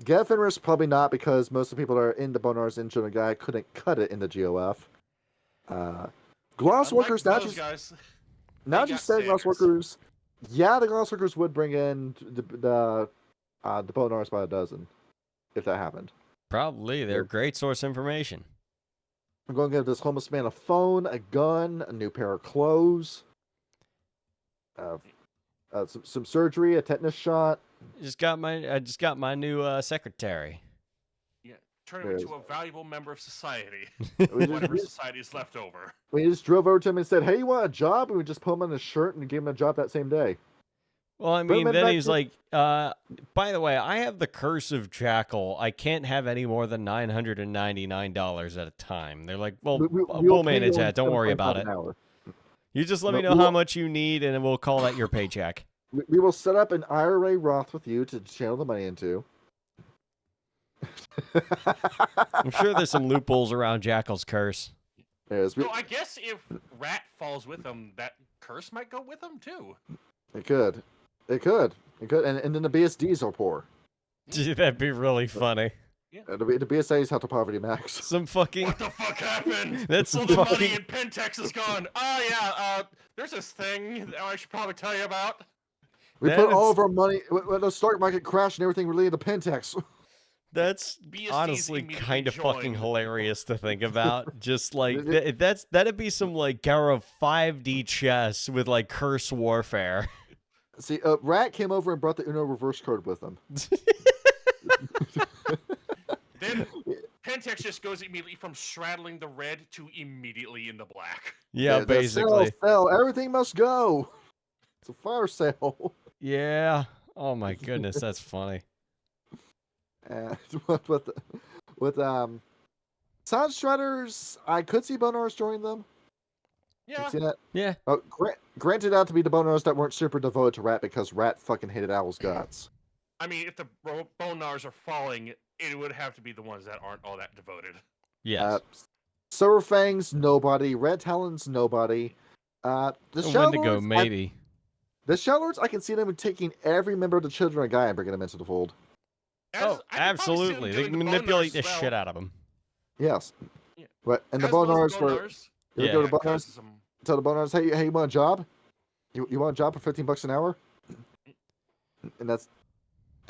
Get Fenris probably not, because most of the people that are in the Bonars and Chunagaya couldn't cut it in the GOF. Glossworkers, Unlike those guys, now they just got saying Glossworkers. Yeah, the Glossworkers would bring in the Bonars by a dozen if that happened. Probably. They're great source information. I'm going to give this homeless man a phone, a gun, a new pair of clothes, some surgery, a tetanus shot. I just got my new secretary. yeah, turn him into a valuable member of society. We Whatever just, society is left over. we just drove over to him and said, "Hey, you want a job?" And we just put him on his shirt and gave him a job that same day. Well, I Bring mean, him then back he's to- like, by the way, I have the curse of Jackal. I can't have any more than $999 at a time. They're like, well, We'll we'll pay you manage only that. Don't worry about $7.25 it. an hour. You just let No, me know we how will- much you need, and we'll call that your paycheck. We will set up an IRA Roth with you to channel the money into. I'm sure there's some loopholes around Jackal's curse. Yes, So I guess if Rat falls with him, that curse might go with him too. it could. And then the BSDs are poor. Gee, that'd be really funny. The BSAs have to poverty max. Some fucking. What the fuck happened? That's All some the money fucking. in Pentex is gone. Oh yeah, there's this thing that I should probably tell you about. We That put all is- of our money when the stock market crashed and everything related to Pentex. That's BSDs honestly immediately kind of fucking joined. hilarious to think about. Just like It- that'd be some like Gara 5D chess with like curse warfare. See, Rat came over and brought the Uno reverse card with him. Then Pentex just goes immediately from straddling the red to immediately in the black. Yeah, The basically. sell, everything must go. It's a fire sale. Yeah. Oh my goodness, that's funny. And with Sound Shredders, I could see Bonars join them. Yeah, See that? Yeah. Oh, granted out to be the Bonars that weren't super devoted to Rat because Rat fucking hated Owl's guts. I mean, if the Bonars are falling, it would have to be the ones that aren't all that devoted. Yes. Silver Fangs, nobody. Red Talons, nobody. The Shadow Wendigo, Lords, maybe. the Shadow Lords, I can see them taking every member of the Children of Gaia and bringing them into the fold. Oh, I could probably see them absolutely. They doing can the manipulate Bonars the as well. shit out of them. Yes. Yeah. But and the As well as Bonars were. Bonars. You ever go to Yeah, Bonars? 'cause, Tell the Bonars, hey, you want a job? You want a job for $15 an hour? And that's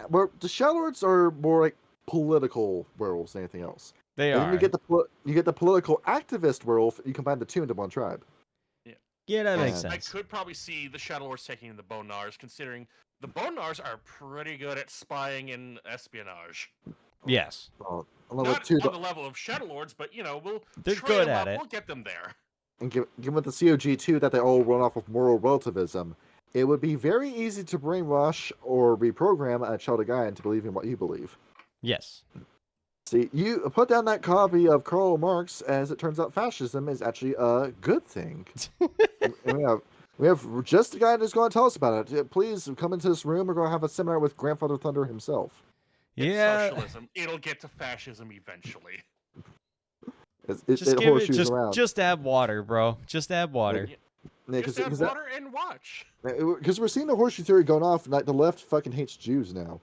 where the Shadow Lords are more like political werewolves than anything else. They And are. then you get the political activist werewolf. You combine the two into one tribe. Yeah, that makes Yeah. I sense. could probably see the Shadow Lords taking the Bonars, considering the Bonars are pretty good at spying and espionage. Yes. Along with Not two, on the level of Shadow Lords, but we'll They're train good them at up, it. We'll get them there. and given with the COG too that they all run off of moral relativism, it would be very easy to brainwash or reprogram a child of Gaia into believing what you believe. Yes. See, you put down that copy of Karl Marx, as it turns out fascism is actually a good thing. And we have just the guy that's going to tell us about it. Please come into this room. We're going to have a seminar with Grandfather Thunder himself. It's Yeah. socialism. It'll get to fascism eventually. Just It give it. horseshoes around. Just add water, bro. Just add water. Yeah, Just add water and watch. because we're seeing the horseshoe theory going off. Like the left fucking hates Jews now.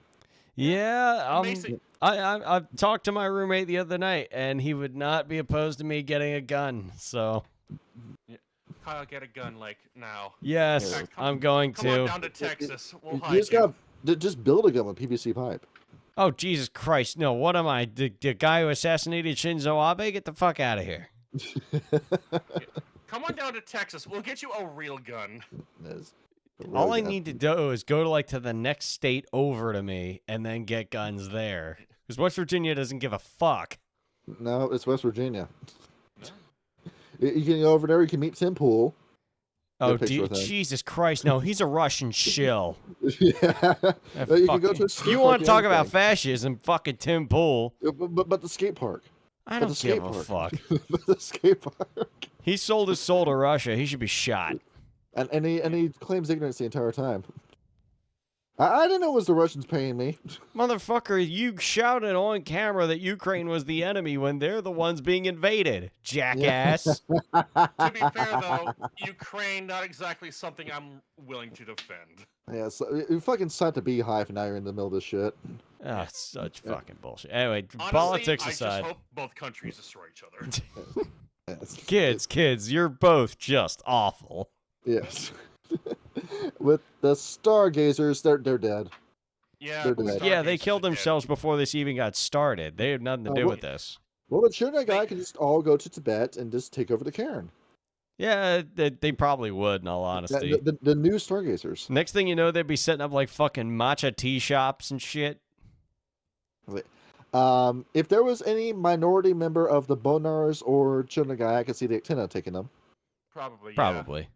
Yeah. Amazing. I talked to my roommate the other night, and he would not be opposed to me getting a gun. So Kyle, get a gun like now. yes, Yeah. I'm going Come on to. down to Texas. We'll You hide just got just build a gun with PVC pipe. Oh Jesus Christ! No, what am I? The guy who assassinated Shinzo Abe? Get the fuck out of here! Come on down to Texas. We'll get you a real gun. All I need to do is go to the next state over to me, and then get guns there. Because West Virginia doesn't give a fuck. No, it's West Virginia. You can go over there. You can meet Tim Pool. Oh, picture with him. Jesus Christ! No, he's a Russian shill. Yeah. That You can go fucking- to a you want to skate talk park about thing. fascism? Fucking Tim Pool. But the skate park. I But don't the give skate a park. fuck. The skate park. He sold his soul to Russia. He should be shot. And he claims ignorance the entire time. I didn't know it was the Russians paying me. Motherfucker, you shouted on camera that Ukraine was the enemy when they're the ones being invaded. Jackass. To be fair, though, Ukraine not exactly something I'm willing to defend. Yeah, so you fucking signed the beehive and now you're in the middle of this shit. Oh, it's such fucking bullshit. Anyway, Honestly, politics I aside. just hope both countries destroy each other. Yes. Kids, you're both just awful. Yes. With the Stargazers, they're dead. Yeah, They're dead. Yeah, they Stargazers killed are dead. themselves before this even got started. They had nothing to do with this. Well, the Children guy can just all go to Tibet and just take over the Cairn. Yeah, they probably would, in all honesty. The new Stargazers. Next thing you know, they'd be setting up like fucking matcha tea shops and shit. If there was any minority member of the Bonars or Children guy, I could see the Actina taking them. Probably. Yeah. Probably.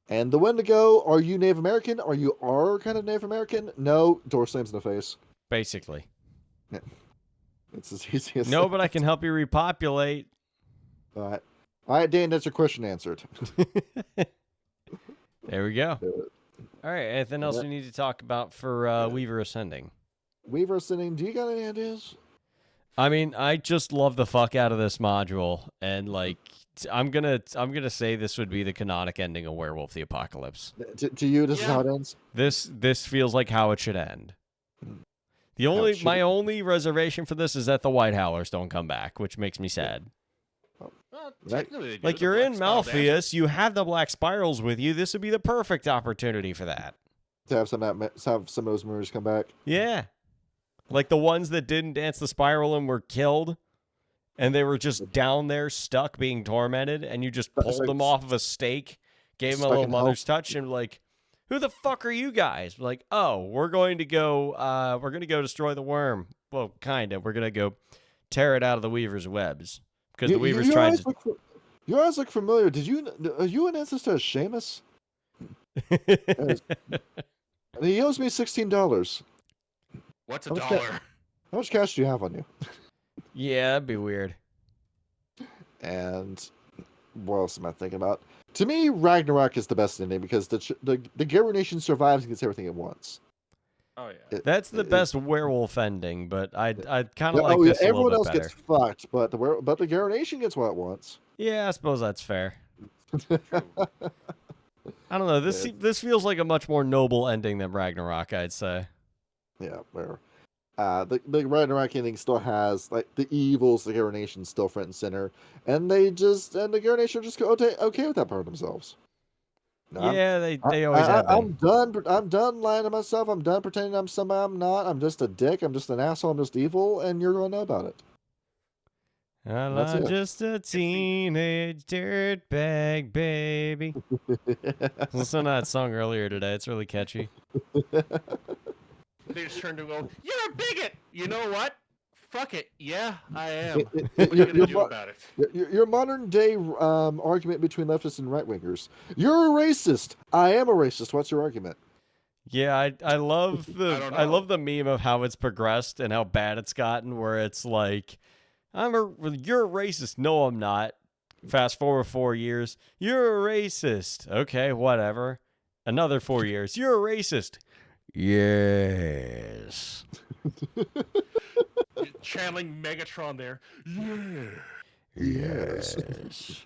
And the Wendigo, are you Native American? Are you kind of Native American? No, door slams in the face. Basically. It's as easy as No, that. but I can help you repopulate. All right, Dan, that's your question answered. There we go. All right, anything else Yeah. we need to talk about for Weaver Ascending? Weaver Ascending, do you got any ideas? I mean, I just love the fuck out of this module, and like, I'm gonna say this would be the canonic ending of Werewolf the Apocalypse. To you, this is Yeah. how it ends? This feels like how it should end. The How it only should my end. only reservation for this is that the White Howlers don't come back, which makes me sad. Well, Right. technically they do, Like the you're Black in Spirals Malfeas, you have the Black Spirals with you. This would be the perfect opportunity for that. To have some of those mirrors come back. Yeah. Like the ones that didn't dance the spiral and were killed, and they were just down there stuck being tormented, and you just pulled them off of a stake, gave them a Stuck little in mother's hell. touch, and like, who the fuck are you guys? Like, oh, we're going to go destroy the worm. Well, kind of. We're going to go tear it out of the Weaver's webs. Because the Weaver's your tried eyes your eyes look familiar. Are you an ancestor of Seamus? to... And he owes me $16. What's a How much dollar? How much cash do you have on you? Yeah, that'd be weird. And what else am I thinking about? To me, Ragnarok is the best ending because the Galliard nation survives and gets everything it wants. Oh yeah. That's the best werewolf ending, but I kind of like Oh, yeah, this a everyone little else bit better. gets fucked, but the Galliard nation gets what it wants. Yeah, I suppose that's fair. I don't know. This feels like a much more noble ending than Ragnarok, I'd say. Yeah, where the Ragnarok ending still has like the evils, the Galliard nation still front and center, and the Galliard nation just go okay with that part of themselves. No, Yeah, they always have been. I'm done lying to myself. I'm done pretending I'm somebody I'm not. I'm just a dick. I'm just an asshole. I'm just evil, and you're going to know about it. That's I'm it. just a teenage dirtbag baby. Listen to that song earlier today. It's really catchy. They just turn to go, "You're a bigot." You know what? Fuck it. Yeah, I am. It- What are you gonna do about it? Your modern day argument between leftists and right wingers. You're a racist. I am a racist. What's your argument? Yeah, I love don't I know. love the meme of how it's progressed and how bad it's gotten. Where it's like, you're a racist. No, I'm not. Fast forward 4 years. You're a racist. Okay, whatever. Another 4 years. You're a racist. Yes. Channeling Megatron there. Yeah. Yes. Yes.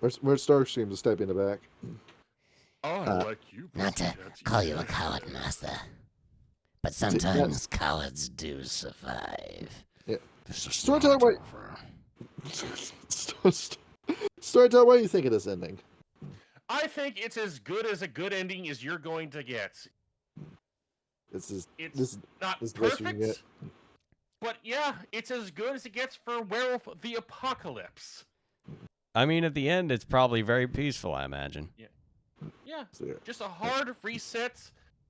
Where's Starscream to step in the back? Oh, I like you. Not to Pussycat. call you a coward, master, but sometimes cowards do survive. Yeah. This is Storyteller, not wait. over. Storyteller, what do you think of this ending? I think it's as good as a good ending as you're going to get. It's It's not this is the best we can perfect, but yeah, it's as good as it gets for Werewolf the Apocalypse. I mean, at the end, it's probably very peaceful, I imagine. Yeah, Yeah. just a hard reset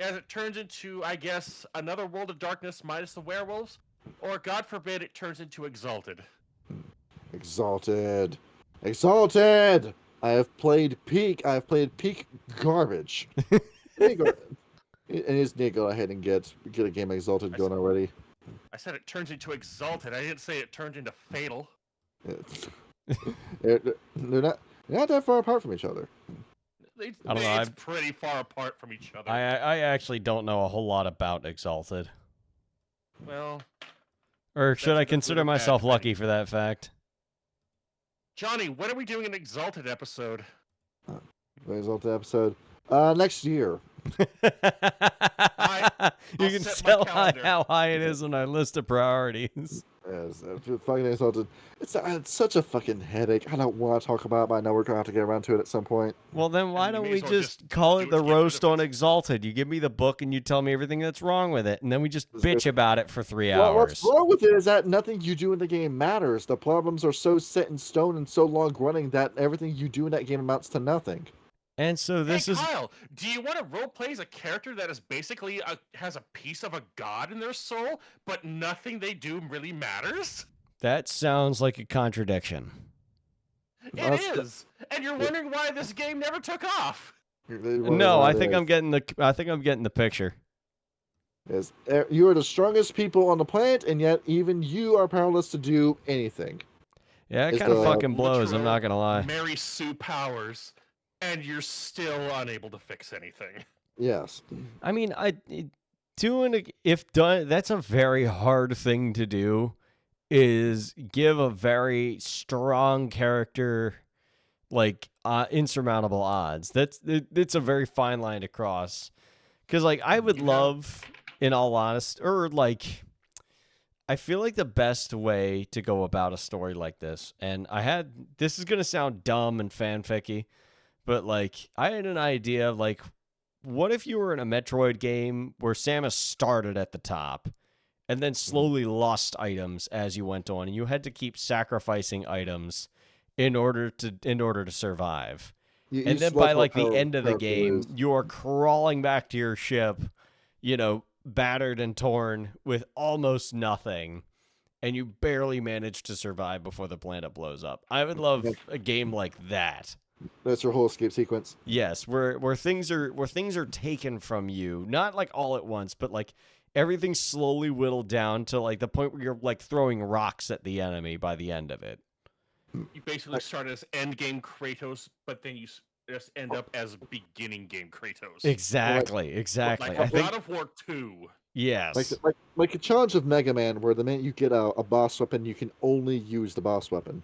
as it turns into, I guess, another World of Darkness minus the werewolves, or God forbid, it turns into Exalted. Exalted. I have played peak garbage. And just need to go ahead and get a game Exalted going already. I said it turns into Exalted. I didn't say it turned into Fatal. They're not that far apart from each other. It's I don't know, pretty far apart from each other. I actually don't know a whole lot about Exalted. Well, Or should That's I a good consider and bad myself thing. lucky for that fact? Johnny, when are we doing an Exalted episode? The Exalted episode next year. You I'll can set my tell calendar. how high it is on our list of priorities. Yes, fucking Exalted. It's such a fucking headache. I don't want to talk about it, but I know we're gonna have to get around to it at some point. Well, then why And don't may we as well just just call do it it the to get rid roast of on it. Exalted? You give me the book and you tell me everything that's wrong with it, and then we just This bitch is- about it for 3 Well, hours. what's wrong with it is that nothing you do in the game matters. The problems are so set in stone and so long running that everything you do in that game amounts to nothing. And so this Hey, is Kyle, do you want to roleplay as a character that is basically has a piece of a god in their soul, but nothing they do really matters? that sounds like a contradiction. It That's is, and you're wondering why this game never took off. No, I think I'm getting the picture. Is you are the strongest people on the planet, and yet even you are powerless to do anything. Yeah, it It's kind of the fucking blows. I'm literal not gonna lie. Mary Sue Powers, and you're still unable to fix anything. Yes. I mean, if done, that's a very hard thing to do. Is give a very strong character like insurmountable odds. It's a very fine line to cross. Because like I would love, in all honesty, or like I feel like the best way to go about a story like this, and this is gonna sound dumb and fanficky, but like I had an idea of like what if you were in a Metroid game where Samus started at the top and then slowly lost items as you went on, and you had to keep sacrificing items in order to survive. And then by like the end of the game, you're crawling back to your ship, battered and torn with almost nothing, and you barely manage to survive before the planet blows up. I would love a game like that. That's your whole escape sequence. Yes, where things are taken from you, not like all at once, but like everything's slowly whittled down to like the point where you're like throwing rocks at the enemy by the end of it. You basically start as end game Kratos, but then you just end up as beginning game Kratos. Exactly. Like I think God of War 2. yes. Like a challenge of Mega Man, where the minute you get a boss weapon, you can only use the boss weapon.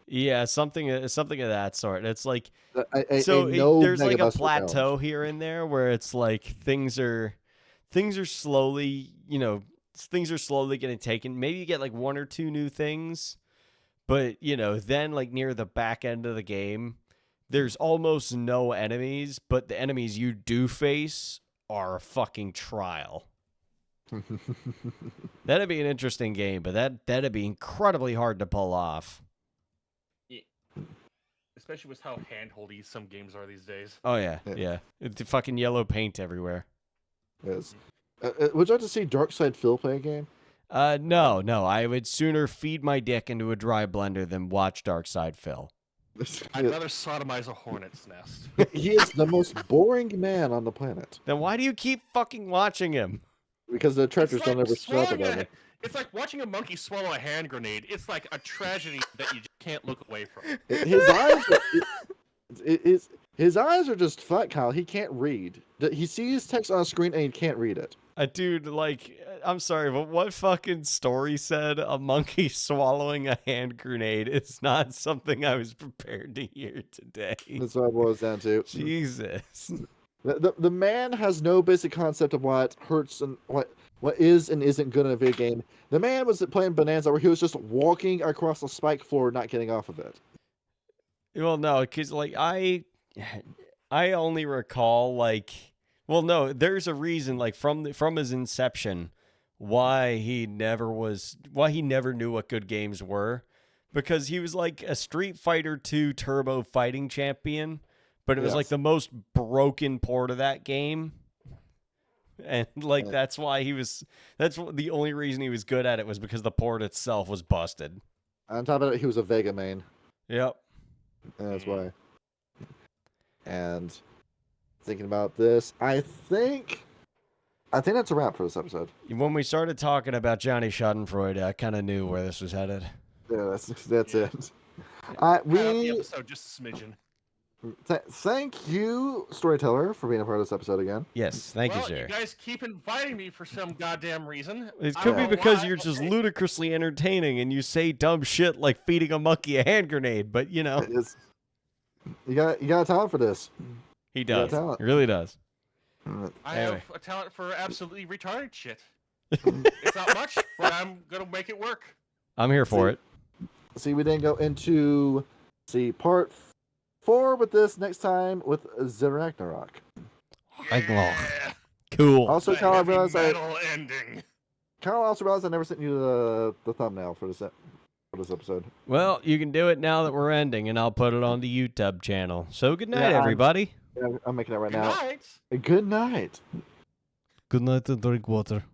Yeah, something of that sort. It's like there's there's like a plateau here and there where it's like things are slowly, things are slowly getting taken. Maybe you get like one or two new things, but then like near the back end of the game, there's almost no enemies, but the enemies you do face are a fucking trial. That'd be an interesting game, but that'd be incredibly hard to pull off. Especially with how handholdy some games are these days. Oh yeah. It's fucking yellow paint everywhere. Yes. Would you like to see Darkside Phil play a game? No. I would sooner feed my dick into a dry blender than watch Darkside Phil. I'd rather sodomize a hornet's nest. He is the most boring man on the planet. Then why do you keep fucking watching him? Because the treasures don't ever stop about it. It's like watching a monkey swallow a hand grenade. It's like a tragedy that you just can't look away from. His eyes are just flat, Kyle. He can't read. He sees text on a screen and he can't read it. Dude, like, I'm sorry, but what fucking story said a monkey swallowing a hand grenade is not something I was prepared to hear today. That's what it boils down to. Jesus. The man has no basic concept of what hurts and what is and isn't good in a video game. The man was playing Bonanza where he was just walking across the spike floor, not getting off of it. Well, no, because like I only recall like, well, no, there's a reason like from his inception why he never knew what good games were, because he was like a Street Fighter 2 Turbo fighting champion, but it was like the most broken port of that game. And like that's the only reason he was good at it was because the port itself was busted. On top of it, he was a Vega main. Yep. And that's why. And thinking about this, I think that's a wrap for this episode. When we started talking about Johnny Schadenfreude, I kind of knew where this was headed. Yeah, that's it. The episode just a smidgen. Thank you, Storyteller, for being a part of this episode again. Yes, thank you, sir. You guys keep inviting me for some goddamn reason. It could be because you're just ludicrously entertaining and you say dumb shit like feeding a monkey a hand grenade, but you got talent for this. He does. He really does. I have a talent for absolutely retarded shit. It's not much, but I'm gonna make it work. I'm here for it. See, we didn't go into part 4 with this. Next time with the Ragnarok. Yeah. Cool. Also, Kyle, I realized Kyle also realized I never sent you the thumbnail for this episode. Well, you can do it now that we're ending, and I'll put it on the YouTube channel. So good night, everybody. I'm making it right now. Good night. Good night. Good night and drink water.